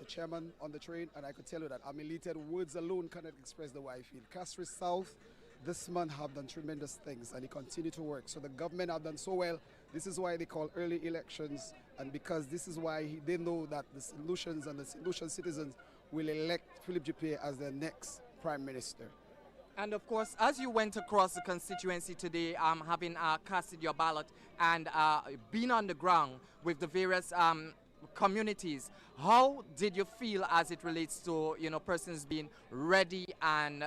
chairman on the train, and I could tell you that I'm elated. Words alone cannot express the way I feel. Castries South this month have done tremendous things, and they continue to work. So the government have done so well. This is why they call early elections, and because this is why they know that the solutions and the solution citizens will elect Philip Juppé as their next Prime Minister. And of course, as you went across the constituency today, having casted your ballot and been on the ground with the various communities, how did you feel as it relates to persons being ready and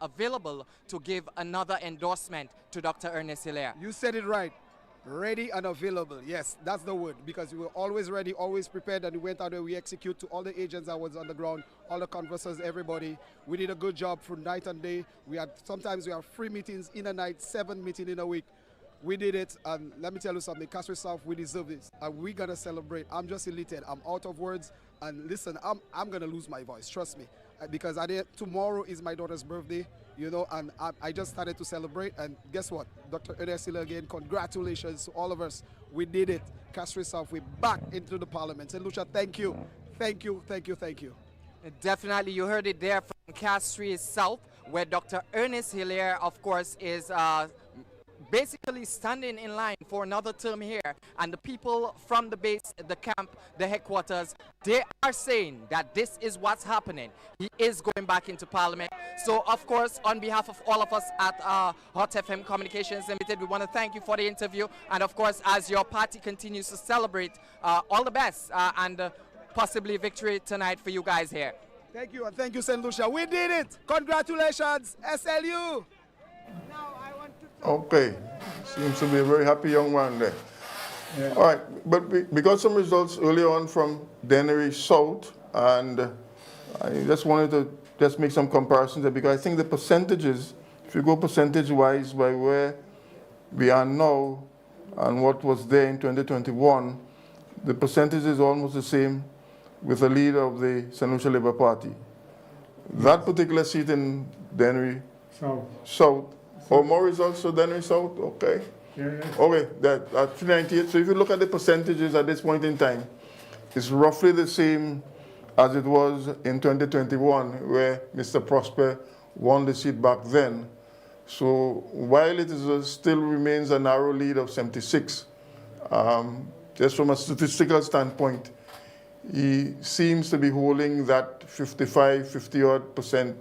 available to give another endorsement to Dr. Ernest Hilaire? You said it right. Ready and available. Yes, that's the word, because we were always ready, always prepared, and we went out there, we execute to all the agents that was on the ground, all the conversers, everybody. We did a good job from night and day. Sometimes we have 3 meetings in a night, 7 meetings in a week. We did it, and let me tell you something, Castries South, we deserve this, and we're gonna celebrate. I'm just elated. I'm out of words, and listen, I'm gonna lose my voice, trust me, because tomorrow is my daughter's birthday, and I just started to celebrate, and guess what? Dr. Ernest Hilaire, again, congratulations to all of us. We did it. Castries South, we're back into the parliament. And Lucia, thank you. Thank you, thank you, thank you. Definitely, you heard it there from Castries South, where Dr. Ernest Hilaire, of course, is basically standing in line for another term here, and the people from the base, the camp, the headquarters, they are saying that this is what's happening. He is going back into parliament. So of course, on behalf of all of us at Hot FM Communications Limited, we want to thank you for the interview, and of course, as your party continues to celebrate, all the best and possibly victory tonight for you guys here. Thank you, and thank you, St. Lucia. We did it. Congratulations, SLU. Okay, seems to be a very happy young man there. Yeah. All right, but we got some results earlier on from Dennery South, and I just wanted to just make some comparisons there, because I think the percentages, if you go percentage-wise by where we are now and what was there in 2021, the percentage is almost the same with the leader of the St. Lucia Labour Party. That particular seat in Dennery South. Or more results to Dennery South? Okay. Yeah. Okay, at 398. So if you look at the percentages at this point in time, it's roughly the same as it was in 2021, where Mr. Prosper won the seat back then. So while it still remains a narrow lead of 76, just from a statistical standpoint, he seems to be holding that 50-odd%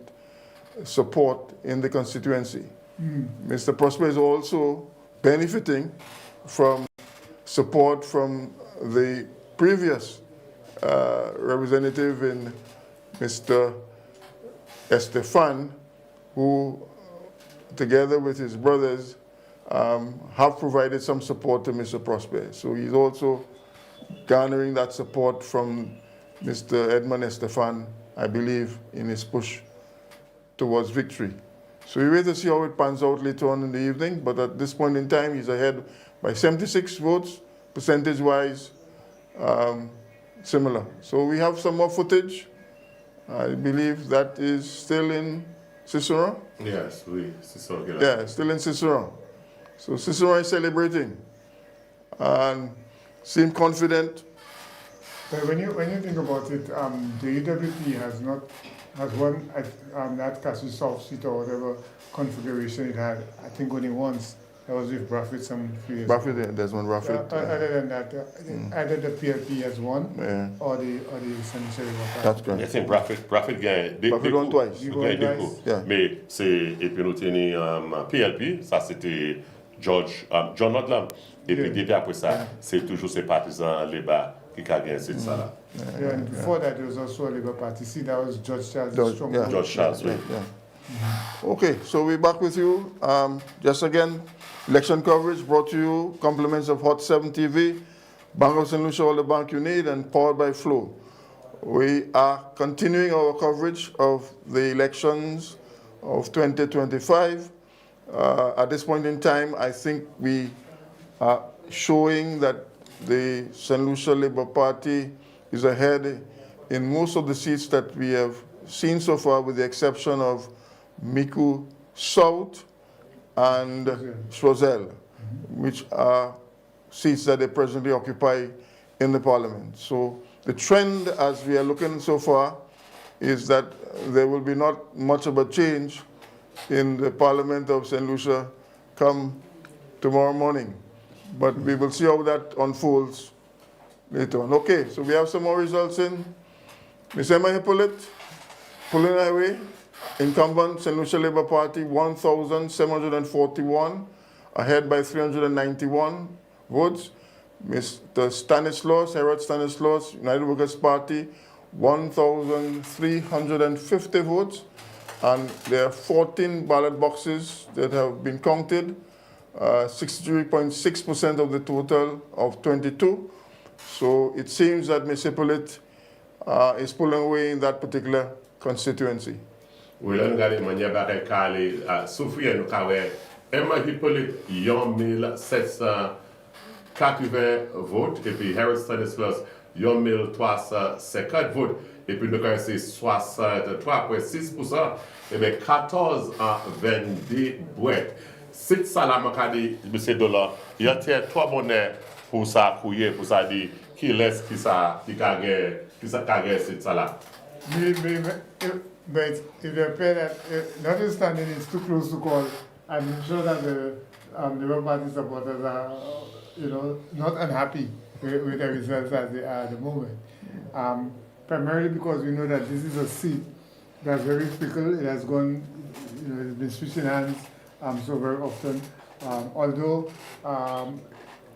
support in the constituency. Mr. Prosper is also benefiting from support from the previous representative in Mr. Estefan, who, together with his brothers, have provided some support to Mr. Prosper. So he's also garnering that support from Mr. Edmund Estefan, I believe, in his push towards victory. So we wait to see how it pans out later on in the evening, but at this point in time, he's ahead by 76 votes, percentage-wise, similar. So we have some more footage. I believe that is still in Cicero? Yes, Cicero. Yeah, still in Cicero. So Cicero is celebrating and seem confident. But when you think about it, the UWP has won that Castries South seat or whatever configuration it had. I think only once. That was with Braffett some few years ago. There's one Braffett. Other than that, either the PLP has won or the St. Lucia. That's correct. I think Braffett gagne. Braffett won twice. Il gagne deux coups. Yeah. Mais c'est, et puis nous tenons PLP, ça c'était John Notland. Et puis depuis après ça, c'est toujours ses partisans, les bas, qui a gagné cette ça là. And before that, there was also a Labour Party. See, that was George Charles. George Charles, right. Okay, so we're back with you. Just again, election coverage brought to you, compliments of Hot 7 TV, Bank of St. Lucia, all the bank you need, and powered by Flow. We are continuing our coverage of the elections of 2025. At this point in time, I think we are showing that the St. Lucia Labour Party is ahead in most of the seats that we have seen so far, with the exception of Miku South and Choiseul, which are seats that they presently occupy in the parliament. So the trend, as we are looking so far, is that there will be not much of a change in the Parliament of St. Lucia come tomorrow morning. But we will see how that unfolds later on. Okay, so we have some more results in. Ms. Emma Hippolyte, Pulling Highway, incumbent St. Lucia Labour Party, 1,741, ahead by 391 votes. Mr. Stanislaus, Herod Stanislaus, United Workers' Party, 1,350 votes. And there are 14 ballot boxes that have been counted, 63.6% of the total of 22. So it seems that Ms. Hippolyte is pulling away in that particular constituency. We learn that in Manyabare Kali, Sophia Nukawe, Emma Hippolyte, 1,780 votes, et puis Harris Stanislaus, 1,350 votes, et puis nous avons 63,6%, et bien 14 à 22 boîtes. Si ça la manque de M. Dollar, il y a trois monnaies pour ça, pour ça dire qui laisse qui ça, qui cargue, c'est ça là. But it appears that, notwithstanding it's too close to call, I'm sure that the Labour Party supporters are, not unhappy with the results as they are at the moment. Primarily because we know that this is a seat that's very fickle. It has gone, it's been switching hands so very often. Although,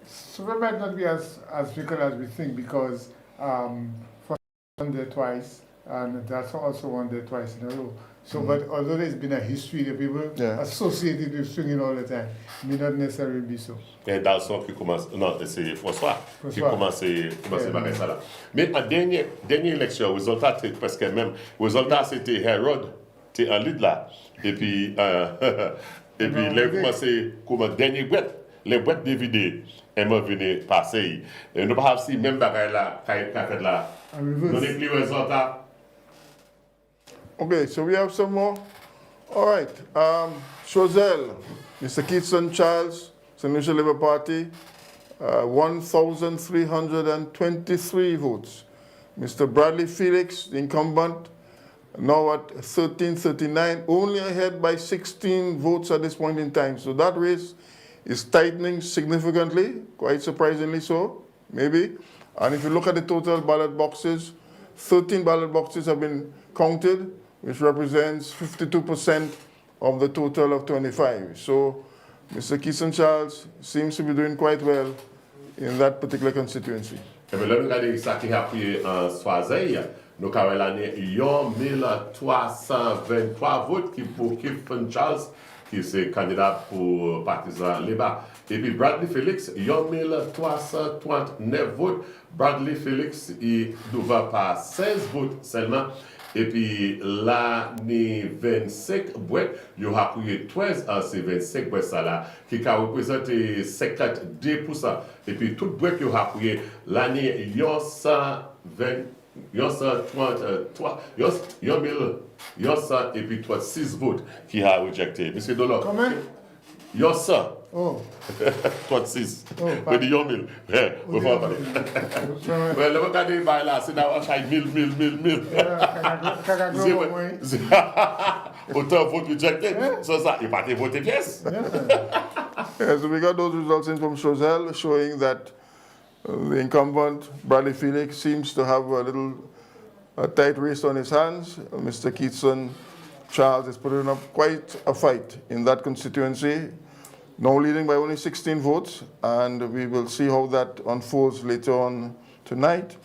so it might not be as fickle as we think, because for one there twice, and that's also one there twice in a row. So, but although there's been a history, the people associated with swinging all the time may not necessarily be so. Et dans son qui commence, non, c'est François qui commence par ça là. Mais à dernière élection, le résultat était presque même. Le résultat c'était Herod, c'était en lead là. Et puis, les commencé comme dernier boîte, les boîtes divisées, elles m'ont venu passer. Et nous pas aussi même bagaille là, fait là. Nous n'avons plus le résultat. Okay, so we have some more. All right. Choiseul, Mr. Keatson Charles, St. Lucia Labour Party, 1,323 votes. Mr. Bradley Felix, the incumbent, now at 1,339, only ahead by 16 votes at this point in time. So that race is tightening significantly, quite surprisingly so, maybe. And if you look at the total ballot boxes, 13 ballot boxes have been counted, which represents 52% of the total of 25. So Mr. Keatson Charles seems to be doing quite well in that particular constituency. Et bien là, nous regardons ça qui a pris en Choiseul. Nous avons l'année 1,323 votes pour Keatson Charles, qui est candidat pour partisan Labour. Et puis Bradley Felix, 1,339 votes. Bradley Felix, il devant par 16 votes seulement. Et puis l'année 25 boîtes, il y a appuyé 13 à ces 25 boîtes là, qui a représenté 52%. Et puis toute boîte qui a appuyé l'année 133, 100 et puis 36 votes qui a rejeté. Monsieur Dollar. Comment? 100. Oh. 36. Mais dis 1000. Ouais, on va parler. Mais le regardez là, c'est d'avoir chaque 1000. Autant vote rejected. So ça, il pas voté pièce. Yeah, so we got those results in from Choiseul showing that the incumbent, Bradley Felix, seems to have a tight race on his hands. Mr. Keatson Charles is putting up quite a fight in that constituency, now leading by only 16 votes, and we will see how that unfolds later on tonight.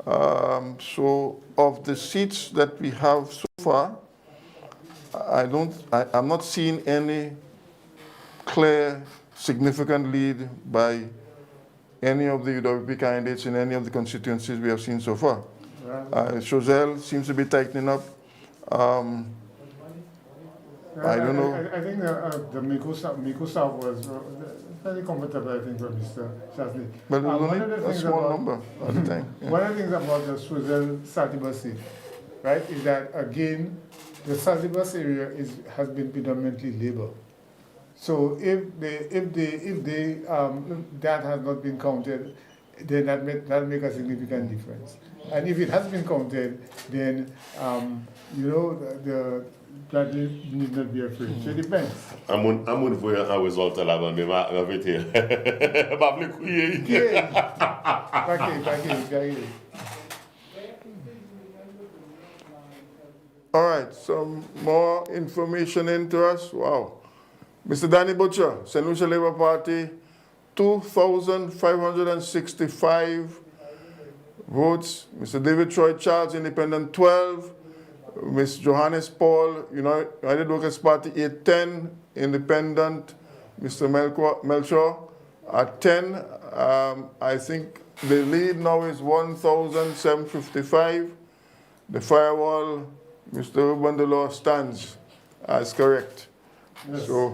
So of the seats that we have so far, I'm not seeing any clear, significant lead by any of the UWP candidates in any of the constituencies we have seen so far. Chozelle seems to be tightening up. I don't know. I think the Miku South was very comfortable, I think, for Mr. Shasley. But it was only a small number at the time. Yeah. One of the things about the Chozelle Saltibus seat, right, is that, again, the Saltibus area has been predominantly Labour. So if that has not been counted, then that make a significant difference. And if it has been counted, then that need not be afraid. So it depends. I'm voir un résultat là-bas, mais ma vérité, pas plus couiller. All right, some more information into us. Wow. Mr. Danny Butcher, St. Lucia Labour Party, 2,565 votes. Mr. David Troy Charles, Independent, 12. Ms. Johannes Paul, United Workers Party, 810. Independent, Mr. Melchior at 10. I think the lead now is 1,755. The firewall, Mr. Ruben Delors, stands as correct. Yes. So,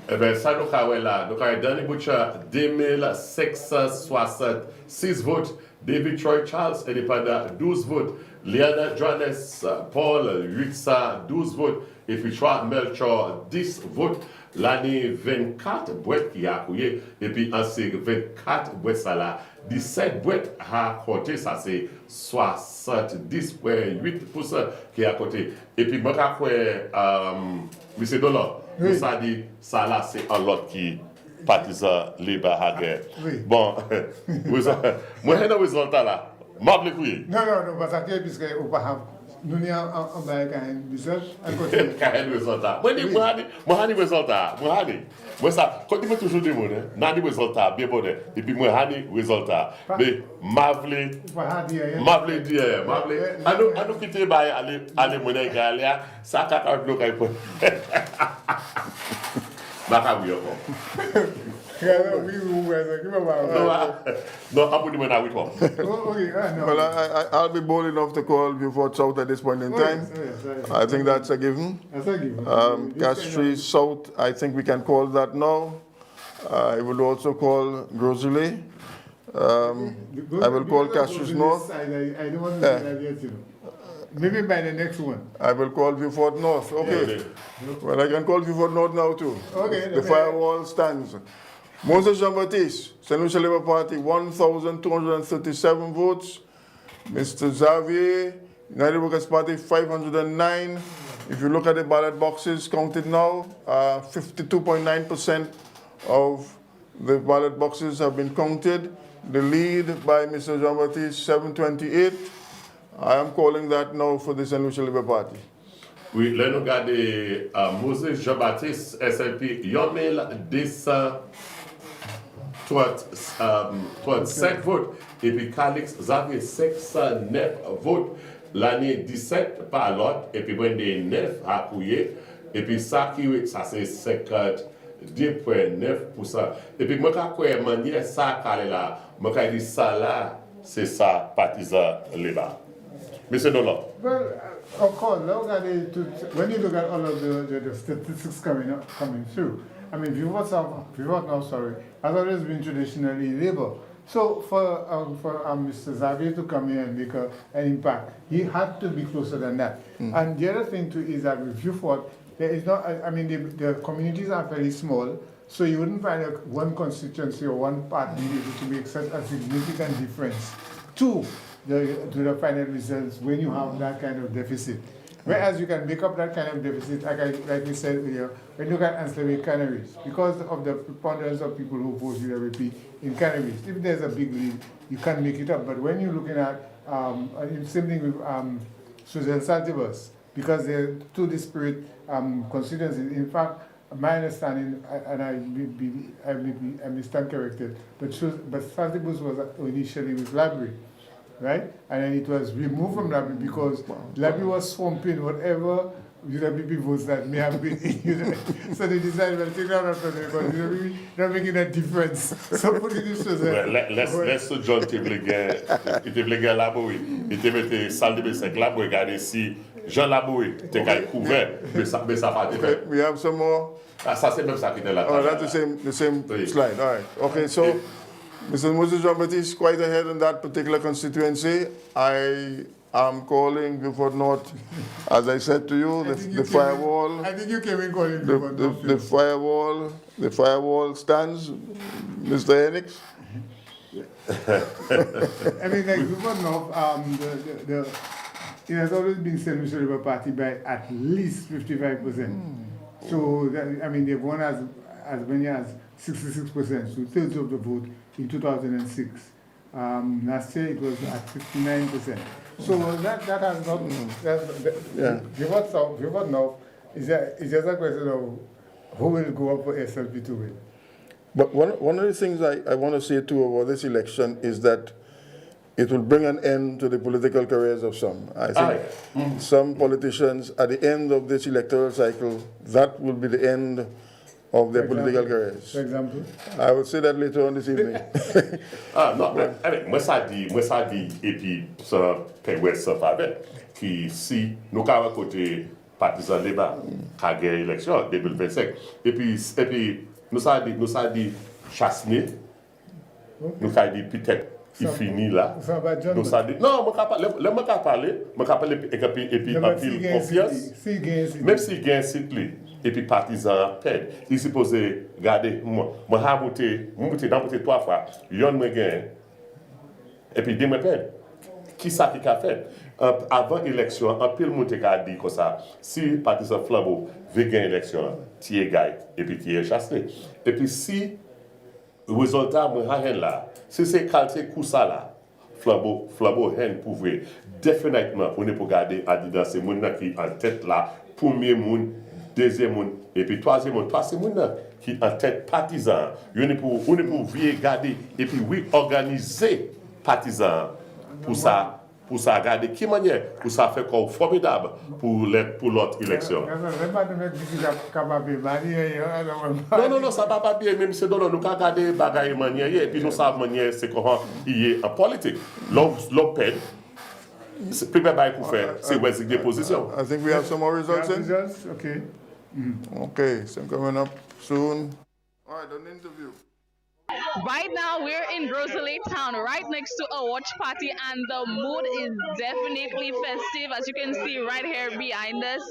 eh bien, ça, nous avons là. Donc, Danny Butcher, 2666 votes. David Troy Charles, indépendant, 12 votes. Liana Johannes Paul, 812 votes. Et puis, Troy Melchior, 10 votes. L'année 24 boîtes qui a accouillé. Et puis, en ces 24 boîtes, ça là, 17 boîtes à côté, ça c'est 70,8% qui est à côté. Et puis, moi, M. Dollar, ça dit, ça là, c'est un lot qui partisan libre à guerre. Bon, moi, j'ai un résultat là. Non, parce que puisque on pas nous n'y a en bas quand même bizarre à côté. Quand même résultat. Moi j'ai résultat. Moi ça quand tu me toujours des mots n'a des résultats bien bon et puis moi j'ai résultat. Mais m'avle dire à nous quitter bail aller monnaie galia ça ka bloquer pour. Baka oui encore. No, well, I'll be bold enough to call Beaufort South at this point in time. Yes. I think that's a given. Castries South, I think we can call that now. I will also call Grosley. I will call Castries North. I don't want to say that yet, Maybe by the next one. I will call Beaufort North. Okay. Well, I can call Beaufort North now too. Okay. The firewall stands. Moses Jean-Baptiste, St. Lucia Labour Party, 1,237 votes. Mr. Xavier, United Workers Party, 509. If you look at the ballot boxes counted now, 52.9% of the ballot boxes have been counted. The lead by Mr. Jean-Baptiste, 728. I am calling that now for the St. Lucia Labour Party. Oui, là nous regardons Moses Jean-Baptiste, SLP, 1,237 votes. Et puis Calix Xavier, 609 votes. L'année 17 par l'autre. Et puis when des 9 à couiller. Et puis ça c'est 52,9%. Et puis moi quand je manière ça là, moi quand je dis ça là, c'est ça partisan là-bas. Mr. Dollar. Well, of course, when you look at all of the statistics coming through, I mean, Beaufort now, has always been traditionally Labour. So for Mr. Xavier to come here and make an impact, he had to be closer than that. And the other thing too is that with Beaufort, there is not. I mean, the communities are very small, so you wouldn't find one constituency or one party able to make such a significant difference to the final results when you have that kind of deficit. Whereas you can make up that kind of deficit, like we said earlier, when you look at ancillary canaries, because of the preponderance of people who vote UWP in canaries, if there's a big lead, you can make it up. But when you're looking at, same thing with Susan Saltibus, because they're two disparate constituencies. In fact, my understanding, and I may stand corrected, but Thursday Bus was initially with library, right? And then it was removed from library because library was swamping whatever UWP votes that may have been so they decided, well, take that out of there because UWP not making a difference. So put it this way. Laisse John te vle laboué. Il te mette salle de bain là pour regarder si Jean laboué te caille couvert, mais ça pas de fait. We have some more. Ça c'est même ça qui est là. Oh, that's the same slide. All right. Okay, so Mr. Moses Jean-Baptiste quite ahead in that particular constituency. I'm calling Beaufort North, as I said to you, the firewall. I think you came in calling Beaufort North. The firewall stands, Mr. Enix. I mean, like Beaufort North, it has always been Central Labour Party by at least 55%. So, I mean, they've won as many as 66%, so 2/3 of the vote in 2006. Last year it was at 59%. So that has not. Beaufort North is just a question of who will go up for SLP to win. But one of the things I want to say too about this election is that it will bring an end to the political careers of some. I think some politicians at the end of this electoral cycle, that will be the end of their political careers. For example? I will say that later on this evening. Non, moi ça dit, et puis ça paye ça fait qui si nous avons côté partisan débat à gagner l'élection 2025 et puis nous ça dit Chassenay, nous ça dit peut-être il finit là. Nous ça dit non, moi parler et puis en pile confiance. Même s'il gagne cycle et puis partisan perd. Il supposé garder moi monter dans 3 fois. Yon me gagne. Et puis demain perd. Qui ça qui a fait avant élection en pile monter qu'a dit comme ça. Si partisan flambeau veut gagner élection, tu es gagne et puis tu es chassé. Et puis si le résultat moi là, si c'est qualité coup ça là, flambeau hen pouvait définitivement on est pour garder à dans ces monde qui en tête là, premier monde, deuxième monde et puis troisième monde, c'est monde qui en tête partisan. On est pour garder et puis oui organiser partisan pour ça garder qui manière pour ça faire comme formidable pour l'autre élection. Non, ça va pas bien, même si nous avons gardé bagaille manière et puis nous savons manière c'est comment il est en politique. L'open, c'est plus belle pour faire, c'est des positions. I think we have some more results in. Okay. Okay, some coming up soon. All right, an interview. Right now, we're in Rosalie Town, right next to a watch party, and the mood is definitely festive, as you can see right here behind us.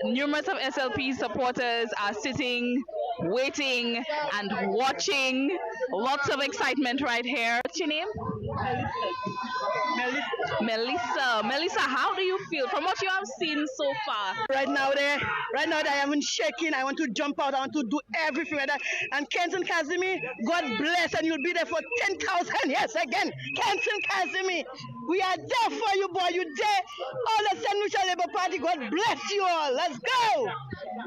Numerous of SLP supporters are sitting, waiting, and watching. Lots of excitement right here. What's your name? Melissa, how do you feel from what you have seen so far? Right now, I am shaking. I want to jump out. I want to do everything like that. And Kenton Kazimi, God bless, and you'll be there for 10,000 years again. Kenton Kazimi, we are there for you, boy. You there? All the St. Lucia Labour Party, God bless you all. Let's go.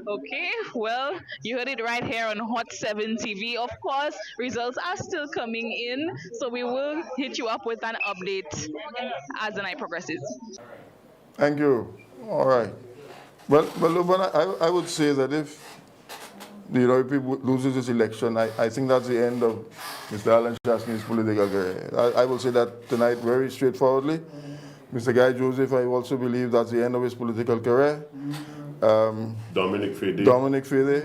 Okay, well, you heard it right here on Hot 7 TV. Of course, results are still coming in, so we will hit you up with an update as the night progresses. Thank you. All right. Well, I would say that if the UWP loses this election, I think that's the end of Mr. Alan Chasney's political career. I will say that tonight very straightforwardly. Mr. Guy Joseph, I also believe that's the end of his political career. Dominic Fede,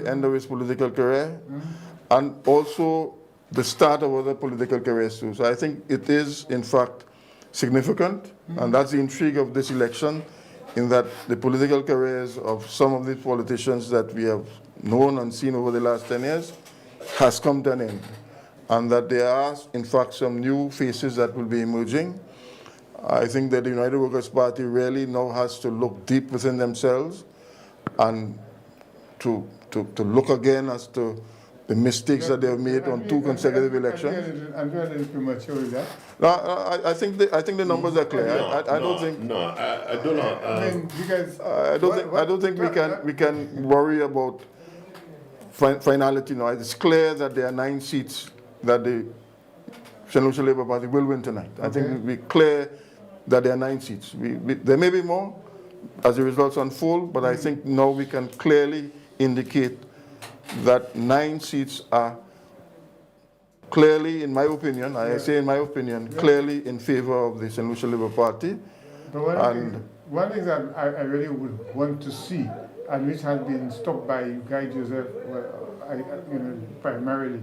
end of his political career. And also the start of other political careers too. So I think it is, in fact, significant, and that's the intrigue of this election, in that the political careers of some of these politicians that we have known and seen over the last 10 years has come to an end, and that there are, in fact, some new faces that will be emerging. I think that the United Workers' Party really now has to look deep within themselves and to look again as to the mistakes that they have made on 2 consecutive elections. I'm a little premature with that. No, I think the numbers are clear. I don't think. No, I don't know. I don't think we can worry about finality now. It's clear that there are 9 seats that the St. Lucia Labour Party will win tonight. I think we're clear that there are 9 seats. There may be more as the results unfold, but I think now we can clearly indicate that 9 seats are clearly, in my opinion, I say in my opinion, clearly in favor of the St. Lucia Labour Party. But one thing that I really would want to see, and which has been stopped by Guy Joseph, primarily,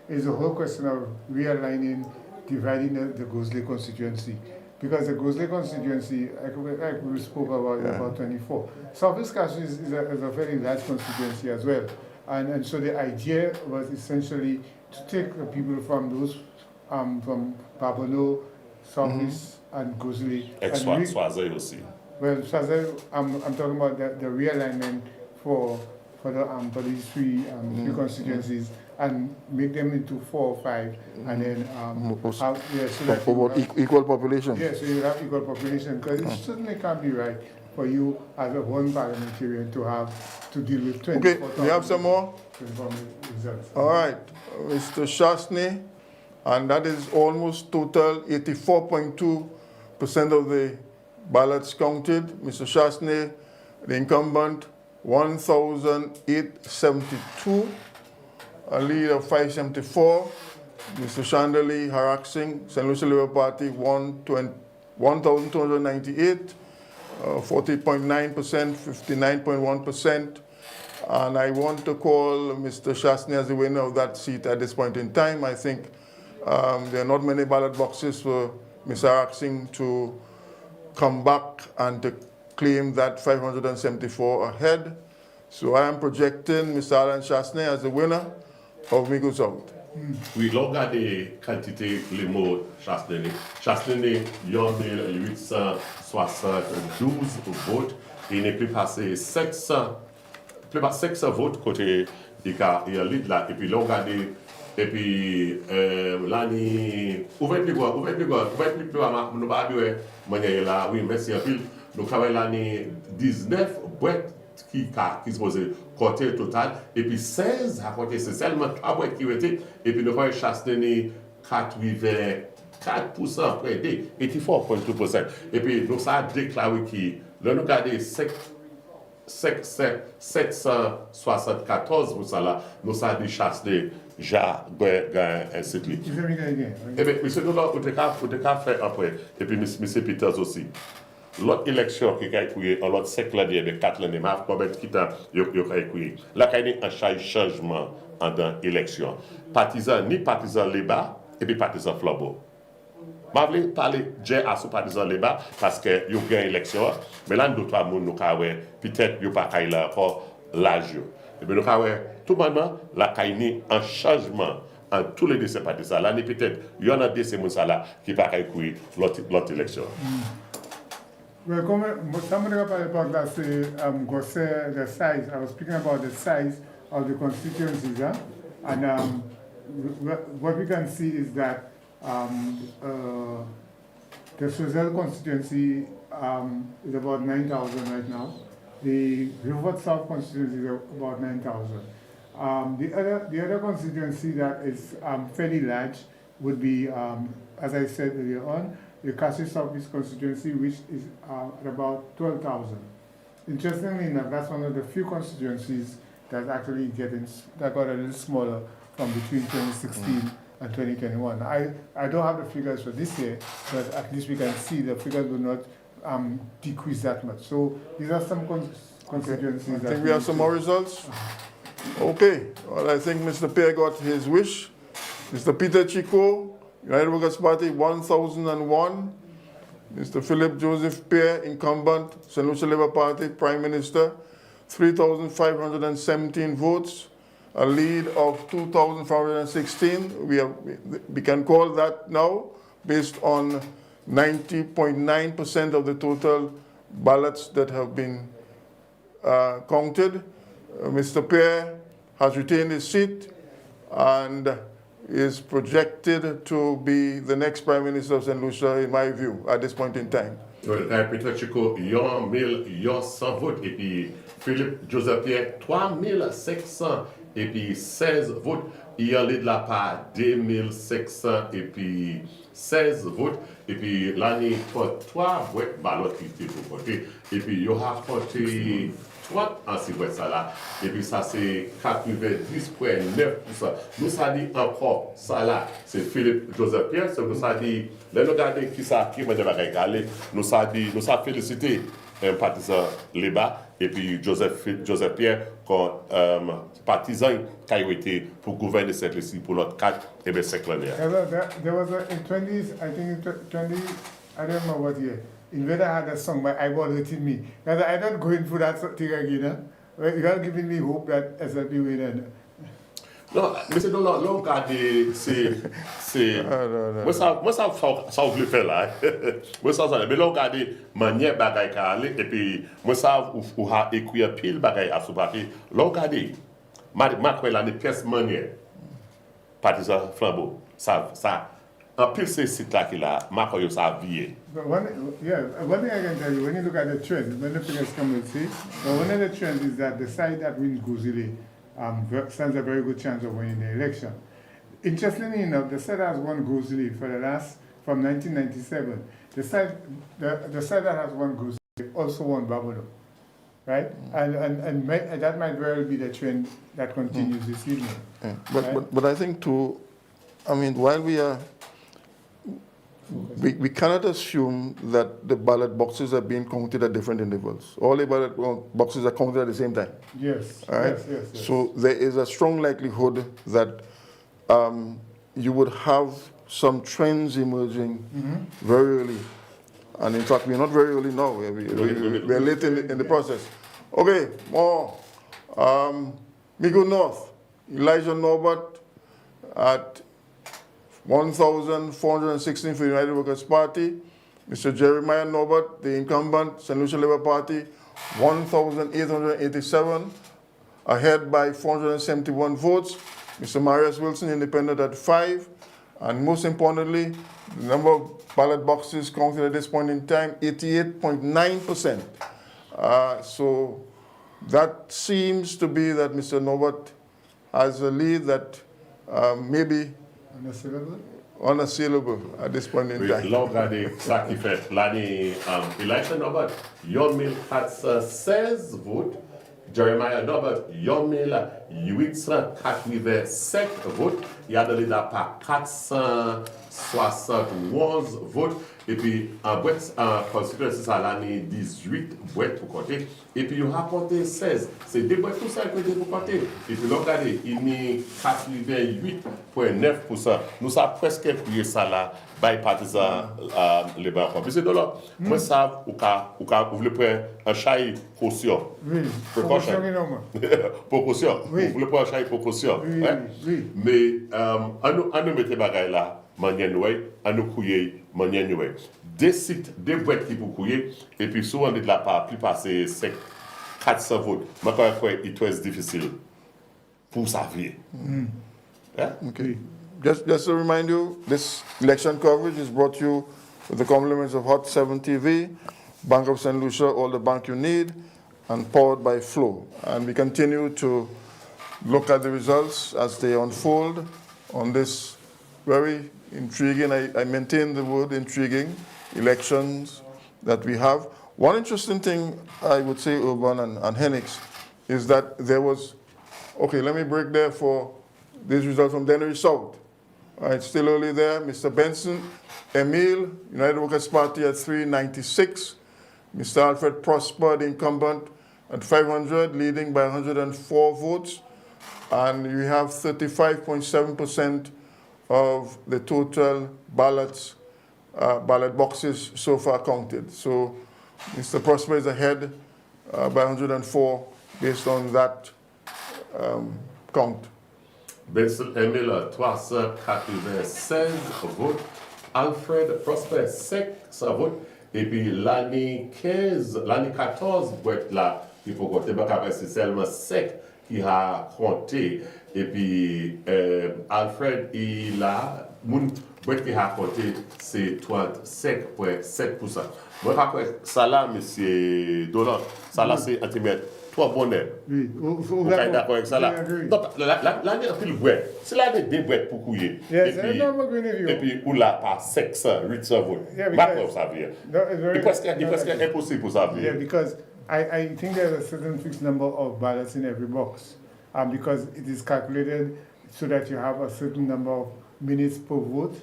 is the whole question of realigning, dividing the Gosley constituency. Because the Gosley constituency, like we spoke about 24. Southeast Castle is a very large constituency as well. And so the idea was essentially to take the people from those, from Babonneau, Southeast, and Gosley. Swaze aussi. Well, Swaze, I'm talking about the realignment for these three constituencies and make them into 4 or 5, and then so that about equal population. Yeah, so you have equal population, because it certainly can't be right for you as a one parliamentarian to have to deal with 24,000. Okay, we have some more. All right, Mr. Chasney, and that is almost total 84.2% of the ballots counted. Mr. Chasney, the incumbent, 1,872, a lead of 574. Mr. Chandali Haraksing, St. Lucia Labour Party, 1,298, 40.9%, 59.1%. And I want to call Mr. Chasney as the winner of that seat at this point in time. I think there are not many ballot boxes for Mr. Haraksing to come back and to claim that 574 ahead. So I am projecting Mr. Alan Chasney as the winner of Migos Out. Oui, l'on regarde les quantités, les mots Chasney. Chasney, il y a 872 votes. Il n'est plus passé 700 votes côté il y a lead là. Et puis l'on regarde, et puis l'année, ouverture, nous pas dire, là, oui, merci un peu. Nous avons l'année 19 boîtes qui se posaient côté total, et puis 16 à côté, c'est seulement 3 boîtes qui étaient, et puis nous avons Chasney 4% près de 84.2%. Et puis nous avons déclaré qui, là nous regardons 774 pour ça là, nous avons dit Chasney, ainsi de suite. Et bien, monsieur, nous avons fait après, et puis monsieur Peters aussi. L'autre élection qui a été en l'autre 5 l'année, 4 l'année, mais combien de temps il y a été. Là, il y a un changement en l'élection. Ni partisan Léba, et puis partisan Flambeau. Je vais parler à ce partisan Léba parce qu'il y a eu une élection, mais là, nous avons peut-être qu'il n'y a pas encore l'âge. Et bien, nous avons tout le monde, là, il y a un changement en tous les deux ces partisans. Là, peut-être, il y en a des qui ne pas l'autre élection. Well, somebody about that, say, the size. I was speaking about the size of the constituencies, huh? And what we can see is that the Swazel constituency is about 9,000 right now. The River South constituency is about 9,000. The other constituency that is fairly large would be, as I said earlier on, the Castle Southeast constituency, which is at about 12,000. Interestingly enough, that's one of the few constituencies that's actually got a little smaller from between 2016 and 2021. I don't have the figures for this year, but at least we can see the figures will not decrease that much. So these are some constituencies. I think we have some more results. Okay, well, I think Mr. Pierre got his wish. Mr. Peter Chico, United Workers' Party, 1,001. Mr. Philip Joseph Pierre, incumbent, St. Lucia Labour Party, Prime Minister, 3,517 votes, a lead of 2,516. We can call that now, based on 90.9% of the total ballots that have been counted. Mr. Pierre has retained his seat and is projected to be the next Prime Minister of St. Lucia, in my view, at this point in time. Peter Chico, 1,100 votes, et puis Philippe Joseph Pierre, 3,500 et puis 16 votes. Il y a de la part 2500 et puis 16 votes. Et puis l'année pour 3 boîtes ballots qui étaient pour voter. Et puis il y aura porté 30 en si boîtes ça là. Et puis ça c'est 90,9%. Nous ça dit encore ça là, c'est Philippe Joseph Pierre, c'est nous ça dit, là nous regardons qui ça qui m'a dit nous ça dit, nous ça félicité un partisan Léba et puis Joseph Pierre comme partisan qui a été pour gouverner cette liste pour l'autre 4 et bien 5 l'année. There was in 20s, I think in 20, I don't know what year, Invader had a song, My Eyeball Hurting Me. Because I don't go in for that thing again. You are giving me hope that SLP will end. Non, mais c'est dans l'on garder, c'est... Moi, ça voulait faire là. Moi, ça, mais l'on garder manière bagaille qu'à aller, et puis, moi, ça, ou a écrit pile bagaille à ce papier. L'on garder, ma quoi, là, des pièces manière, partisan flambeau, ça, en pile ces sites-là qu'il a, ma quoi, ça vie. One thing I can tell you, when you look at the trend, when the figures come and see, one of the trends is that the side that wins Gozile stands a very good chance of winning the election. Interestingly enough, the side that has won Gozile from 1997, the side that has won Gozile also won Babylon, right? And that might very well be the trend that continues this evening. Yeah. Right? But I think too, I mean, while we cannot assume that the ballot boxes are being counted at different intervals. All the ballot boxes are counted at the same time. Yes. All right? Yes. So there is a strong likelihood that you would have some trends emerging very early. And in fact, we're not very early now. We're late in the process. Okay, more. Migo North, Elijah Norbert at 1,416 for the United Workers' Party. Mr. Jeremiah Norbert, the incumbent, St. Lucia Labour Party, 1,887, ahead by 471 votes. Mr. Marius Wilson, independent, at 5. And most importantly, the number of ballot boxes counted at this point in time, 88.9%. So that seems to be that Mr. Norbert has a lead that maybe unassailable at this point in time. L'on regarde ça qui fait l'année election Norbert, 1416 votes. Jeremiah Norbert, 1887 votes. Il y a donné par 471 votes. Et puis, en constitution, c'est l'année 18 boîtes pour compter. Et puis, il a rapporté 16. C'est des boîtes pour ça que pour compter. Et puis, regardez, il y a 88,9%. Nous avons presque pris ça là, by partisan les banques. Puis, c'est de là, moi, ça, vous voulez prendre un chai caution. Oui, précaution. Précaution. Vous voulez prendre un chai précaution. Oui. Mais, on nous mettre des bagailles là, manière nouvelle, on nous couiller, manière nouvelle. Des sites, des boîtes qui pour couiller, et puis souvent de la part, plus passer 400 votes. Moi, quand il est difficile pour sa vie. Yeah? Okay. Just to remind you, this election coverage is brought to you with the compliments of Hot 7 TV, Bank of St. Lucia, all the bank you need, and powered by Flow. And we continue to look at the results as they unfold on this very intriguing, I maintain the word intriguing, elections that we have. One interesting thing I would say, Urban and Henix, is that there was, okay, let me break there for this result from Dennery South. All right, still early there, Mr. Benson, Emile, United Workers' Party at 396, Mr. Alfred Prosper, the incumbent, at 500, leading by 104 votes, and you have 35.7% of the total ballot boxes so far counted. So Mr. Prosper is ahead by 104 based on that count. Benson Emile, 396 votes. Alfred Prosper, 6 votes. Et puis l'année 14, boîte là, il faut compter, c'est seulement 5 qui a compté. Et puis Alfred, il a, mon boîte qui a compté, c'est 35,7%. Moi, après, ça là, monsieur Dolan, ça là, c'est entre Trois bonnets. Oui. Vous êtes d'accord avec ça là? Donc, l'année a fait le bread. C'est l'année des bread pour couiller. Yes, et puis, ou là, par 600, 800 volts. Pas pour ça veut dire. Il est presque impossible pour ça. Yeah, because I think there's a certain fixed number of ballots in every box. Because it is calculated so that you have a certain number of minutes per vote.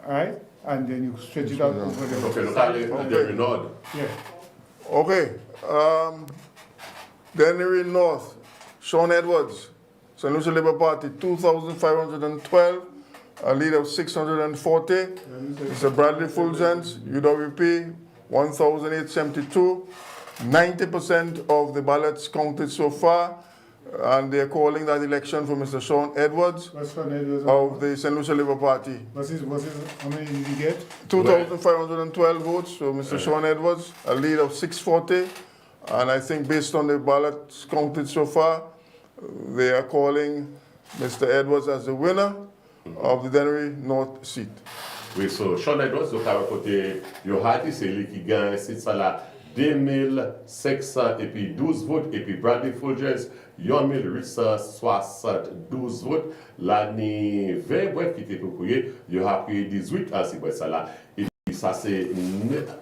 Right? And then you stretch it out over the North. Yeah. Okay. Dennery North, Sean Edwards, St. Lucia Labour Party, 2,512, a lead of 640. Mr. Bradley Fulgence, UWP, 1,872. 90% of the ballots counted so far, and they're calling that election for Mr. Sean Edwards of the St. Lucia Labour Party. How many did he get? 2,512 votes for Mr. Sean Edwards, a lead of 640. And I think based on the ballots counted so far, they are calling Mr. Edwards as the winner of the Dennery North seat. Oui, so Sean Edwards, donc à côté, Yohati, c'est lui qui gagne, c'est ça là, 2,600 et puis 12 votes, et puis Bradley Fulgence, 1,872 votes. L'année 20, bref, qui était pour couiller, il y a pris 18 à ce ça là. Et puis ça, c'est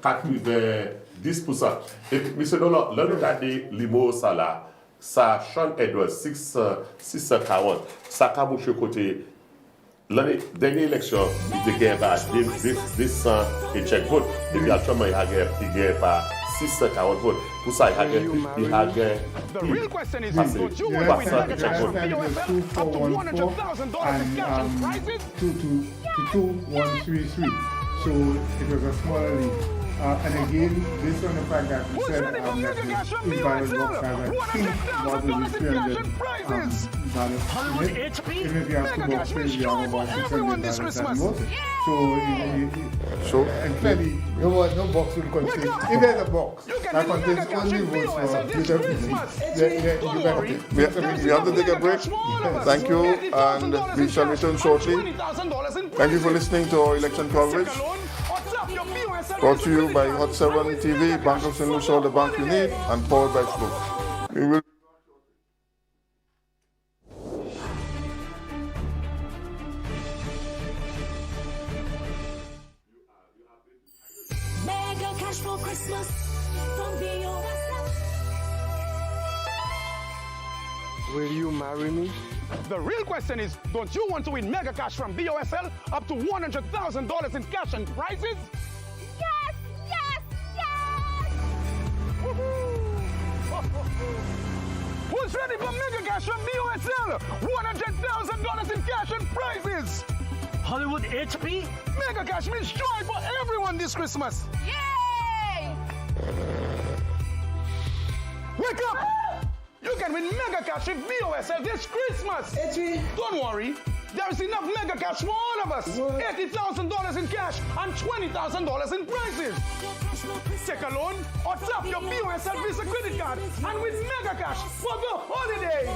90%. Et puis, monsieur Dolan, là, nous regardons les mots, ça là, ça, Sean Edwards, 640, ça a bouché côté. L'année dernière élection, il était gagné par 200 et check vote. Et puis actuellement, il a gagné par 640 votes. Pour ça, il a gagné. The real question is, don't you want to win mega cash from BOSL up to $100,000 in cash and prizes? To 2133. So it was a smaller lead. And again, based on the fact that we said that the ballot box has, I think, about maybe 300 ballots in it. Even if you have to box, you have about 600 ballots at most. So and clearly, no box will contain. If there's a box that contains only votes for UWP, we have to take a break. Thank you, and we shall return shortly. Thank you for listening to our election coverage. Brought to you by Hot 7 TV, Bank of St. Lucia, the bank you need, and powered by Flow. We will. Mega cash for Christmas from BOSL. Will you marry me? The real question is, don't you want to win mega cash from BOSL up to $100,000 in cash and prizes? Yes, yes, yes! Who's ready for mega cash from BOSL? $100,000 in cash and prizes! Hollywood HP? Mega cash means joy for everyone this Christmas! Yay! Wake up! You can win mega cash with BOSL this Christmas! Don't worry, there is enough mega cash for all of us! $80,000 in cash and $20,000 in prizes! Take a loan or tap your BOSL Visa credit card and win mega cash for the holidays!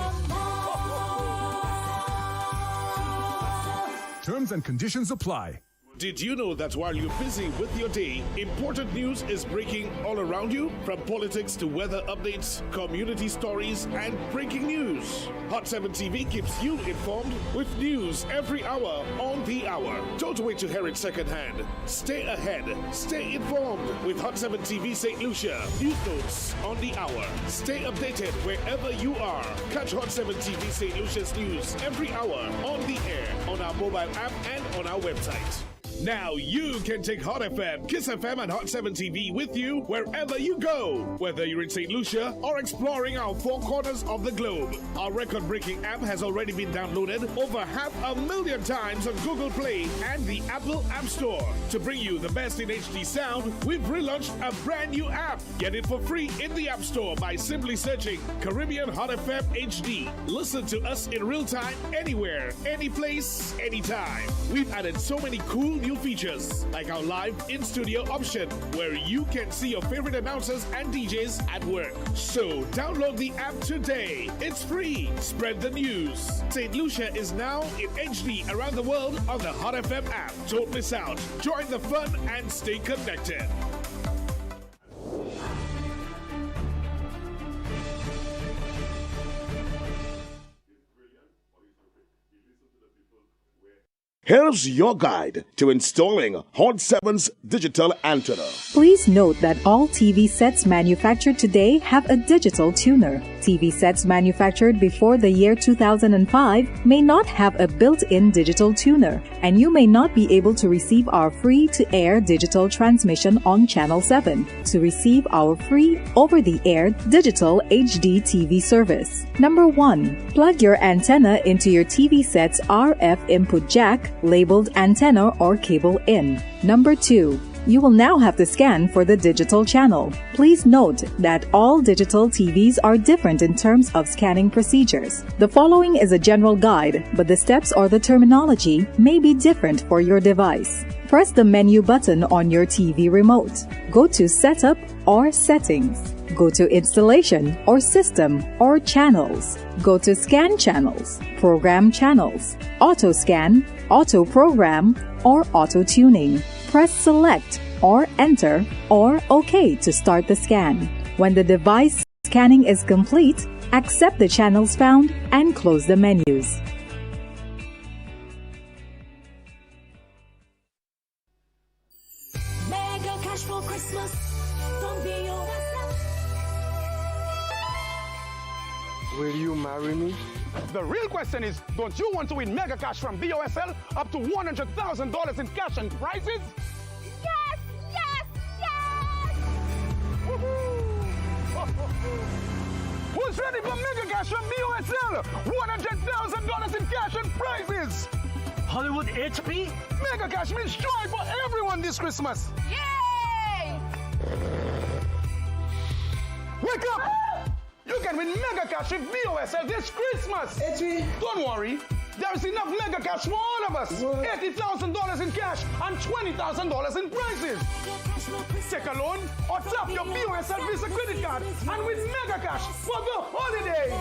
Terms and conditions apply. Did you know that while you're busy with your day, important news is breaking all around you? From politics to weather updates, community stories, and breaking news. Hot 7 TV keeps you informed with news every hour on the hour. Don't wait to hear it secondhand. Stay ahead. Stay informed with Hot 7 TV St. Lucia. News notes on the hour. Stay updated wherever you are. Catch Hot 7 TV St. Lucia's news every hour on the air, on our mobile app, and on our website. Now you can take Hot FM, Kiss FM, and Hot 7 TV with you wherever you go. Whether you're in St. Lucia or exploring our four corners of the globe. Our record-breaking app has already been downloaded over 500,000 times on Google Play and the Apple App Store. To bring you the best in HD sound, we've relaunched a brand new app. Get it for free in the App Store by simply searching Caribbean Hot FM HD. Listen to us in real time, anywhere, any place, anytime. We've added so many cool new features, like our live in-studio option, where you can see your favorite announcers and DJs at work. So download the app today. It's free. Spread the news. St. Lucia is now in HD around the world on the Hot FM app. Don't miss out. Join the fun and stay connected. Here's your guide to installing Hot 7's digital antenna. Please note that all TV sets manufactured today have a digital tuner. TV sets manufactured before the year 2005 may not have a built-in digital tuner, and you may not be able to receive our free-to-air digital transmission on Channel 7 to receive our free over-the-air digital HD TV service. Number 1. Plug your antenna into your TV set's RF input jack labeled antenna or cable in. Number 2. You will now have to scan for the digital channel. Please note that all digital TVs are different in terms of scanning procedures. The following is a general guide, but the steps or the terminology may be different for your device. Press the menu button on your TV remote. Go to Setup or Settings. Go to Installation or System or Channels. Go to Scan Channels, Program Channels, Auto Scan, Auto Program, or Auto Tuning. Press Select or Enter or OK to start the scan. When the device scanning is complete, accept the channels found and close the menus. Mega cash for Christmas. Don't be yourself. Will you marry me? The real question is, don't you want to win mega cash from BOSL up to $100,000 in cash and prizes? Yes, yes, yes! Who's ready for mega cash from BOSL? $100,000 in cash and prizes! Hollywood HP? Mega cash means joy for everyone this Christmas! Yay! Wake up! You can win mega cash with BOSL this Christmas! Don't worry, there is enough mega cash for all of us! $80,000 in cash and $20,000 in prizes! Take a loan or tap your BOSL Visa credit card and win mega cash for the holidays!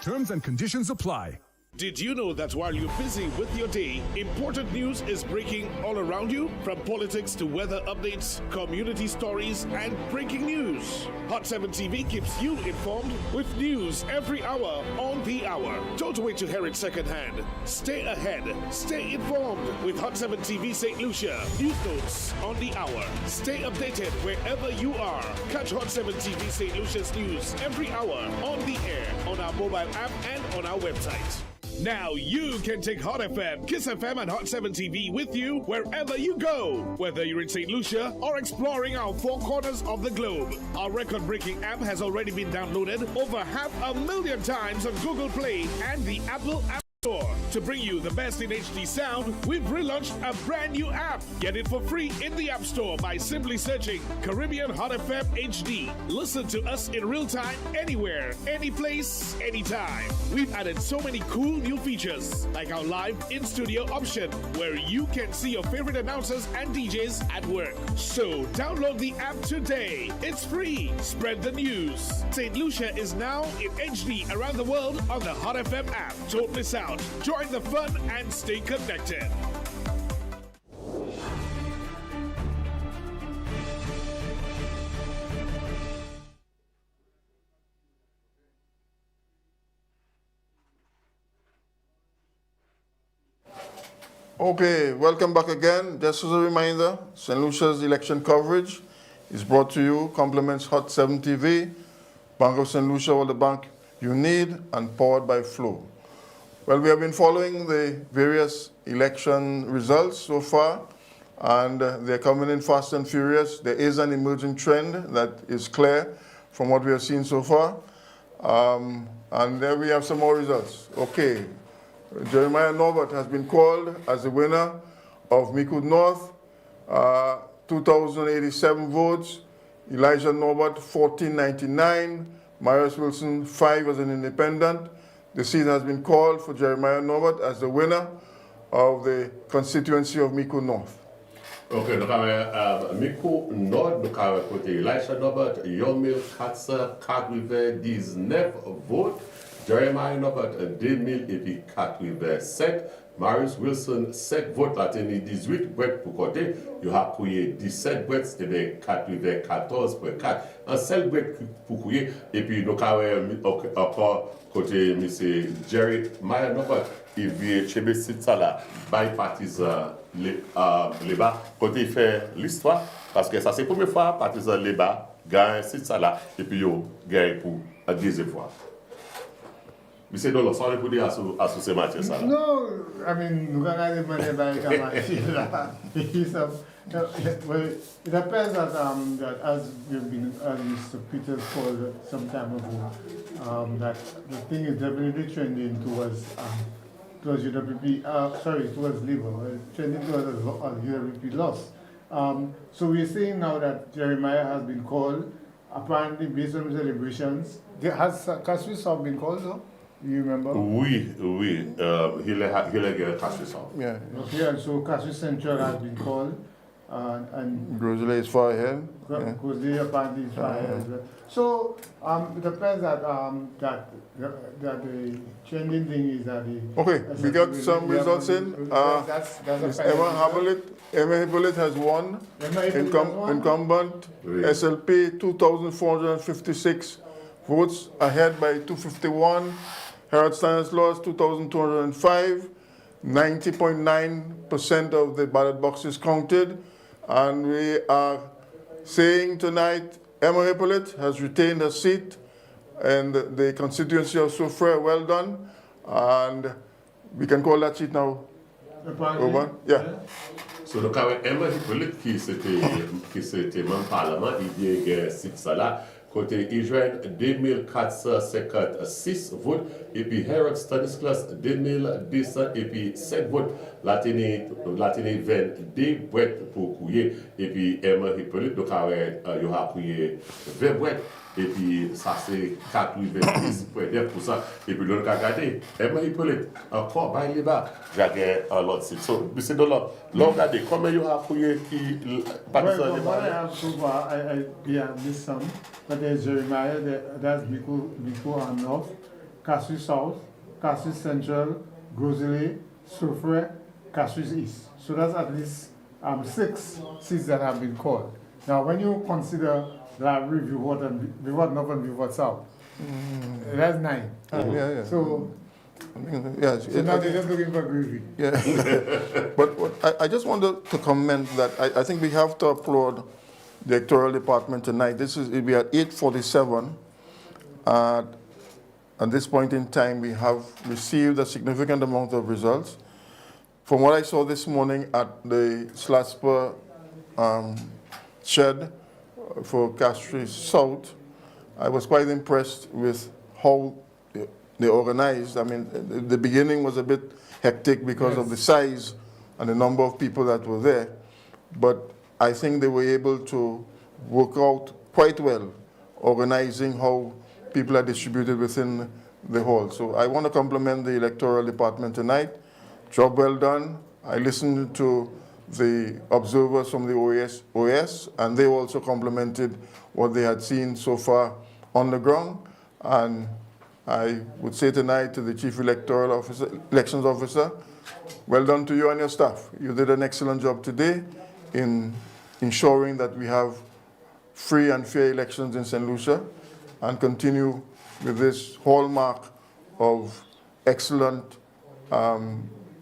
Terms and conditions apply. Did you know that while you're busy with your day, important news is breaking all around you? From politics to weather updates, community stories, and breaking news. Hot 7 TV keeps you informed with news every hour on the hour. Don't wait to hear it secondhand. Stay ahead. Stay informed with Hot 7 TV St. Lucia. News notes on the hour. Stay updated wherever you are. Catch Hot 7 TV St. Lucia's news every hour on the air, on our mobile app, and on our website. Now you can take Hot FM, Kiss FM, and Hot 7 TV with you wherever you go. Whether you're in St. Lucia or exploring our four corners of the globe. Our record-breaking app has already been downloaded over 500,000 times on Google Play and the Apple App Store. To bring you the best in HD sound, we've relaunched a brand new app. Get it for free in the App Store by simply searching Caribbean Hot FM HD. Listen to us in real time, anywhere, any place, anytime. We've added so many cool new features, like our live in-studio option, where you can see your favorite announcers and DJs at work. So download the app today. It's free. Spread the news. St. Lucia is now in HD around the world on the Hot FM app. Don't miss out. Join the fun and stay connected. Okay, welcome back again. Just as a reminder, St. Lucia's election coverage is brought to you, compliments Hot 7 TV, Bank of St. Lucia, all the bank you need, and powered by Flow. Well, we have been following the various election results so far, and they're coming in fast and furious. There is an emerging trend that is clear from what we have seen so far. And there we have some more results. Okay, Jeremiah Norbert has been called as the winner of Micoud North, 2,087 votes. Elijah Norbert, 1,499. Marius Wilson, 5 as an independent. The seat has been called for Jeremiah Norbert as the winner of the constituency of Micoud North. Ok, donc Micoud Nord, donc côté Elijah Norbert, 1419 votes. Jeremiah Norbert 2000 et puis 87. Marius Wilson 5 votes, la tenu 18 votes pour côté. Il a couillé 17 votes, et bien 14 pour 4. Un seul vote pour couiller. Et puis nous avons encore côté M. Jeremiah Norbert. Il vient chez ça là, by partisan Leba, côté il fait l'histoire, parce que ça c'est la première fois partisan Leba gagne ça là, et puis il gagne pour la deuxième fois. Mais c'est dans le sens pour dire à ce match ça là. No, I mean, nous regardons les by well, it depends that as Mr. Peters called some time ago, that the thing is definitely trending towards UWP, towards Labour, trending towards a UWP loss. So we're seeing now that Jeremiah has been called, apparently based on celebrations. Has Cassius South been called though? You remember? Oui. Il a Cassius South. Yeah. Okay, and so Cassius Central has been called. And Grizzly is far ahead. Grizzly apparently is far ahead as well. So it depends that the trending thing is that the okay, we got some results in. That's Emma Hippolyte has won. Incumbent SLP 2,456 votes ahead by 251. Harold Stanislaus 2,205. 90.9% of the ballot boxes counted. And we are saying tonight, Emma Hippolyte has retained her seat in the constituency of Soufrière. Well done. And we can call that seat now over. Yeah. So, donc, avec Emma Hippolyte, qui c'était même parlement, il y a 6 là. Côté Israël, 2456 votes. Et puis Harold Stanislas, 2200 et puis 7 votes. La tenue 22 votes pour couiller. Et puis Emma Hippolyte, donc il y aura couillé 20 votes. Et puis ça c'est 90.9%. Et puis l'on a regardé, Emma Hippolyte, encore par les bas, j'ai un autre site. So, c'est de là, l'on a regardé comment il y aura couillé qui partisans les bas. What I have so far, I missed some, but there's Jeremiah, that's Biko North, Cassius South, Cassius Central, Grizzly, Soufrière, Cassius East. So that's at least 6 seats that have been called. Now, when you consider that review what and Vivat North and Vivat South, that's 9. Yeah. So, yes, so now they're just looking for gravy. Yeah. But I just wanted to comment that I think we have to applaud the electoral department tonight. We are at 8:47. At this point in time, we have received a significant amount of results. From what I saw this morning at the Slasper shed for Castries South, I was quite impressed with how they organized. I mean, the beginning was a bit hectic because of the size and the number of people that were there, but I think they were able to work out quite well, organizing how people are distributed within the hall. So I want to compliment the electoral department tonight. Job well done. I listened to the observers from the OAS, and they also complimented what they had seen so far on the ground. And I would say tonight to the Chief Elections Officer, well done to you and your staff. You did an excellent job today in ensuring that we have free and fair elections in St. Lucia, and continue with this hallmark of excellent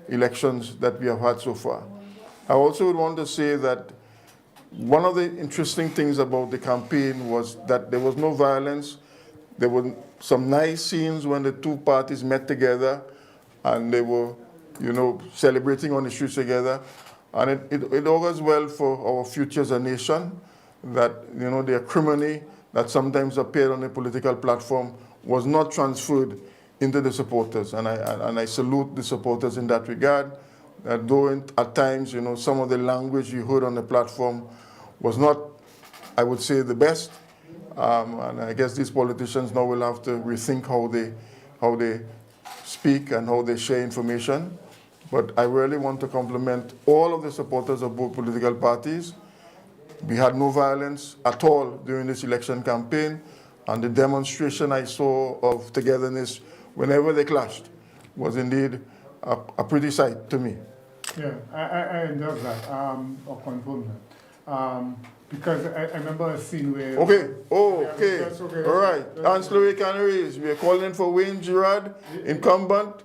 elections that we have had so far. I also would want to say that one of the interesting things about the campaign was that there was no violence. There were some nice scenes when the two parties met together and they were, celebrating on the streets together. And it augurs well for our future as a nation that, the acrimony that sometimes appeared on a political platform was not transferred into the supporters. And I salute the supporters in that regard. That though at times, some of the language you heard on the platform was not, I would say, the best. And I guess these politicians now will have to rethink how they speak and how they share information. But I really want to compliment all of the supporters of both political parties. We had no violence at all during this election campaign, and the demonstration I saw of togetherness whenever they clashed was indeed a pretty sight to me. Yeah, I endorse that, or confirm that. Because I remember a scene where... Okay, all right. Ancillary Canaries, we are calling for Wayne Girard, incumbent,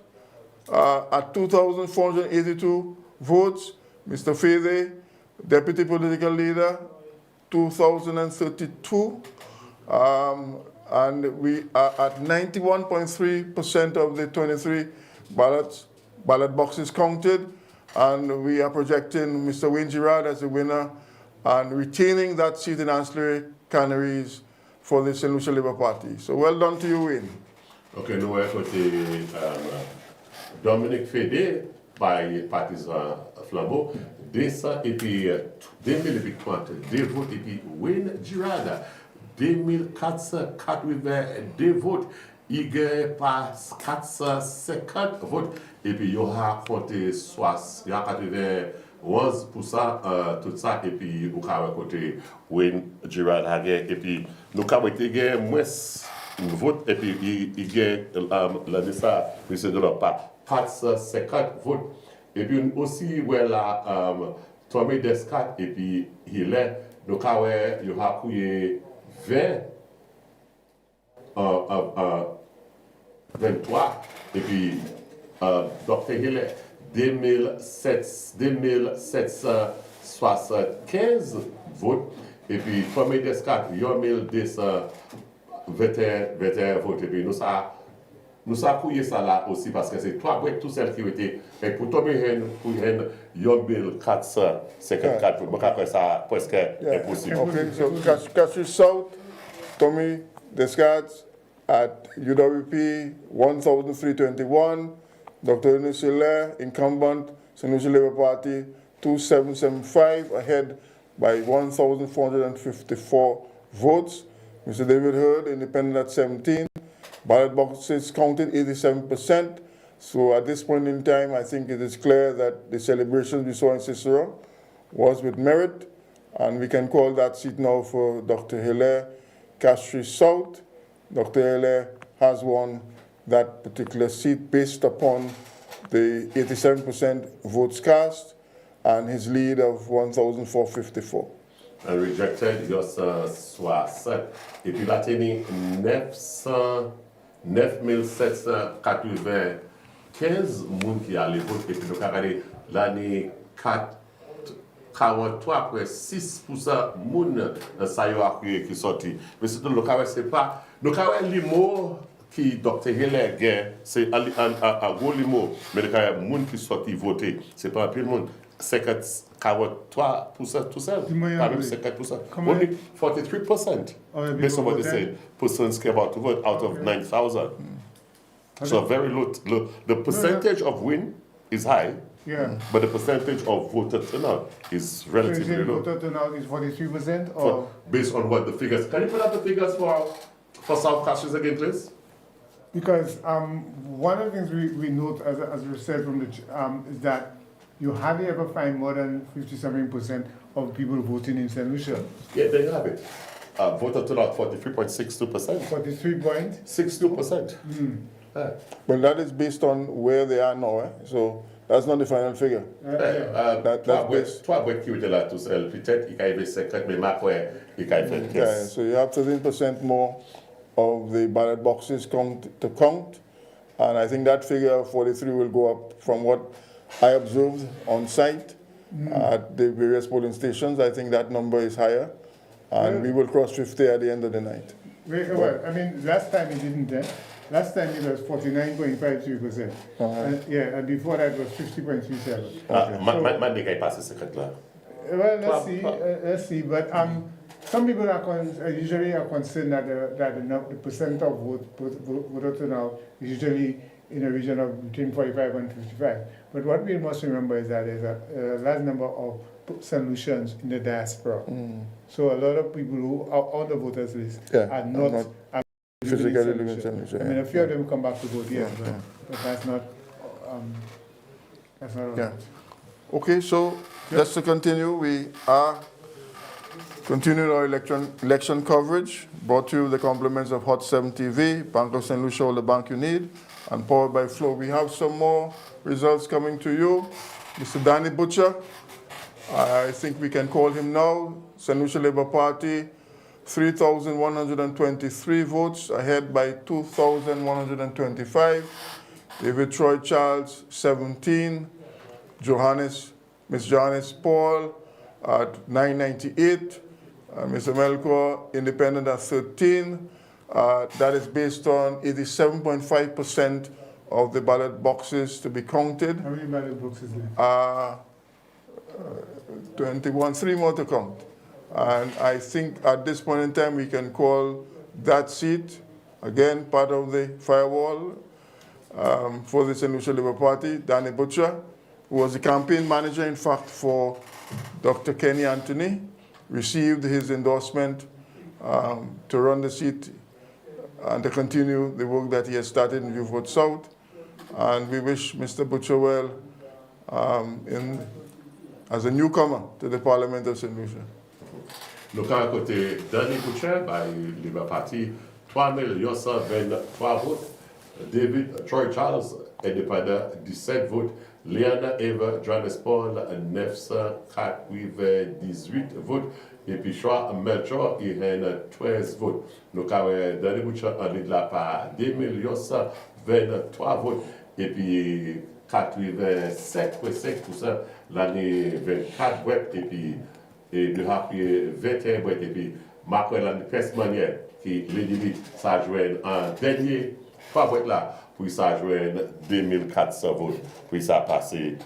at 2,482 votes. Mr. Fede, deputy political leader, 2,032. And we are at 91.3% of the 23 ballot boxes counted. And we are projecting Mr. Wayne Girard as the winner and retaining that seat in Ancillary Canaries for the St. Lucia Labour Party. So well done to you, Wayne. Okay, nous avons côté Dominique Fédé par partisan Flambeau, 200 et puis 2032 votes et puis Wayne Girard 2482 votes. Il gagne par 450 votes et puis il y aura compté 91%, tout ça, et puis vous avez côté Wayne Girard et puis nous avons gagné moins de votes et puis il gagne l'année ça, monsieur de leur part, 450 votes. Et puis aussi, voilà, Tommy Descartes et puis il est, nous avons coupé 23 et puis Dr. Hill 2775 votes et puis Tommy Descartes 1221 votes et puis nous avons coupé ça là aussi parce que c'est trois boîtes tout celles qui ont été et pour Tommy Hill pour 1454 votes donc ça presque impossible. Okay, so Cashew South, Tommy Descartes at UWP 1,321, Dr. Eunice Hilaire, incumbent, St. Lucia Labour Party 2775, ahead by 1,454 votes. Mr. David Hurd, independent at 17, ballot boxes counted 87%. So at this point in time, I think it is clear that the celebrations we saw in Cicero was with merit, and we can call that seat now for Dr. Hilaire. Castries South, Dr. Hilaire has won that particular seat based upon the 87% votes cast and his lead of 1,454. And rejected, just 60. Et puis, il a tenu 9795 personnes qui allaient voter. Et puis, nous avons regardé l'année 43,6% moun ça y a qui sorti. Mais c'est tout le cas, c'est pas. Le cas les mots qui Dr. Hilaire gagne, c'est un gros limo, mais le cas moun qui sorti voter, c'est pas un peu le monde. 43% tout ça, pas même 50%. Only 43%. Based on what they say, persons came out to vote out of 9,000. So very low. The percentage of win is high. Yeah. But the percentage of voter turnout is relatively low. Voter turnout is 43%? Or? Based on what the figures. Can you put up the figures for South Castries again, please? Because one of the things we note, as we said from the, is that you hardly ever find more than 57% of people voting in St. Lucia. Yeah, there you have it. Voter turnout 43.62%. 43.62%. Well, that is based on where they are now, eh? So that's not the final figure. So you have 13% more of the ballot boxes to count, and I think that figure of 43 will go up from what I observed on site at the various polling stations. I think that number is higher, and we will cross 50 at the end of the night. Well, I mean, last time it didn't. Last time it was 49.53%. And before that it was 50.37. Well, let's see. But some people usually are concerned that the percent of voter turnout is usually in a region of between 45 and 55. But what we must remember is that there's a large number of St. Lucians in the diaspora. So a lot of people who are on the voters list are not physically living in St. Lucia. I mean, a few of them come back to vote, yes, but that's not Yeah. Okay, so just to continue, we are continuing our election coverage, brought to you the compliments of Hot 7 TV, Bank of St. Lucia, all the bank you need, and powered by Flow. We have some more results coming to you. Mr. Danny Butcher, I think we can call him now. St. Lucia Labour Party, 3,123 votes, ahead by 2,125. David Troy Charles, 17. Miss Johannes Paul at 998. Mr. Melchor, independent at 13. That is based on 87.5% of the ballot boxes to be counted. How many ballot boxes left? 21, 3 more to count. And I think at this point in time we can call that seat, again, part of the firewall for the St. Lucia Labour Party, Danny Butcher, who was the campaign manager, in fact, for Dr. Kenny Anthony, received his endorsement to run the seat and to continue the work that he has started in Vieux Fort South. And we wish Mr. Butcher well as a newcomer to the Parliament of St. Lucia. Nous avons côté Danny Butcher, by Labour Party, 3,123 votes. David Troy Charles, indépendant, 17 votes. Léana Eva Johannes Paul, 998 votes. Et puis, Choix Melchor, il y a 13 votes. Nous avons Danny Butcher en ligne là par 2,123 votes. Et puis, 87,5% l'année 24 votes. Et puis, nous avons 21 votes. Et puis, Marc-Hélène Pesmanier, qui l'élimine, ça joue en dernier 3 votes là, pour ça jouer 2400 votes, pour ça passer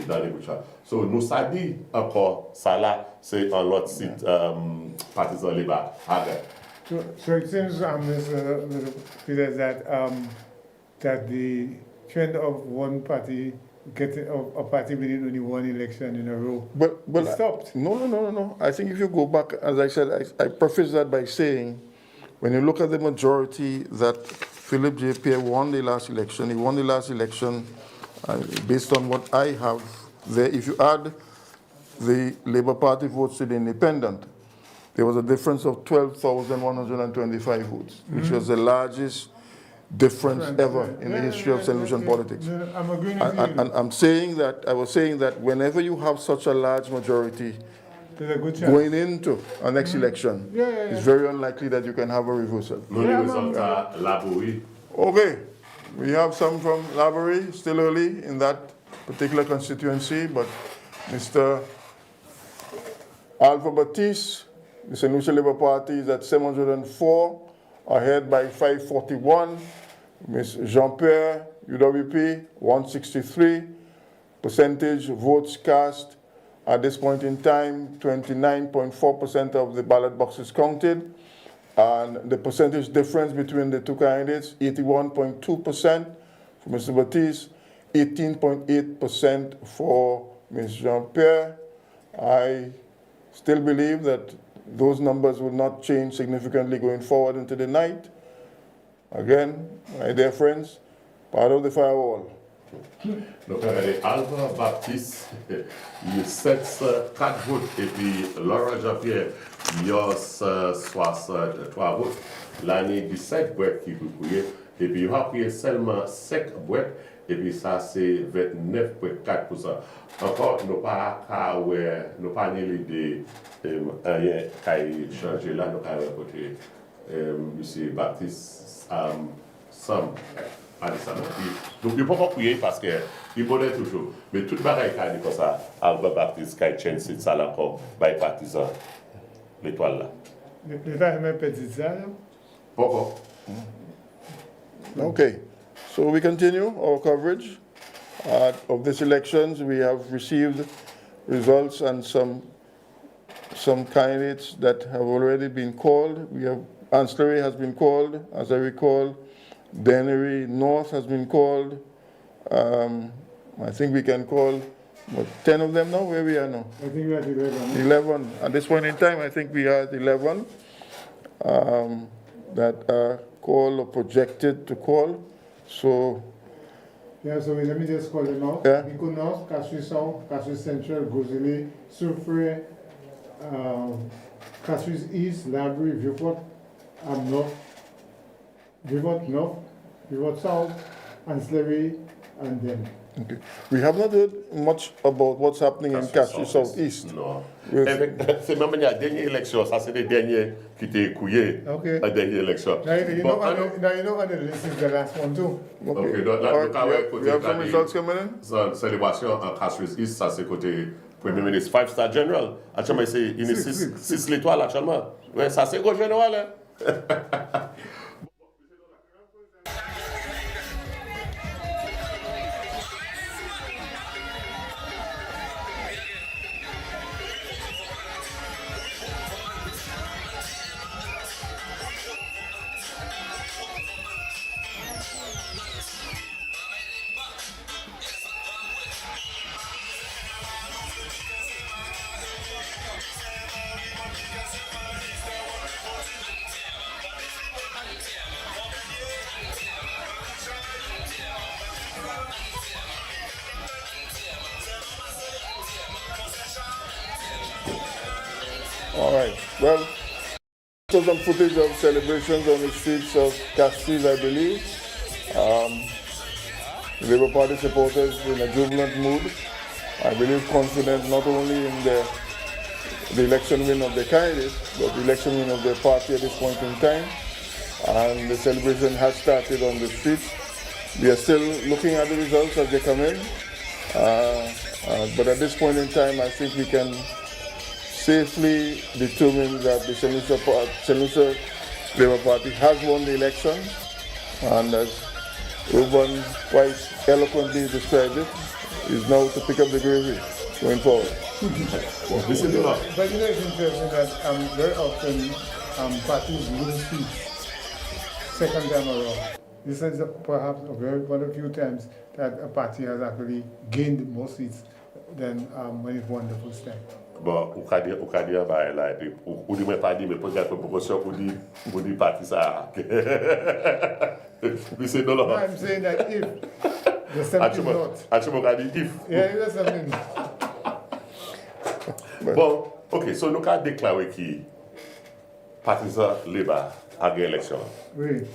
dans les bouches. So, nous ça dit encore, ça là, c'est un autre site partisan Labour. So it seems, Mr. Peter, that the trend of one party getting a party winning only one election in a row, but it stopped. No. I think if you go back, as I said, I preface that by saying, when you look at the majority that Philip J. Pierre won the last election, he won the last election based on what I have there. If you add the Labour Party votes to the independent, there was a difference of 12,125 votes, which was the largest difference ever in the history of St. Lucian politics. I'm agreeing with you. And I was saying that whenever you have such a large majority there's a good chance going into our next election, it's very unlikely that you can have a reversal. Okay, we have some from Laborie, still early in that particular constituency, but Mr. Alpha Baptiste, the St. Lucia Labour Party is at 704, ahead by 541. Ms. Jean-Pierre, UWP, 163. Percentage votes cast at this point in time, 29.4% of the ballot boxes counted. And the percentage difference between the two candidates, 81.2% for Mr. Baptiste, 18.8% for Ms. Jean-Pierre. I still believe that those numbers will not change significantly going forward into the night. Again, my dear friends, part of the firewall. Donc, Alva Baptiste, il y a 704 votes, et puis Laura Jean-Pierre, il y a 63 votes. L'année 17 boîtes qui vous couillez, et puis il y a seulement 5 boîtes, et puis ça c'est 29,4%. Encore, nous pas l'idée rien qui a changé là, nous avons côté M. Baptiste Sam. Donc, il ne faut pas prier parce qu'il connaît toujours. Mais toute bagaille qui a dit comme ça, Albert Baptiste, qui a changé cette salle encore, by partisan, l'étoile là. L'État a même petit ça, là? Pourquoi? Okay, so we continue our coverage of these elections. We have received results and some candidates that have already been called. We have Ancillary has been called, as I recall. Dennery North has been called. I think we can call, 10 of them now? Where we are now? I think we are at 11. 11. At this point in time, I think we are at 11 that are called or projected to call. So, yeah, so let me just call them out. Yeah. Bico North, Castres South, Castres Central, Gozele, Soufrière, Castres East, Laborie, Vieux Fort North, Vieux Fort North, Vieux Fort South, ancillary, and then. Okay. We have not heard much about what's happening in Castries Southeast. Non. C'est même la dernière élection, ça c'est les derniers qui étaient écouillés. Okay. La dernière élection. Now you know on the list is the last one too. Okay, donc we have some results coming in? Célébration en Castries East, ça c'est côté Premier ministre, 5-star general. Actuellement, c'est 6 l'étoile actuellement. Ouais, ça c'est gros général. Hein? All right. Well, so some footage of celebrations on the streets of Castries, I believe. Labour Party supporters in a jubilant mood. I believe confident not only in the election win of the candidate, but the election win of their party at this point in time. And the celebration has started on the streets. We are still looking at the results as they come in. But at this point in time, I think we can safely determine that the St. Lucia Labour Party has won the election, and as Ruben quite eloquently described it, is now to pick up the gravy going forward. But it's interesting that very often parties lose seats second time around. This is perhaps one of the few times that a party has actually gained more seats than when it won the first time. Bon, ou ka dire ba la et ou di men pa di mais peut-être proportion ou di parti ça. We say no. I'm saying that if there's something not. Actually, ka di if. Yeah, there's something. Bon, OK, so nous ka déclarer qui parti ça Labour a gagné l'élection. Oui.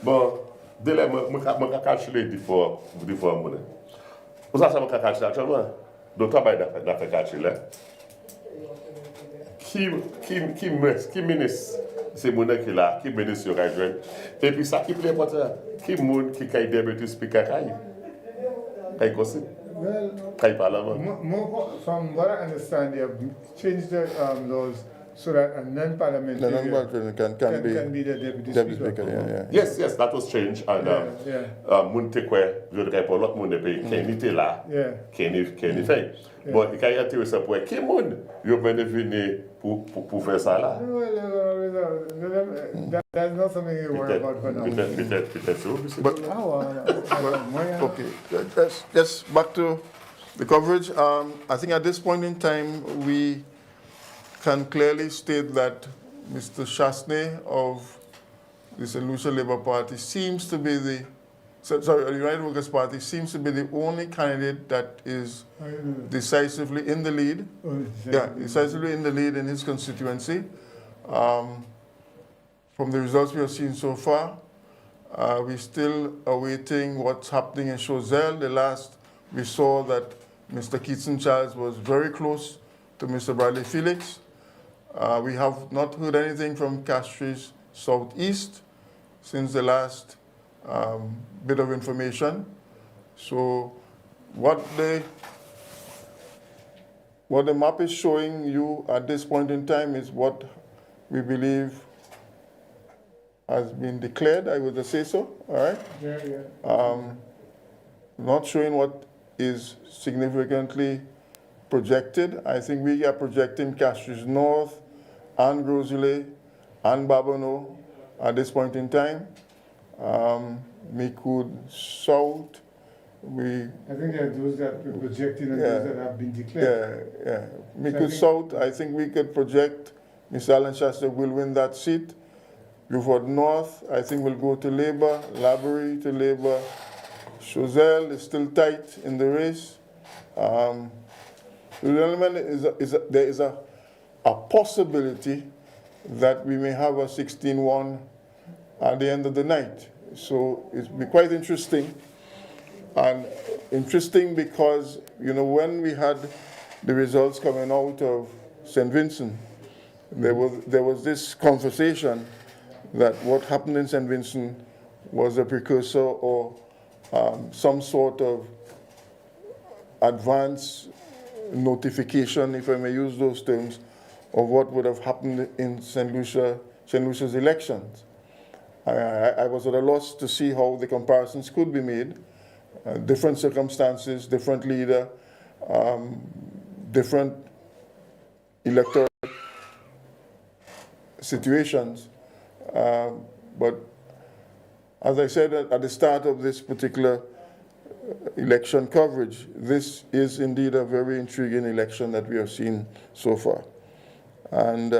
Bon, délai moi ka calculer différents monnaie. Ou ça me ka calculer actuellement. Donc travail n'a fait calculer. Qui ministre c'est mon qui là qui ministre sur rejoindre et puis ça qui plaît important qui monde qui caille deputy speaker caille comme ça caille parlement. From what I understand, they have changed the laws so that a non-parliamentarian can be the deputy speaker. Yeah. Yes, that was changed and moun te kwe je dirais pour l'autre monde pays qui était là qui fait. Bon, il y a intéressant pour qui monde yo venir pour faire ça là. That's not something you worry about for now. Peut-être so. But okay, just back to the coverage. I think at this point in time we can clearly state that Mr. Chasney of the St. Lucia Labour Party seems to be the United Workers' Party seems to be the only candidate that is decisively in the lead. Decisively in the lead in his constituency. From the results we have seen so far, we're still awaiting what's happening in Choiseul. The last we saw that Mr. Keaton Charles was very close to Mr. Bradley Felix. We have not heard anything from Castries Southeast since the last bit of information. So what the map is showing you at this point in time is what we believe has been declared, I would say so, all right? Yeah. Not showing what is significantly projected. I think we are projecting Castries North and Grosley and Babonneau at this point in time. Micoud South, I think there are those that we're projecting and those that have been declared. Yeah. Micoud South, I think we could project Mr. Alan Shasta will win that seat. Beaufort North, I think will go to Labour. Laborie to Labour. Choiseul is still tight in the race. The element there is a possibility that we may have a 16-1 at the end of the night. So it'll be quite interesting And interesting because, you know, when we had the results coming out of St. Vincent, there was this conversation that what happened in St. Vincent was a precursor or some sort of advance notification, if I may use those terms, of what would have happened in St. Lucia's elections. I was at a loss to see how the comparisons could be made. Different circumstances, different leader, different electoral situations. But as I said at the start of this particular election coverage, this is indeed a very intriguing election that we have seen so far. And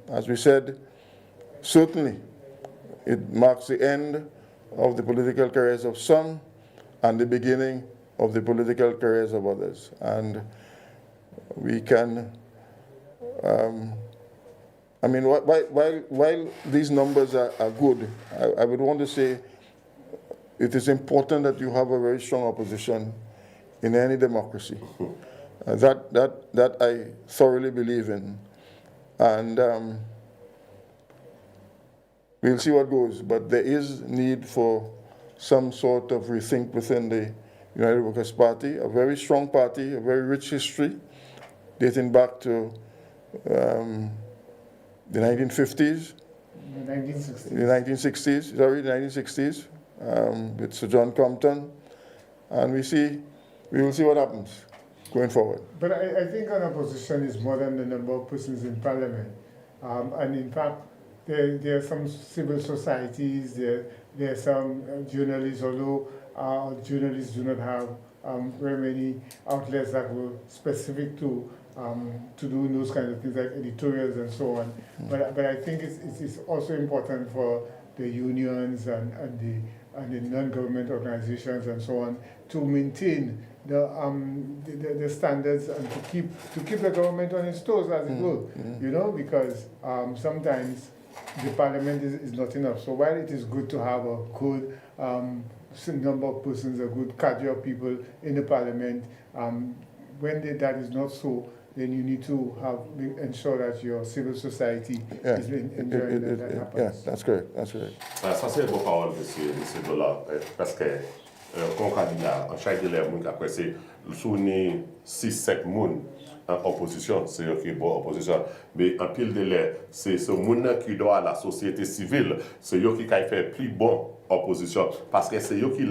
as we said, certainly it marks the end of the political careers of some and the beginning of the political careers of others. And we can, I mean, while these numbers are good, I would want to say it is important that you have a very strong opposition in any democracy. That I thoroughly believe in. And we'll see what goes, but there is need for some sort of rethink within the United Workers' Party, a very strong party, a very rich history, dating back to the 1950s. The 1960s. The 1960s, sorry, the 1960s, with Sir John Compton. And we will see what happens going forward. But I think an opposition is more than the number of persons in Parliament. And in fact, there are some civil societies, there are some journalists, although journalists do not have very many outlets that were specific to do those kinds of things like editorials and so on. But I think it's also important for the unions and the non-government organizations and so on to maintain the standards and to keep the government on its toes, as it were, you know, because sometimes the parliament is not enough. So while it is good to have a good number of persons, a good cadre of people in the parliament, when that is not so, then you need to ensure that your civil society is enjoying that happens. Yeah, that's correct. That's correct. Ça c'est beau parole, monsieur Dollar, parce que comme candidat, en chaque élève, après c'est sous 6-7 moun en opposition, c'est eux qui sont en opposition. Mais en pile de l'air, c'est ce monde qui doit à la société civile, c'est eux qui fait plus bon opposition, parce que c'est eux qui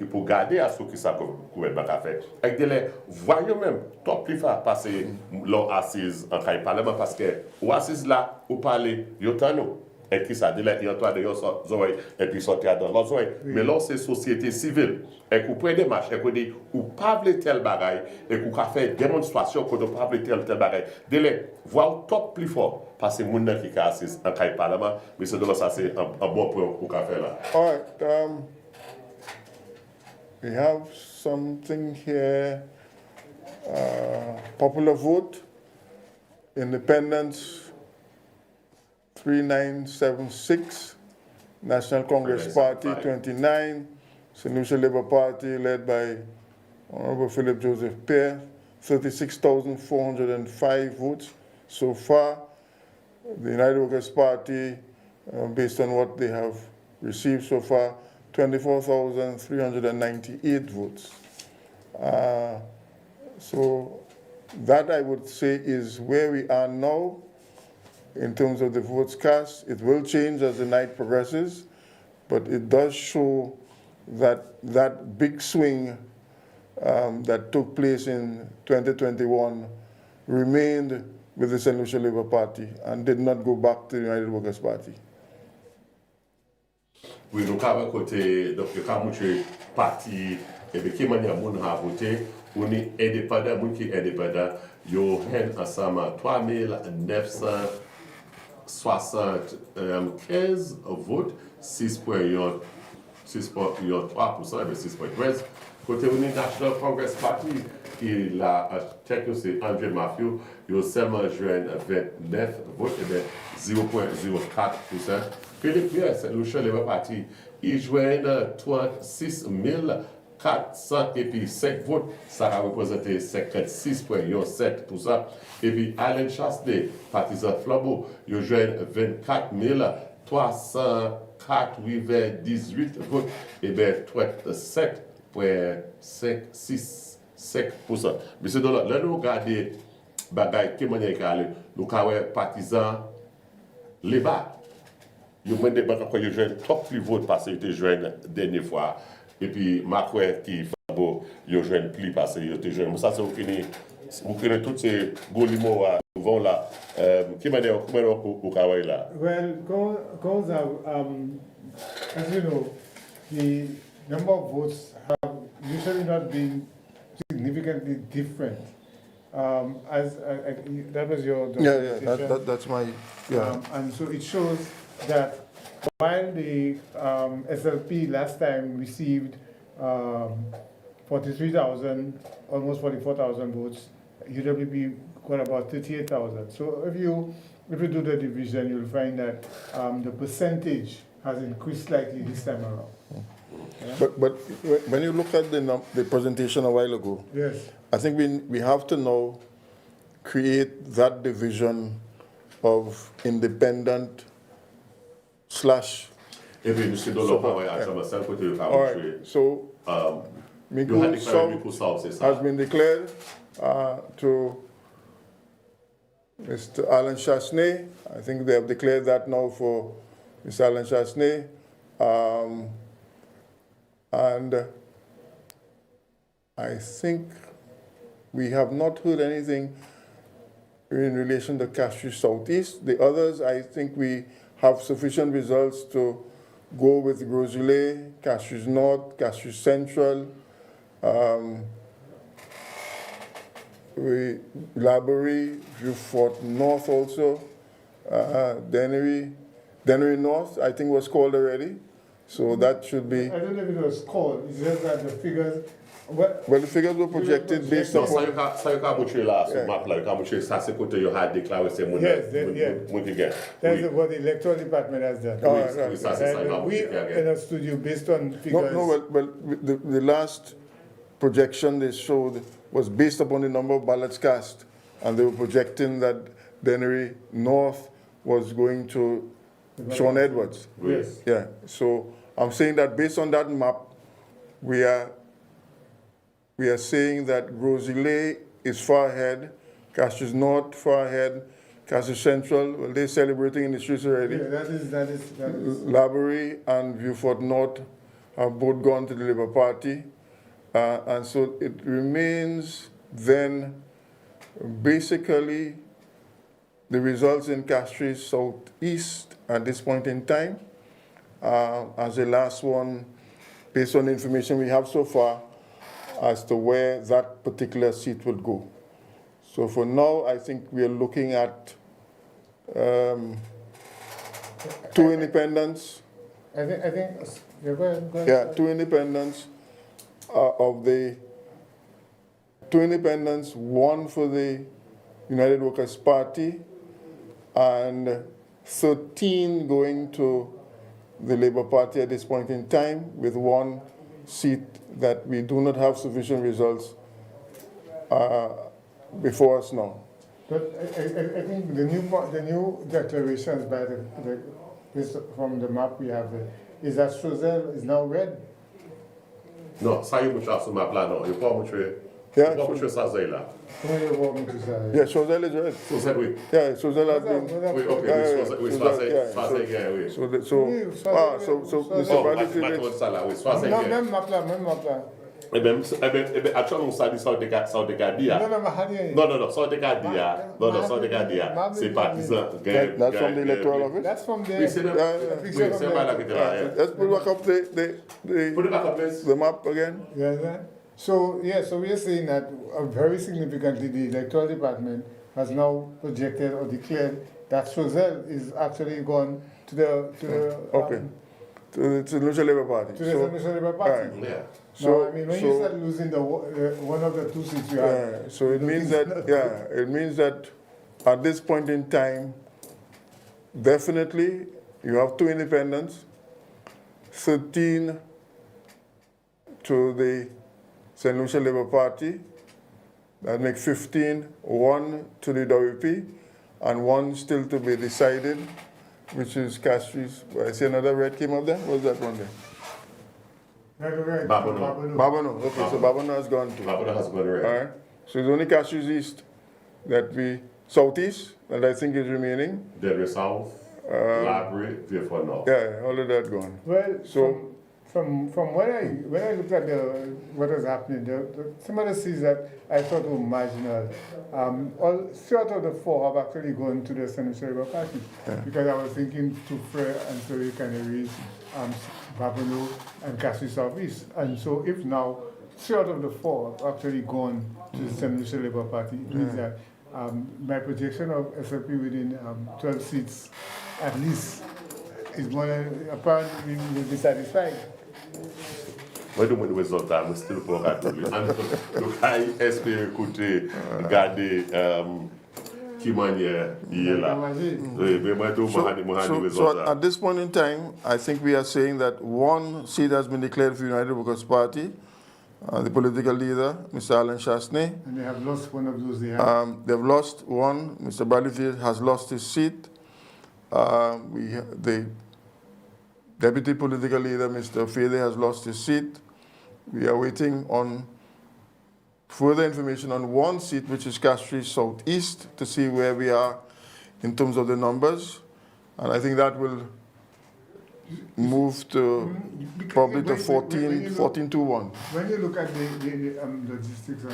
pour garder à ce que ça gouvernement a fait. Avec des l'air, voyons même, top plus fort passer leur assise en Parlement, parce que ou assise là, ou parler, yotano. Et qui ça dit là, il y a toi de oreilles et puis sortir dans leurs oreilles. Mais là, c'est société civile. Et qu'on prend des marches, et qu'on dit, ou pas tel bagaille, et qu'on fait démonstration qu'on ne pas tel bagaille. Délai, voir top plus fort, parce que les gens qui sont assis en Parlement, mais c'est de ça, c'est un bon point pour faire là. All right. We have something here. Popular vote, independence. 3976, National Congress Party 29, St. Lucia Labour Party led by Honorable Philip Joseph Pear, 36,405 votes so far. The United Workers Party, based on what they have received so far, 24,398 votes. So that I would say is where we are now. In terms of the votes cast, it will change as the night progresses, but it does show that big swing that took place in 2021 remained with the St. Lucia Labour Party and did not go back to the United Workers Party. Oui, donc à côté, donc le cas de parti, et bien qui manière moun a voté, on est indépendant, moun qui est indépendant, yo hen ensemble 3975 votes, 6,3%, et 6,13%. Côté on est National Congress Party, qui la tête c'est André Matthew, yo seulement joint 29 votes, et bien 0,04%. Philippe Pierre, c'est le Labour Party, il joint 36 400 et puis 5 votes, ça a représenté 56,7 tout ça. Et puis Alain Chasté, partisan Flambeau, il a joué 24 304,18 votes, et bien 7,56%. Mais c'est là, nous regardons bagaille qui manière aller, nous avons partisans les bas. Ils ont des banques qui ont joué top plus vote parce qu'ils étaient joués la dernière fois. Et puis, Macoué qui fait beau, ils ont joué plus parce qu'ils étaient joués. Ça, c'est vous connaissez tous ces golimos vont là. Qui m'a dit au Kawaii là? Well, because as you know, the number of votes have usually not been significantly different. That was your that's my and so it shows that while the SLP last time received 43,000, almost 44,000 votes, UWP got about 38,000. So if you do the division, you'll find that the percentage has increased slightly this time around. Yeah? But when you look at the presentation a while ago, yes, I think we have to now create that division of independent slash. All right, so Miku South has been declared to Mr. Alan Chasney. I think they have declared that now for Mr. Alan Chasney. And I think we have not heard anything in relation to Castries Southeast. The others, I think we have sufficient results to go with Groseilliers, Castries North, Castries Central, Laborie, Vieux Fort North also, Dennery North, I think was called already. So that should be. I don't know if it was called, it's just that the figures. Well, the figures were projected based on. Ça, you can put là sur map là, you can put ça c'est côté you had déclaré c'est mon. Yes, that's what the electoral department has done. We in a studio based on figures. Well, the last projection they showed was based upon the number of ballots cast, and they were projecting that Dennery North was going to Sean Edwards. Yes. Yeah. So I'm saying that based on that map, we are saying that Groseilliers is far ahead, Castries North far ahead, Castries Central, well, they're celebrating in the streets already. Yeah, that is. Laborie and Vieux Fort North have both gone to the Labour Party. And so it remains then basically the results in Castries Southeast at this point in time. As the last one, based on the information we have so far, as to where that particular seat will go. So for now, I think we are looking at 2 independents. I think go ahead. Yeah, 2 independents of the 2 independents, 1 for the United Workers' Party, and 13 going to the Labour Party at this point in time, with 1 seat that we do not have sufficient results before us now. But I think the new declarations by from the map we have there is that Choiseul is now red. Non, ça y est, monsieur, sur map là, non. Il faut pas monsieur. Yeah, Yeah, Choiseul is red. Choiseul, oui. Yeah, Choiseul has been. Oui, okay. Oui, So Mr. Bradley. Même map là. Eh bien, actuellement, ça dit ça, on décade. Non, ça, on décade. C'est partisan. That's from the electoral office? That's from the. Let's put back up the map again. Yeah. So we are saying that very significantly the electoral department has now projected or declared that Choiseul is actually gone to the to the Lucia Labour Party. To the Lucia Labour Party. Right. Yeah. So, now, I mean, when you start losing the one of the 2 seats you have. So it means that at this point in time, definitely you have 2 independents, 13 to the St. Lucia Labour Party. That makes 15, 1 to the WP, and 1 still to be decided, which is Castries. I see another red came up there. What's that one there? Babano. Okay, so Babano has gone too. Babano has gone red. All right. So it's only Castries East that we, Southeast, that I think is remaining. Delray South, Library, therefore North. Yeah, all of that gone. Well, so from when I looked at what was happening, some of the seats that I thought were marginal, all 3 out of the 4 have actually gone to the St. Lucia Labour Party. Because I was thinking to Frere and so you kind of raise Babano and Castries Southeast. And so if now 3 out of the 4 have actually gone to the St. Lucia Labour Party, it means that my projection of SLP within 12 seats at least is more than apparently we will be satisfied. Moi, de mon résultat, je suis still pas capable. Donc, espérer écouter, regarder qui manière il est là. So at this point in time, I think we are saying that 1 seat has been declared for United Workers' Party. The political leader, Mr. Alan Chasney. And they have lost one of those they have. They've lost 1. Mr. Bradley has lost his seat. The deputy political leader, Mr. Fede, has lost his seat. We are waiting on further information on 1 seat, which is Castries Southeast, to see where we are in terms of the numbers. And I think that will move to probably to 14 to 1. When you look at the logistics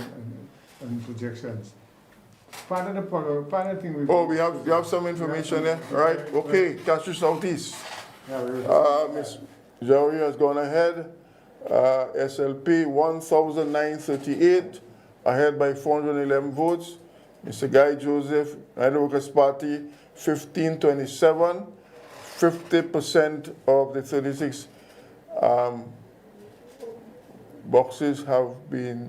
and projections, part of the thing we have some information there, right? Okay, Castries Southeast. Ms. Joey has gone ahead. SLP 1,938, ahead by 411 votes. Mr. Guy Joseph, United Workers' Party, 1527. 50% of the 36 boxes have been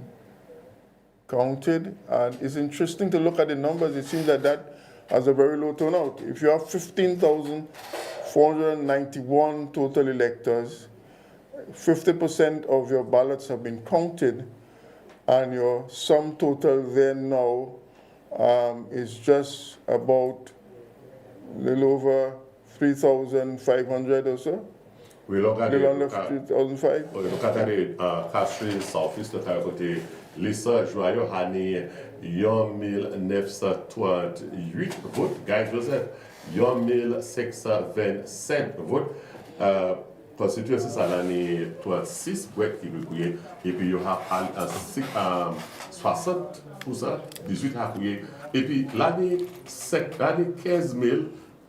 counted. And it's interesting to look at the numbers. It seems that has a very low turnout. If you have 15,491 total electors, 50% of your ballots have been counted, and your sum total then now is just about a little over 3,500 or so. We look at the 3,500. We look at the Castries Southeast, le côté Lisa Joyeux Hani 1938 votes. Guy Joseph 1627 votes. Constituency ça l'année 36 boîtes qui recouillent et puis il y a 60%, 18 à couiller. Et puis l'année 15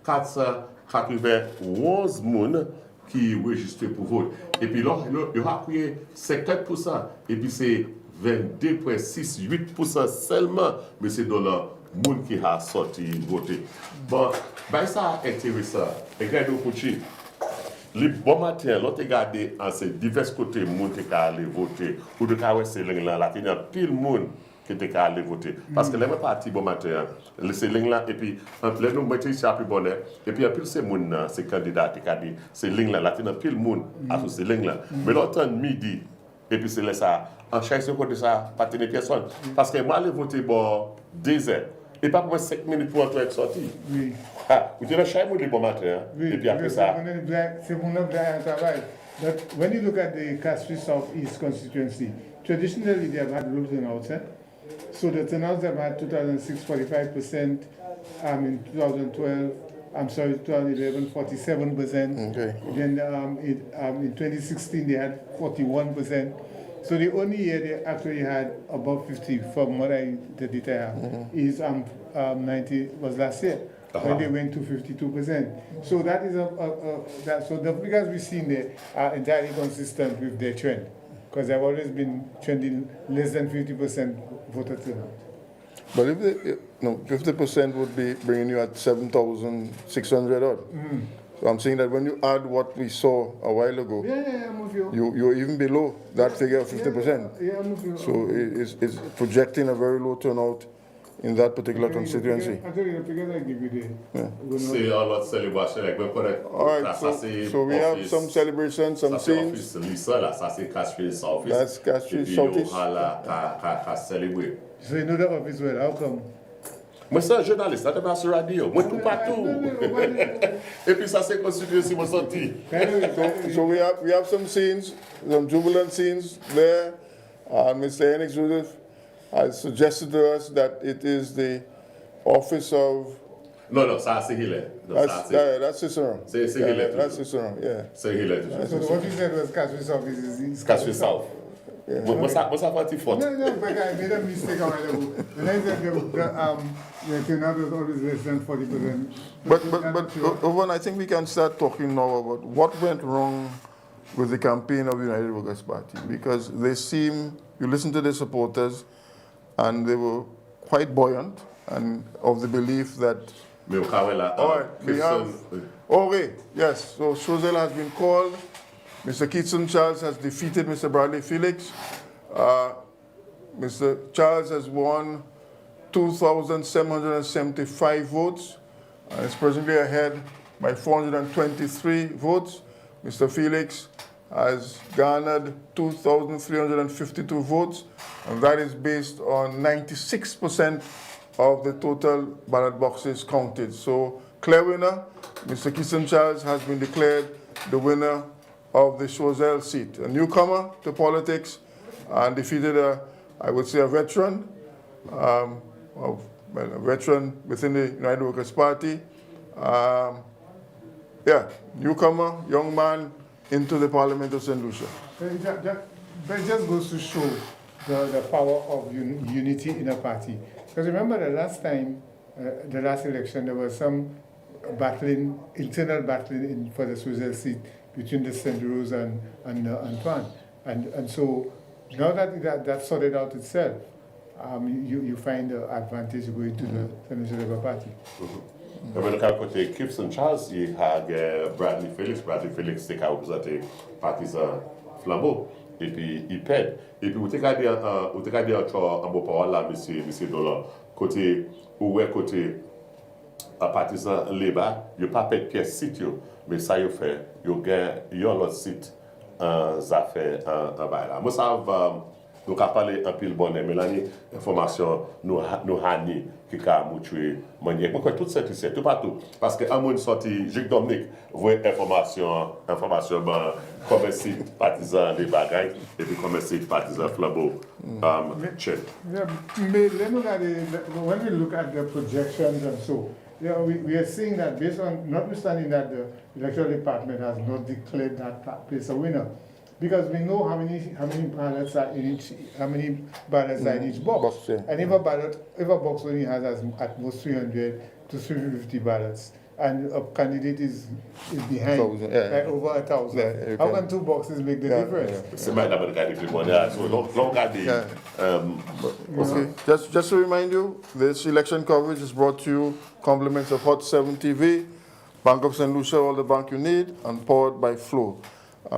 491 personnes qui registrent pour vote. Et puis là, il y a 50%. Et puis c'est 22,68% seulement, mais c'est dans le monde qui a sorti voter. Bon, ça est intéressant. Regardez au coucher. Les bons matins, l'autre regardez en ces divers côtés, le monde qui a allé voter. Ou de cas, c'est là, il y a pile de monde qui est allé voter. Parce que les mêmes partis bon matin, c'est là, et puis en plein nous mettons ici à plus bonheur, et puis en plus c'est monde, c'est candidat qui a dit, c'est là, là, il y a pile de monde associé là. Mais l'autre midi, et puis c'est là ça, en chaque côté ça, pas tenir personne. Parce que moi, je voter pour 2 heures. Et pas pour 5 minutes pour être sorti. Oui. Vous êtes chez vous le bon matin. Oui, et puis après ça. C'est mon travail. But when you look at the Castries Southeast constituency, traditionally they have had low turnouts. So the turnouts have had 2006, 45%, in 2012, 2011, 47%. Okay. Then in 2016 they had 41%. So the only year they actually had above 50, from what the data I have, is 90 was last year, when they went to 52%. So that is so the figures we've seen there are entirely consistent with their trend, because they've always been trending less than 50% voter turnout. But if 50% would be bringing you at 7,600 odd. So I'm saying that when you add what we saw a while ago, I'm with you. You're even below that figure of 50%. Yeah, I'm with you. So it's projecting a very low turnout in that particular constituency. I'll tell you the figures I give you there. C'est un celebration like when all right, so we have some celebrations, some scenes. Lucia là, ça c'est Castries South. That's Castries South. Célébrer. So you know the office well, how come? Moi, c'est un journaliste, ça te passe sur radio. Moi, tout partout. Et puis, ça, c'est constitué moi sorti. So we have some scenes, some jubilant scenes there. Mr. Henrik Joseph has suggested to us that it is the office of... No, ça, c'est Hilaire. That's Cicero. C'est Hilaire. That's Cicero, yeah. C'est Hilaire. So what you said was Castries South is Castries South. What's that party for? No, but I made a mistake on my level. When I said the turnout was always less than 40%. But Owen, I think we can start talking now about what went wrong with the campaign of the United Workers' Party, because they seem, you listen to the supporters, and they were quite buoyant and of the belief that... All right, we have... Okay, yes, so Choiseul has been called. Mr. Keatson Charles has defeated Mr. Bradley Felix. Mr. Charles has won 2,775 votes and is presently ahead by 423 votes. Mr. Felix has garnered 2,352 votes, and that is based on 96% of the total ballot boxes counted. So, clear winner, Mr. Keatson Charles has been declared the winner of the Choiseul seat. A newcomer to politics and defeated I would say a veteran, a veteran within the United Workers' Party. Newcomer, young man into the Parliament of St. Lucia. That just goes to show the power of unity in a party. Because remember the last time, the last election, there was some battling, internal battling for the Choiseul seat between the St. Rose and Antoine. And so now that sorted out itself, you find the advantage going to the St. Lucia Labour Party. When you côté Keatson Charles, il y a Bradley Felix. Bradley Felix, c'est qu'à représenter partisan flambeau. Et puis, il pède. Et puis, vous avez dit un bon parole là, monsieur Dolan. Côté, côté partisan Labour, il n'y a pas pède pièce site, mais ça, il fait, il y a l'autre site, ça fait un bail là. Moi, ça va. Nous avons parlé un peu de bonne Mélanie, information nous hani qui a moutué manier. Pourquoi tout ça c'est tout partout parce que à mon sorti Jacques Dominique voit information comme site partisan des bagailles et puis comme site partisan flambeau check. But when we look at the projections and so, we are seeing that based on notwithstanding that the electoral department has not declared that place a winner. Because we know how many ballots are in each box. And if a box only has at most 300 to 350 ballots, and a candidate is behind over 1,000. How can two boxes make the difference? Okay. Just to remind you, this election coverage is brought to you compliments of Hot 7 TV, Bank of St. Lucia, all the bank you need, and powered by Flow.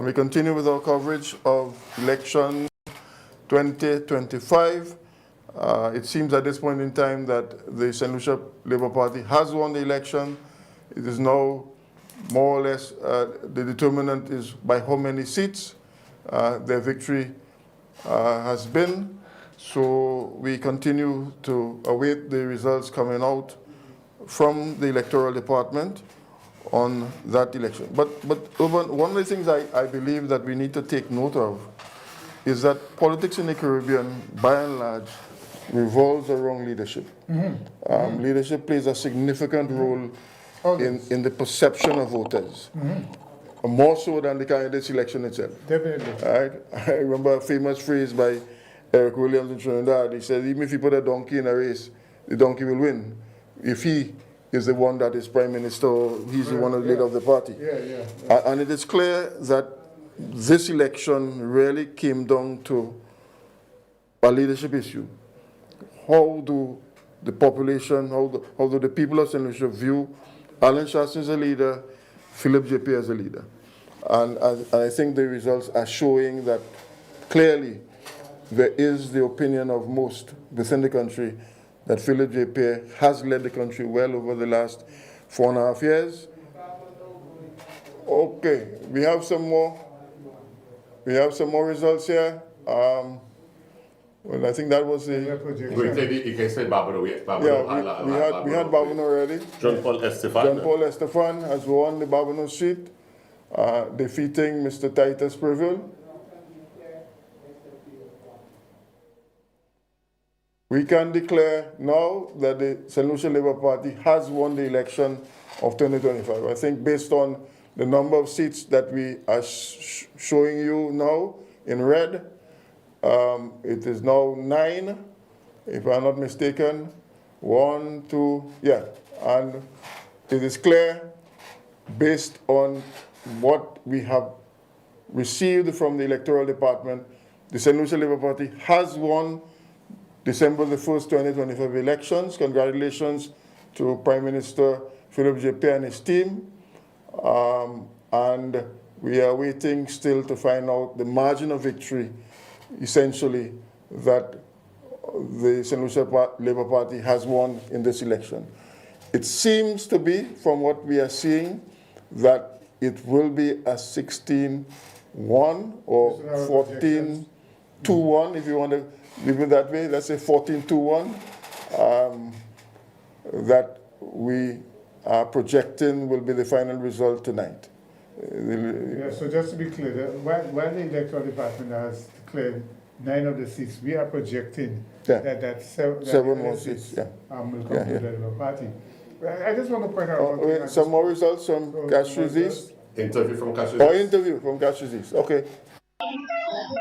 We continue with our coverage of election 2025. It seems at this point in time that the St. Lucia Labour Party has won the election. It is now more or less, the determinant is by how many seats their victory has been. So we continue to await the results coming out from the electoral department on that election. But one of the things I believe that we need to take note of is that politics in the Caribbean, by and large, revolves around leadership. Leadership plays a significant role in the perception of voters, more so than the candidate's election itself. Definitely. Right? I remember a famous phrase by Eric Williams in Trinidad. He said, even if you put a donkey in a race, the donkey will win. If he is the one that is prime minister, he's the one who's leader of the party. And it is clear that this election really came down to a leadership issue. How do the population, how do the people of St. Lucia view Alan Shaston as a leader, Philip JP as a leader? And I think the results are showing that clearly there is the opinion of most within the country that Philip J. Pierre has led the country well over the last 4.5 years. Okay, we have some more. We have some more results here. Well, I think that was the. You can say Babino. We had Babino already. John Paul Estefan. John Paul Estefan has won the Babino seat, defeating Mr. Titus Preville. We can declare now that the St. Lucia Labour Party has won the election of 2025. I think based on the number of seats that we are showing you now in red, it is now 9, if I'm not mistaken. 1, 2, yeah. And it is clear, based on what we have received from the electoral department, the St. Lucia Labour Party has won December the 1st, 2025 elections. Congratulations to Prime Minister Philip J. Pierre and his team. And we are waiting still to find out the margin of victory, essentially, that the St. Lucia Labour Party has won in this election. It seems to be, from what we are seeing, that it will be a 16-1 or 14-2-1, if you want to leave it that way. Let's say 14-2-1, that we are projecting will be the final result tonight. Yeah, so just to be clear, while the electoral department has declared 9 of the seats, we are projecting that 7 more seats will come to the Labour Party. I just want to point out some more results from Castries East. Interview from Castries East. Interview from Castries East. Okay.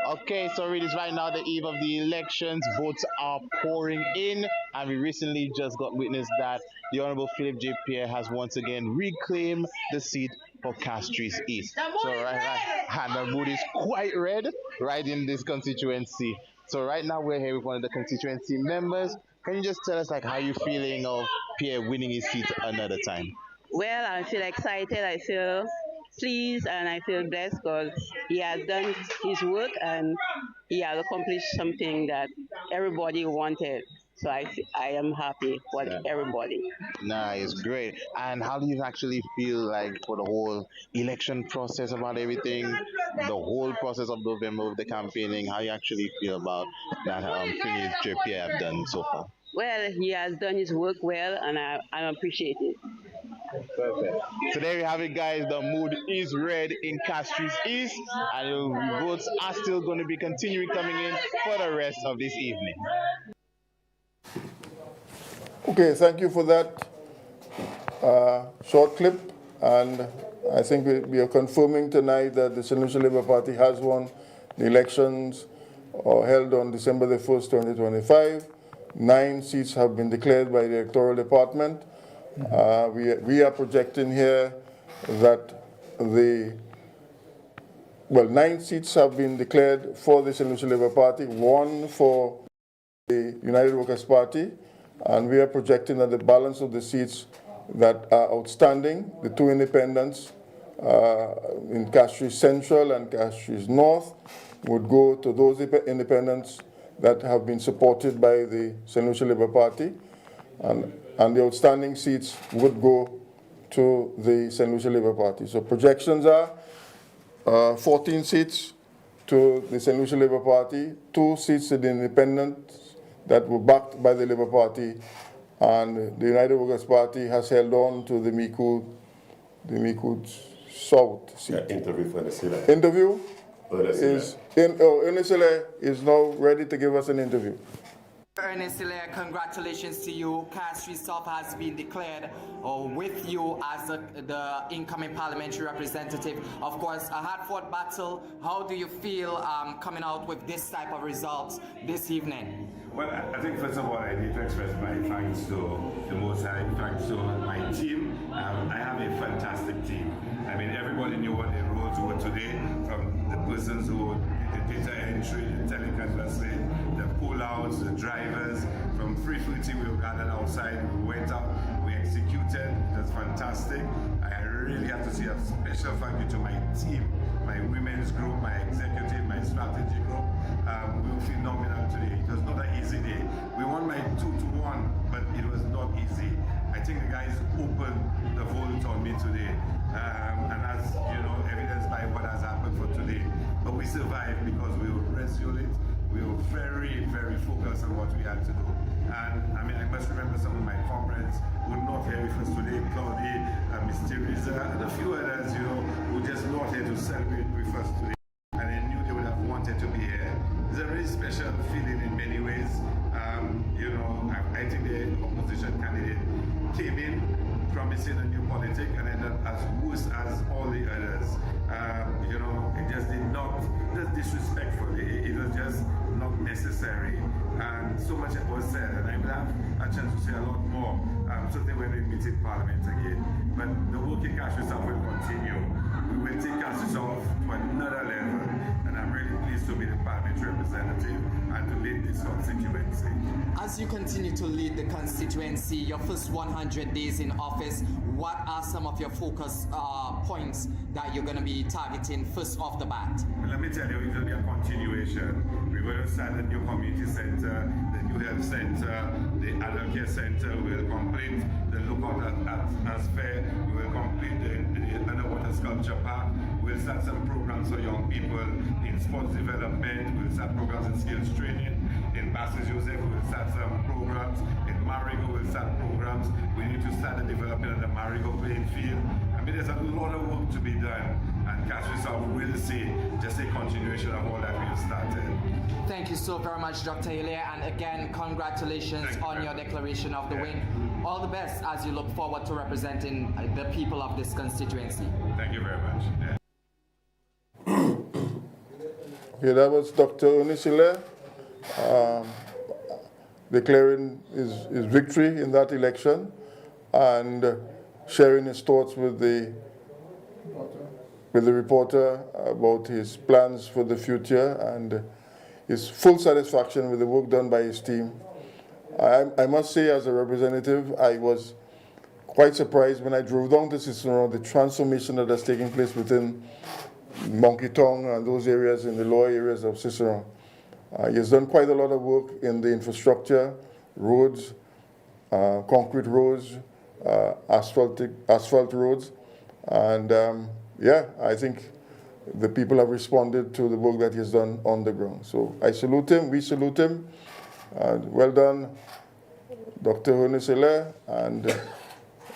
Okay, so it is right now the eve of the elections. Votes are pouring in, and we recently just got witness that the Honorable Philip J. Pierre has once again reclaimed the seat for Castries East. So and the mood is quite red right in this constituency. So right now we're here with one of the constituency members. Can you just tell us how you feeling of Pierre winning his seat another time? Well, I feel excited. I feel pleased and I feel blessed because he has done his work and he has accomplished something that everybody wanted. So I am happy for everybody. Nice, great. And how do you actually feel for the whole election process, about everything, the whole process of November with the campaigning? How you actually feel about that Philip J. Pierre have done so far? Well, he has done his work well and I appreciate it. Perfect. So there you have it, guys. The mood is red in Castries East, and the votes are still going to be continuing coming in for the rest of this evening. Okay, thank you for that short clip. And I think we are confirming tonight that the St. Lucia Labour Party has won the elections held on December the 1st, 2025. 9 seats have been declared by the electoral department. We are projecting here that 9 seats have been declared for the St. Lucia Labour Party, 1 for the United Workers' Party, and we are projecting that the balance of the seats that are outstanding, the 2 independents in Castries Central and Castries North, would go to those independents that have been supported by the St. Lucia Labour Party, and the outstanding seats would go to the St. Lucia Labour Party. So projections are 14 seats to the St. Lucia Labour Party, 2 seats to the independents that were backed by the Labour Party, and the United Workers' Party has held on to the Micoud South seat. Interview for the Interview Ernest Hilaire is now ready to give us an interview. Ernest Hilaire, congratulations to you. Castries South has been declared with you as the incoming parliamentary representative. Of course, a hard-fought battle. How do you feel coming out with this type of results this evening? Well, I think first of all, I need to express my thanks to the Most High, thanks to my team. I have a fantastic team. I mean, everybody knew what their roles were today, from the persons who did the data entry, the telecanvassing, the pull-outs, the drivers. From 3:30, we were gathered outside, we went out, we executed. It was fantastic. I really have to say a special thank you to my team, my women's group, my executive, my strategy group. We were phenomenal today. It was not an easy day. We won by 2-1, but it was not easy. I think the guys opened the vault on me today, and that's, you know, evidenced by what has happened for today. But we survived because we were resolute. We were very, very focused on what we had to do. And I mean, I must remember some of my comrades who were not here with us today, Claudie, Miss Teresa, and a few others, you know, who just not here to celebrate with us today. And they knew they would have wanted to be here. It's a really special feeling in many ways. You know, I think the opposition candidate came in promising a new politic and ended up as worse as all the others. You know, it just did not, just disrespectful. It was just not necessary. And so much was said, and I will have a chance to say a lot more, certainly when we meet in Parliament again. But the work in cash reserve will continue. We will take cash reserve to another level, and I'm really pleased to be the parliamentary representative and to lead this constituency. As you continue to lead the constituency, your first 100 days in office, what are some of your focus points that you're going to be targeting first off the bat? Well, let me tell you, it will be a continuation. We're going to start a new community center, the new health center, the adult care center. We will complete the lookout atmosphere. We will complete the underwater sculpture park. We'll start some programs for young people in sports development. We'll start programs in skills training. In Basel Joseph, we'll start some programs. In Marigo, we'll start programs. We need to start the development of the Marigo playing field. I mean, there's a lot of work to be done, and Cash Reserve will see just a continuation of all that we've started. Thank you so very much, Dr. Hilaire, and again, congratulations on your declaration of the win. All the best as you look forward to representing the people of this constituency. Thank you very much. Okay, that was Dr. Hilaire declaring his victory in that election and sharing his thoughts with the reporter about his plans for the future and his full satisfaction with the work done by his team. I must say, as a representative, I was quite surprised when I drove down to Cicero, the transformation that has taken place within Monkey Tongue and those areas in the lower areas of Cicero. He has done quite a lot of work in the infrastructure, roads, concrete roads, asphalt roads, and yeah, I think the people have responded to the work that he has done on the ground. So I salute him, we salute him, and well done, Dr. Hilaire, and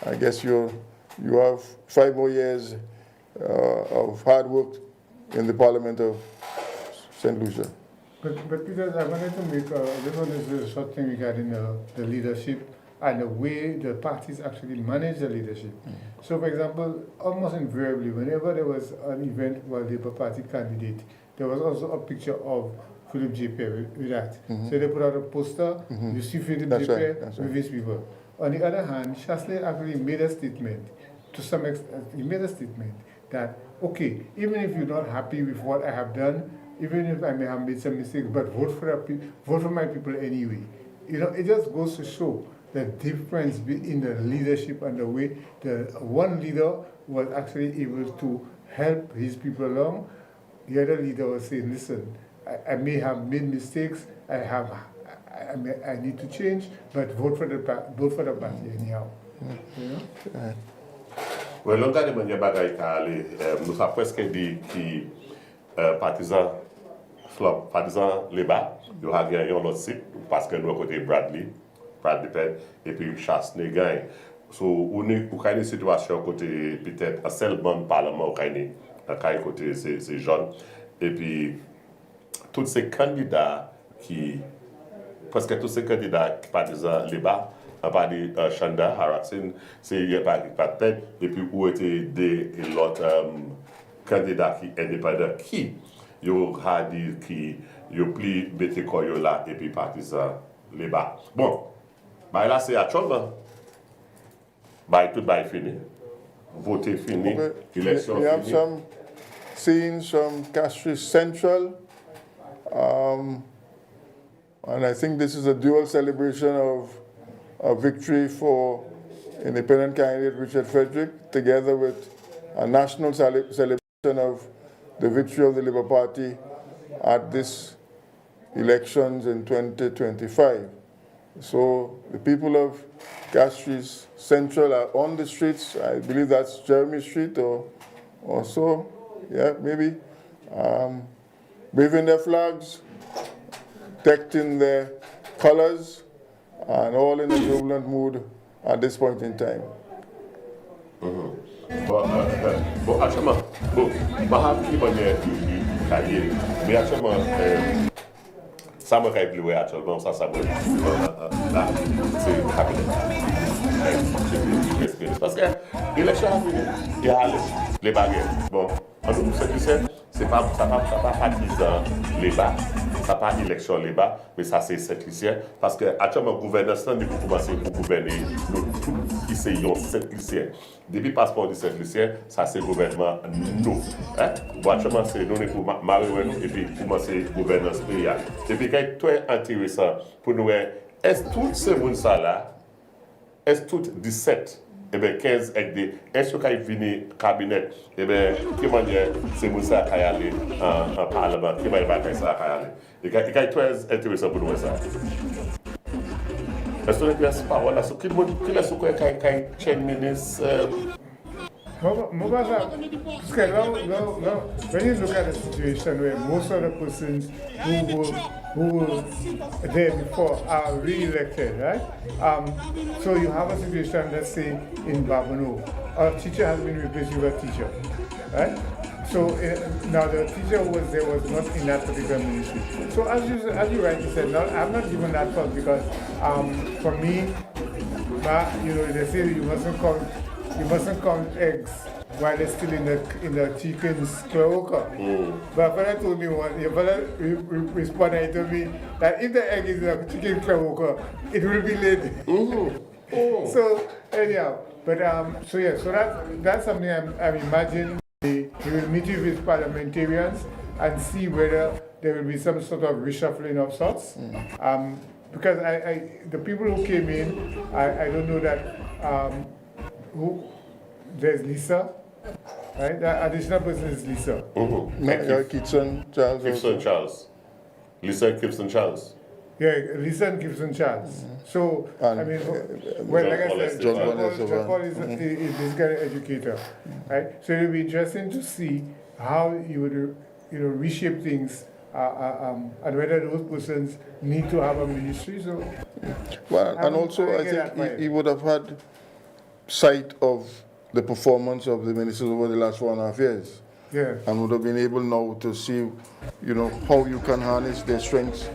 I guess you have 5 more years of hard work in the Parliament of St. Lucia. But Peter, I wanted to make just one is a short thing regarding the leadership and the way the parties actually manage the leadership. So, for example, almost invariably, whenever there was an event where the Labour Party candidate, there was also a picture of Philip J. Pierre with that. So they put out a poster, you see Philip J. Pierre with his people. On the other hand, Chasley actually made a statement, to some extent, he made a statement that, okay, even if you're not happy with what I have done, even if I may have made some mistakes, but vote for my people anyway. You know, it just goes to show the difference in the leadership and the way the one leader was actually able to help his people along. The other leader was saying, listen, I may have made mistakes, I need to change, but vote for the party anyhow. You know? Well, l'on a demandé bagay ka ale, nous a presque dit ki partisan Labour, yo a gagné l'autre site parce que nous côté Bradley Penn et puis Chasley gagne. So on est pour une situation côté peut-être un seul bon parlement au Kanye, à côté ces jeunes et puis tous ces candidats presque tous ces candidats partisans Labour, on parle de Shanda Harrison, c'est pas tête et puis où étaient des l'autre candidat qui indépendant qui yo a dit qui yo pli bete koyo là et puis partisan Labour. Bon, bah là c'est à Choma. Bah tout bah fini. Voter fini, élection we have fini. some scenes from Castries Central, and I think this is a dual celebration of a victory for independent candidate Richard Frederick, together with a national celebration of the victory of the Labour Party at this elections in 2025. So the people of Castries Central are on the streets. I believe that's Jeremy Street or so. Yeah, maybe. Waving their flags, decked in their colors, and all in a jubilant mood at this point in time. Bon, actuellement, mais actuellement, ça me règle actuellement, ça me là, c'est parce que l'élection a fini, il y a les barrières. Bon, en tout cas, c'est pas partisan les bas, ça pas élection les bas, mais ça c'est cette lycée parce que actuellement gouvernance là pour commencer pour gouverner tout qui c'est yon cette lycée. Depuis passeport de cette lycée, ça c'est gouvernement nous. Hein? Bon actuellement c'est donné pour marier et puis commencer gouvernance pays. Et puis quand très intéressant pour nous est-ce tout ce monde ça là est-ce tout 17 et bien 15 avec des est-ce qu'il vient cabinet et bien comment dire c'est Moussa qui aller en parlement qui va faire ça qui aller et quand très intéressant pour nous ça est-ce que tu as parole là sur qui est ce que chaîne ministre when you look at a situation where most of the persons who were there before are re-elected, right? So you have a situation, let's say, in Babano, a teacher has been replaced with a teacher, right? So now the teacher who was there was not in that particular ministry. So as you rightly said, now, I'm not giving that thought because for me, you know, they say you mustn't count eggs while they're still in the chicken's cloaca. But father told me your father responded and told me that if the egg is in the chicken cloaca, it will be laid. So anyhow, but so that's something I'm imagining. He will meet with his parliamentarians and see whether there will be some sort of reshuffling of sorts. Because the people who came in, I don't know that there's Lisa, right? The additional person is Lisa. Gibson Charles. Gibson Charles. Lisa Gibson Charles. Yeah, Lisa and Gibson Charles. So, I mean, well, like I said, John Paul is basically an educator, right? So it will be interesting to see how you would, reshape things and whether those persons need to have a ministry. So, well, and also I think he would have had sight of the performance of the ministers over the last 4.5 years. Yeah. And would have been able now to see, how you can harness their strengths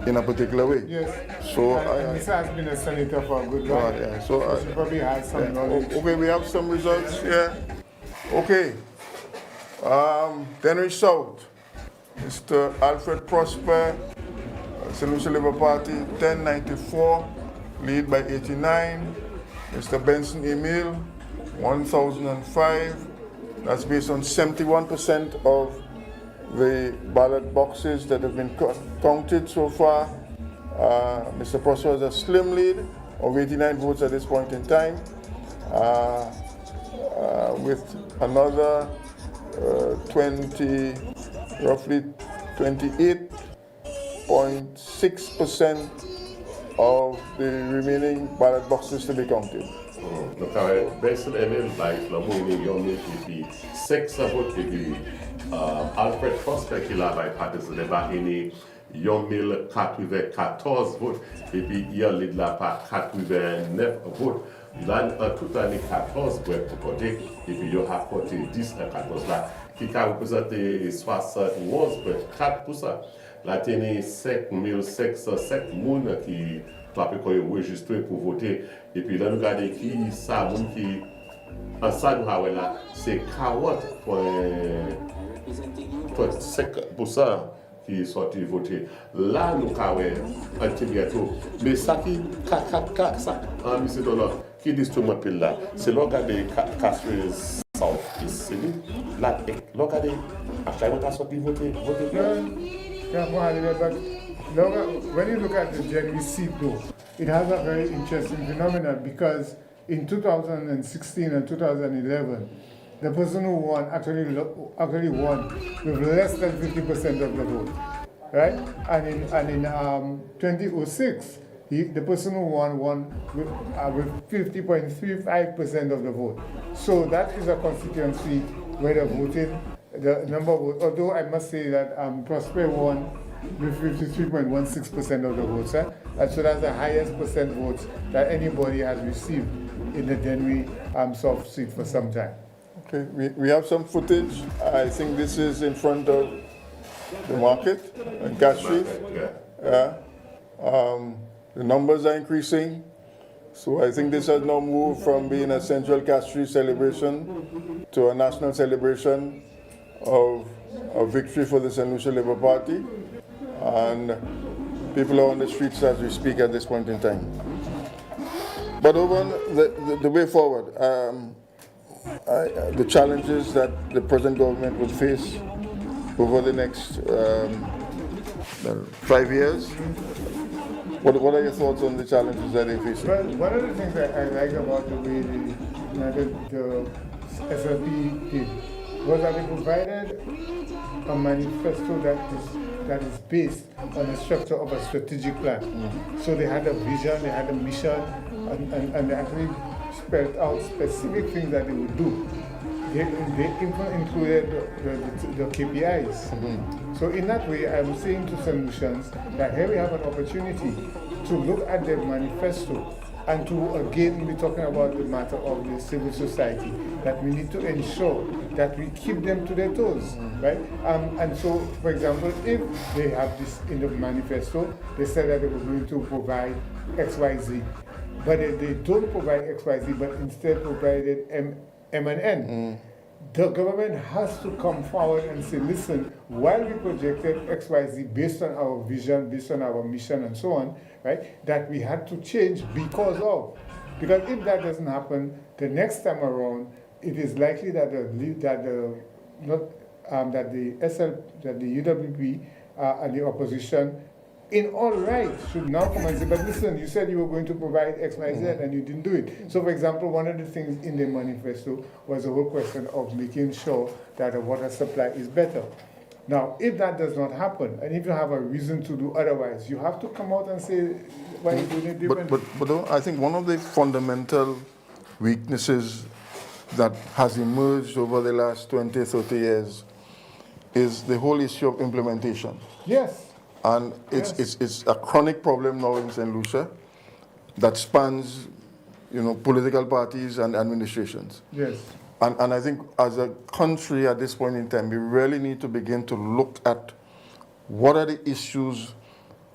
in a particular way. Yes. So Lisa has been a senator for a good while. Yeah. So she probably has some knowledge. Okay, we have some results here. Okay. Denry South, Mr. Alfred Prosper, St. Lucia Labour Party, 1094, lead by 89. Mr. Benson Emil, 1005. That's based on 71% of the ballot boxes that have been counted so far. Mr. Prosper has a slim lead of 89 votes at this point in time, with another roughly 28.6% of the remaining ballot boxes to be counted. Donc, Benson Emil by Flamoni Yomi qui sexe vote qui Alfred Prosper qui l'a by partisan débat ini Yomil 94 votes et puis il y a là par 89 votes. Là toute l'année 14 pour côté et puis il y a côté 10 à 14 là qui a représenté 71,4%. Là tenez 5607 personnes qui après qu'on est enregistré pour voter et puis là nous regardons qui ça monde qui en ça nous avons là c'est 40,5% qui sont votés là nous avons un petit bientôt mais ça qui ça en monsieur dollar qui distribuent pile là c'est regarder Castries South ici là regarder à chaque fois sorti voter when you look at the January seat though, it has a very interesting phenomenon because in 2016 and 2011, the person who won actually won with less than 50% of the vote, right? And in 2006, the person who won with 50.35% of the vote. So that is a constituency where the number of votes, although I must say that Prosper won with 53.16% of the votes. And so that's the highest percent votes that anybody has received in the Denby South seat for some time. Okay, we have some footage. I think this is in front of the market in Castries. The numbers are increasing. So I think this has now moved from being a central Castries celebration to a national celebration of victory for the St. Lucia Labour Party. And people are on the streets as we speak at this point in time. But over the way forward, the challenges that the present government will face over the next 5 years, what are your thoughts on the challenges that they face? Well, one of the things that I like about the way the SLP did was that they provided a manifesto that is based on the structure of a strategic plan. So they had a vision, they had a mission, and they actually spelled out specific things that they would do. They included the KPIs. So in that way, I'm saying to solutions that here we have an opportunity to look at the manifesto and to again be talking about the matter of the civil society, that we need to ensure that we keep them to their toes, right? And so, for example, if they have this in the manifesto, they said that they were going to provide XYZ, but they don't provide XYZ, but instead provided M and N. The government has to come forward and say, listen, while we projected XYZ based on our vision, based on our mission and so on, right, that we had to change because of. Because if that doesn't happen, the next time around, it is likely that the UWP and the opposition in all right should now come and say, but listen, you said you were going to provide X, Y, Z, and you didn't do it. So, for example, one of the things in the manifesto was the whole question of making sure that the water supply is better. Now, if that does not happen, and if you have a reason to do otherwise, you have to come out and say, why are you doing it differently? But I think one of the fundamental weaknesses that has emerged over the last 20, 30 years is the whole issue of implementation. Yes. And it's a chronic problem now in St. Lucia that spans, political parties and administrations. Yes. And I think as a country at this point in time, we really need to begin to look at what are the issues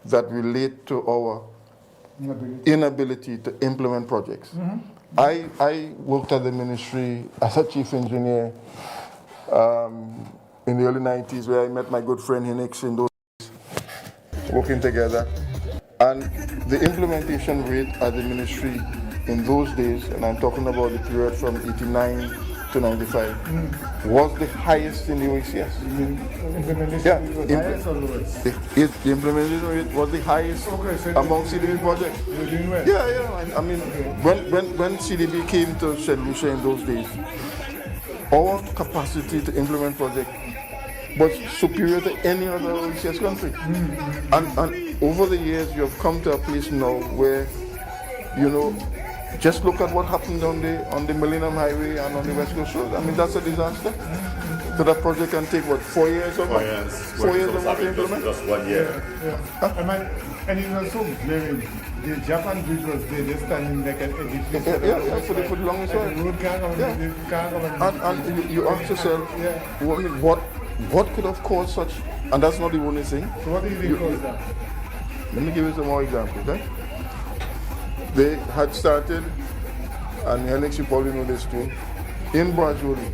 that relate to our inability to implement projects. I worked at the ministry as a chief engineer in the early 90s, where I met my good friend Hinix in those days, working together. And the implementation rate at the ministry in those days, and I'm talking about the period from 89 to 95, was the highest in the OECS. Implementation was highest or lowest? The implementation rate was the highest among CDB projects. Yeah. I mean, when CDB came to St. Lucia in those days, our capacity to implement projects was superior to any other OECS country. And over the years, you have come to a place now where, just look at what happened on the Millennium Highway and on the West Coast Road. I mean, that's a disaster. So that project can take, 4 years or more? 4 years or more to implement? Just 1 year. Yeah. And it was so glaring. The Japan bridge was there, just standing like an edifice. Yeah, for the longest while. The road can't come. And you ask yourself, what could have caused such, and that's not the only thing. So what do you think caused that? Let me give you some more examples, right? They had started, and Alex, you probably know this too, in Brajoli,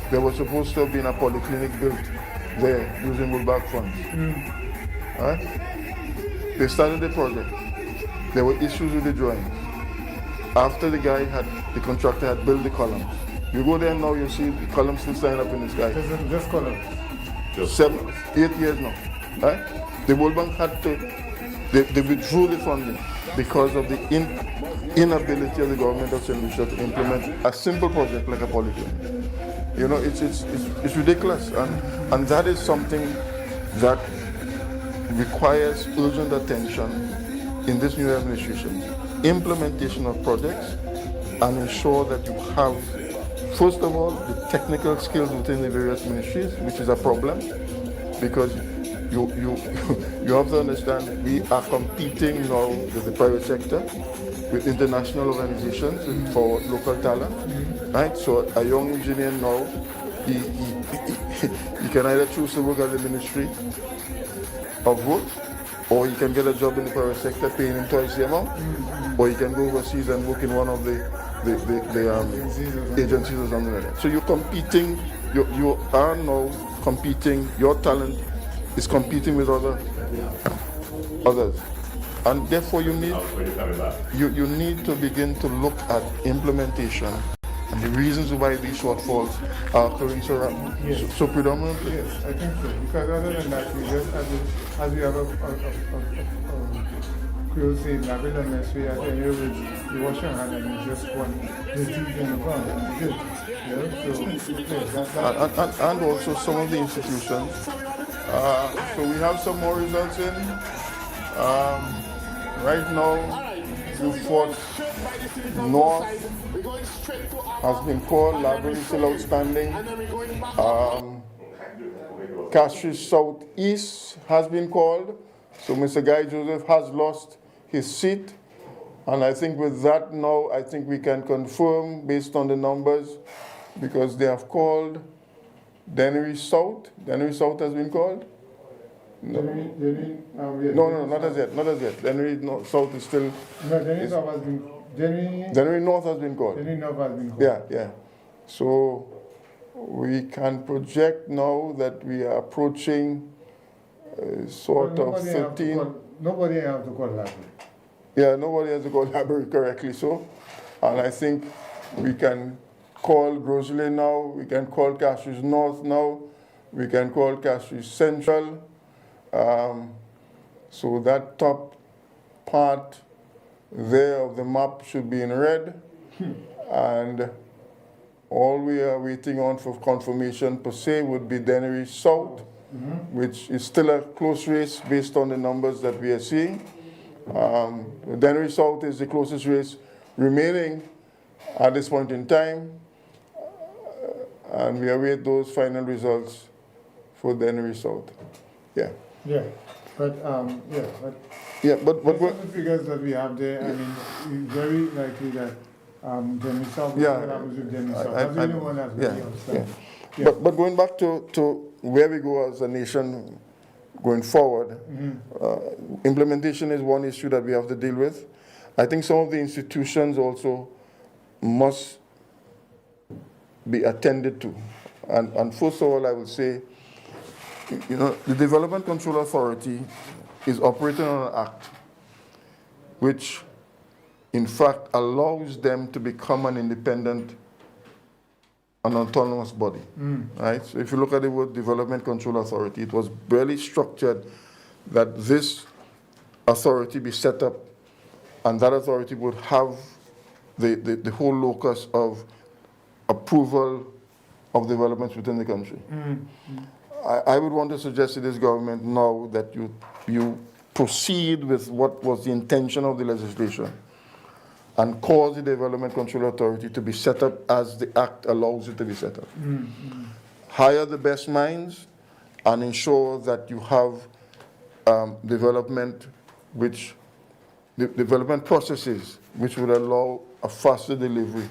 there was supposed to have been a polyclinic built there using World Bank funds. Right? They started the project. There were issues with the drawings. After the contractor had built the columns, you go there now, you see the columns still standing up in the sky. Just columns. 7, 8 years now. Right? The World Bank had to, they withdrew the funding because of the inability of the government of St. Lucia to implement a simple project like a polyclinic. You know, it's ridiculous, and that is something that requires urgent attention in this new administration. Implementation of projects and ensure that you have, first of all, the technical skills within the various ministries, which is a problem, because you have to understand we are competing now with the private sector, with international organizations for local talent, right? So a young engineer now, he can either choose to work at the Ministry of Work, or he can get a job in the private sector paying him twice the amount, or he can go overseas and work in one of the agencies or something like that. So you're competing, you are now competing, your talent is competing with others. And therefore you need to begin to look at implementation and the reasons why these shortfalls are occurring so predominantly. Yes, I think so. Because other than that, we just as we have a creole saying, "Have it a mess we are here with you wash your hand and you just want the teeth in the ground and you good." And also some of the institutions. So we have some more results in. Right now, Fort North has been called, library still outstanding. Castries Southeast has been called. So Mr. Guy Joseph has lost his seat. And I think with that now, I think we can confirm based on the numbers, because they have called Dennery South. Dennery South has been called? No, not as yet. Dennery South is still... No, Dennery South has been... Dennery North has been called. Dennery North has been called. Yeah. So we can project now that we are approaching sort of 13... Nobody has to call library. Yeah, nobody has to call library correctly, so. And I think we can call Grosley now, we can call Castries North now, we can call Castries Central. So that top part there of the map should be in red. And all we are waiting on for confirmation per se would be Dennery South, which is still a close race based on the numbers that we are seeing. Dennery South is the closest race remaining at this point in time, and we await those final results for Dennery South. But the figures that we have there, I mean, it's very likely that Dennery South will happen with Dennery South. That's the only one that's really outstanding. But going back to where we go as a nation going forward, implementation is one issue that we have to deal with. I think some of the institutions also must be attended to. And first of all, I would say, the Development Control Authority is operating on an act which, in fact, allows them to become an independent an autonomous body, right? So if you look at the word Development Control Authority, it was barely structured that this authority be set up, and that authority would have the whole locus of approval of developments within the country. I would want to suggest to this government now that you proceed with what was the intention of the legislation and cause the Development Control Authority to be set up as the Act allows it to be set up. Hire the best minds and ensure that you have development processes which would allow a faster delivery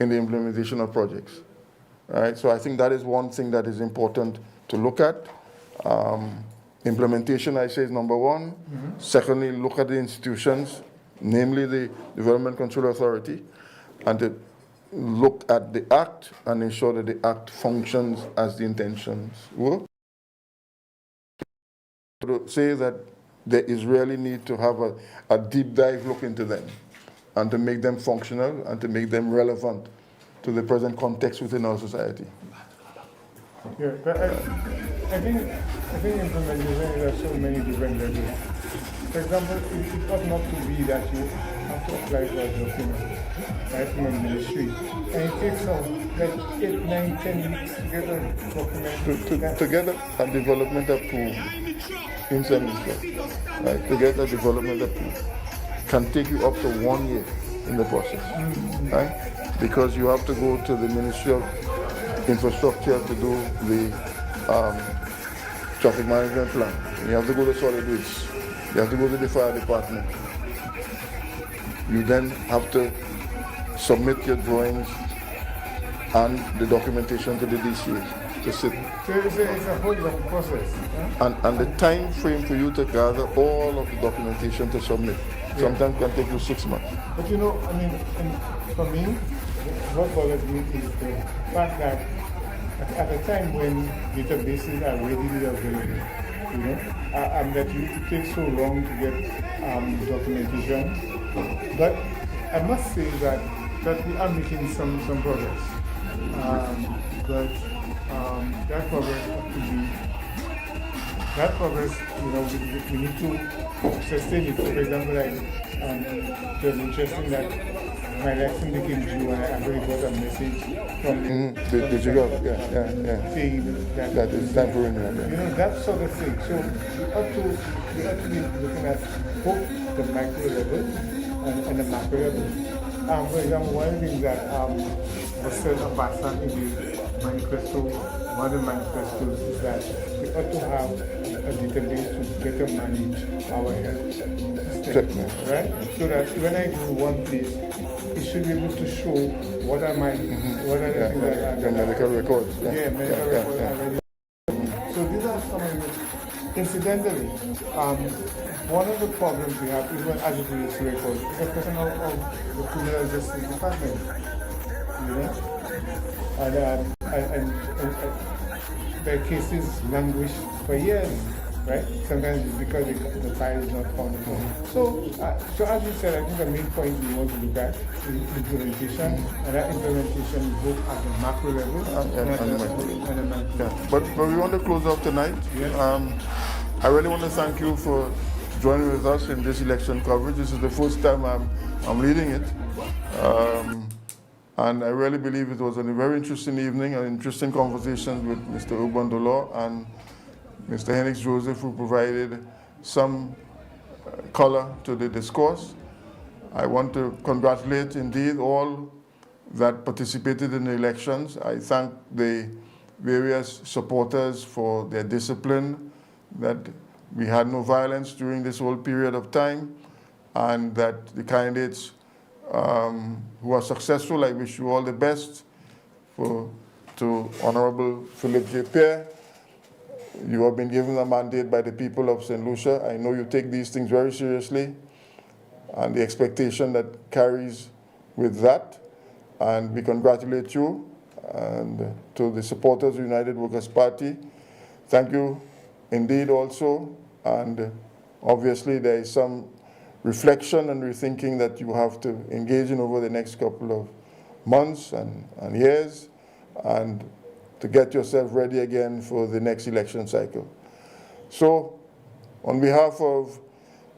in the implementation of projects. Right? So I think that is one thing that is important to look at. Implementation, I say, is number one. Secondly, look at the institutions, namely the Development Control Authority, and to look at the Act and ensure that the Act functions as the intentions were. To say that there is really need to have a deep dive look into them and to make them functional and to make them relevant to the present context within our society. Yeah, but I think implementation has so many different levels. For example, it ought not to be that you have to apply for a document right from a ministry, And it takes like 8, 9, 10 weeks to get a document. To get a development approved in St. Lucia, right? To get a development approved can take you up to 1 year in the process, right? Because you have to go to the Ministry of Infrastructure to do the traffic management plan. You have to go to solid waste. You have to go to the fire department. You then have to submit your drawings and the documentation to the DCA to sit. So it's a whole long process. Huh? And the time frame for you to gather all of the documentation to submit sometimes can take you 6 months. But you know, I mean, for me, what bothers me is the fact that at a time when databases are readily available, you know, and that it takes so long to get documentation. But I must say that we are making some progress. But that progress has to be, that progress, you know, we need to sustain it. For example, it was interesting that my election became due and I actually got a message from the Did you go? Yeah. saying that it's time for renewal. You know, that sort of thing. So we ought to be looking at both the micro level and the macro level. For example, one of the things that was said about in the manifesto, one of the manifestos is that we ought to have a database to better manage our health system, right? So that when I go to one place, it should be able to show what are my, what are the things that are the medical records. Yeah, medical records. So these are some of the, incidentally, one of the problems we have, even as it relates to records, is the question of the criminal justice department. You know? And their cases languish for years, right? Sometimes it's because the file is not found. So as you said, I think the main point we want to look at is implementation, and that implementation is both at the macro level and the micro level. But we want to close off tonight. Yes. I really want to thank you for joining with us in this election coverage. This is the first time I'm leading it. And I really believe it was a very interesting evening, an interesting conversation with Mr. Urban Dolor and Mr. Henix Joseph, who provided some color to the discourse. I want to congratulate indeed all that participated in the elections. I thank the various supporters for their discipline, that we had no violence during this whole period of time, and that the candidates who are successful, I wish you all the best. To Honorable Philip J. Pierre, you have been given a mandate by the people of St. Lucia. I know you take these things very seriously, and the expectation that carries with that. And we congratulate you, and to the supporters of the United Workers' Party. Thank you indeed also. And obviously there is some reflection and rethinking that you have to engage in over the next couple of months and years, and to get yourself ready again for the next election cycle. So, on behalf of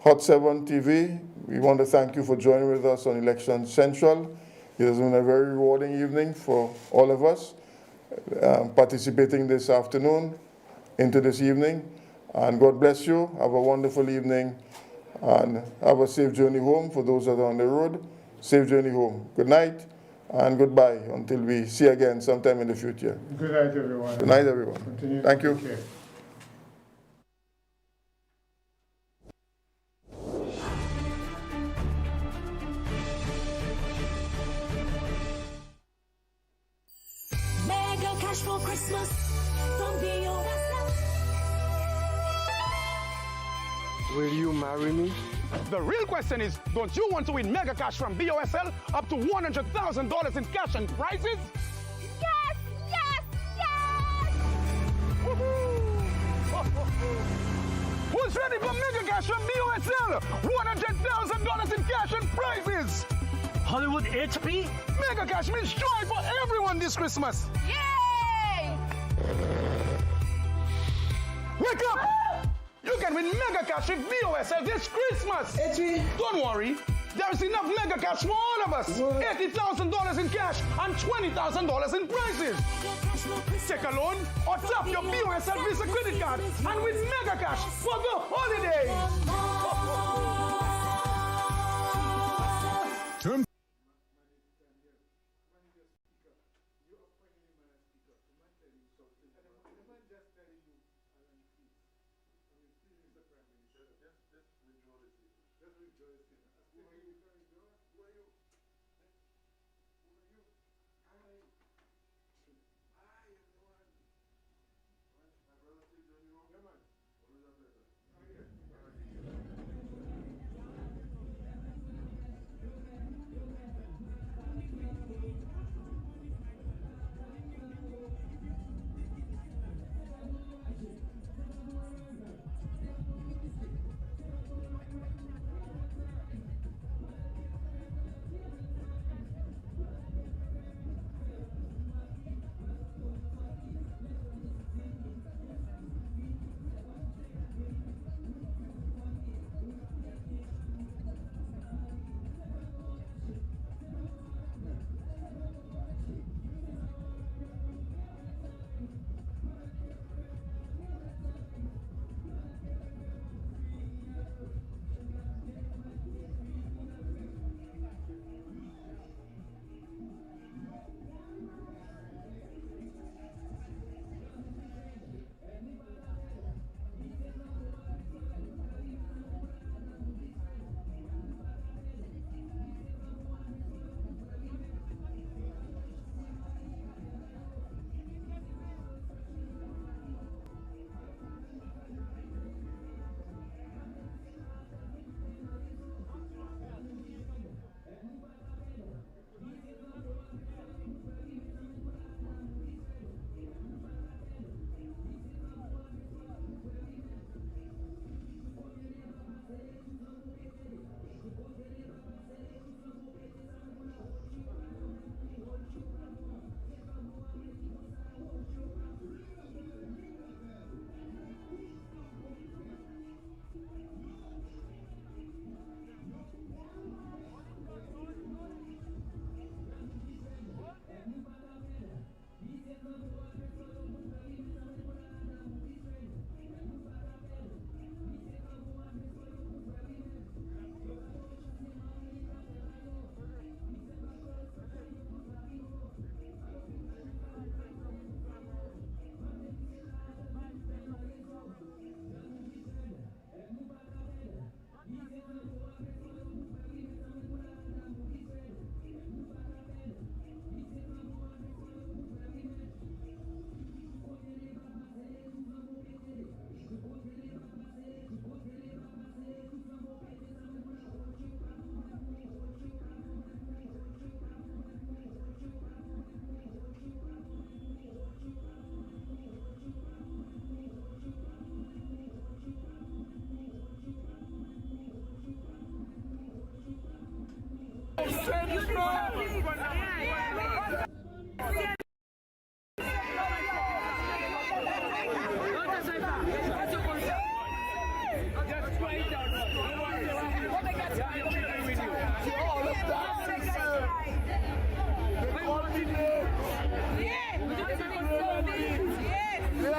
Hot 7 TV, we want to thank you for joining with us on Election Central. It has been a very rewarding evening for all of us participating this afternoon into this evening. And God bless you. Have a wonderful evening. And have a safe journey home for those that are on the road. Safe journey home. Good night and goodbye until we see again sometime in the future. Good night, everyone. Good night, everyone. Continue. Thank you. Mega cash for Christmas. Don't be yourself. Will you marry me? The real question is, don't you want to win mega cash from BOSL up to $100,000 in cash and prizes? Yes, yes, yes! Who's ready for mega cash from BOSL? $100,000 in cash and prizes! Hollywood HP? Mega cash means joy for everyone this Christmas! Yay! Wake up! You can win mega cash with BOSL this Christmas! Don't worry, There is enough mega cash for all of us. $80,000 in cash and $20,000 in prizes. Take a loan or tap your BOSL Visa credit card and win mega cash for the holidays. Terms.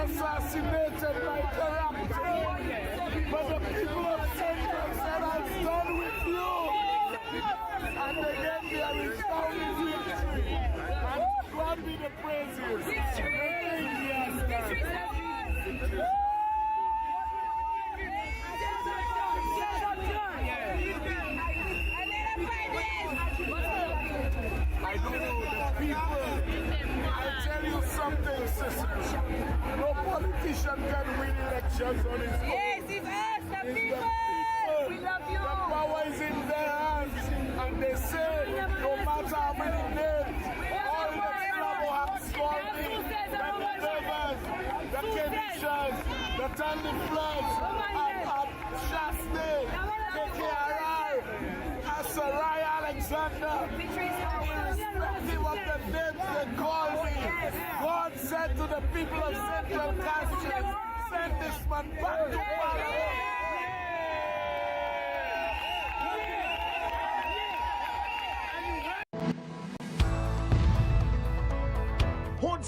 Assassinated by corruption, but the people of Central said, I'm done with you. And again, they are resounding victory. And to God be the praises. I don't know the people. I tell you something, sister. No politician can win elections on his own. Yes, it's us, the people. We love you. The power is in their hands. And they say, no matter how many names, all the trouble has called me, the rivers, the Kenishas, the Tandy Floods, Shasty, KKRI, Sarai Alexander, irrespective of the names they call me, God said to the people of Central Castle, send this man back to power.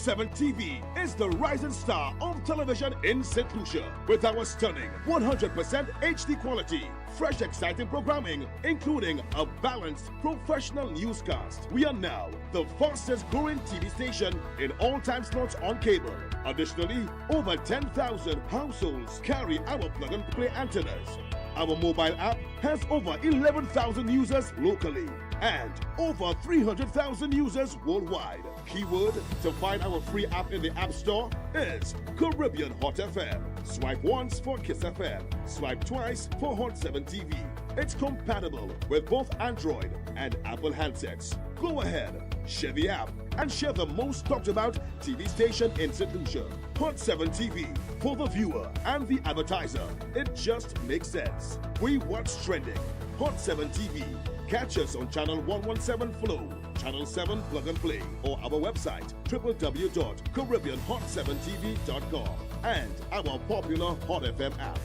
7 TV is the rising star of television in St. Lucia with our stunning 100% HD quality, fresh exciting programming, including a balanced professional newscast. We are now the fastest growing TV station in all time slots on cable. Additionally, over 10,000 households carry our plug-and-play antennas. Our mobile app has over 11,000 users locally and over 300,000 users worldwide. Keyword to find our free app in the App Store is Caribbean Hot FM. Swipe once for Kiss FM. Swipe twice for Hot 7 TV. It's compatible with both Android and Apple handsets. Go ahead, share the app and share the most talked about TV station in St. Lucia. Hot 7 TV, for the viewer and the advertiser. It just makes sense. We watch trending. Hot 7 TV. Catch us on channel 117 Flow, channel 7 Plug and Play, or our website www.caribbeanhot7tv.com and our popular Hot FM app.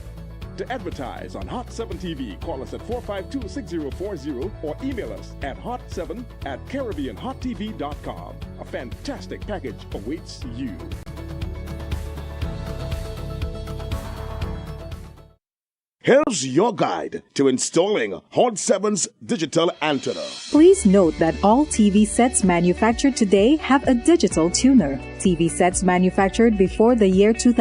To advertise on Hot 7 TV, call us at 452-6040 or email us at hot7@caribbeanhottv.com. A fantastic package awaits you. Here's your guide to installing Hot 7's digital antenna. Please note that all TV sets manufactured today have a digital tuner. TV sets manufactured before the year 2000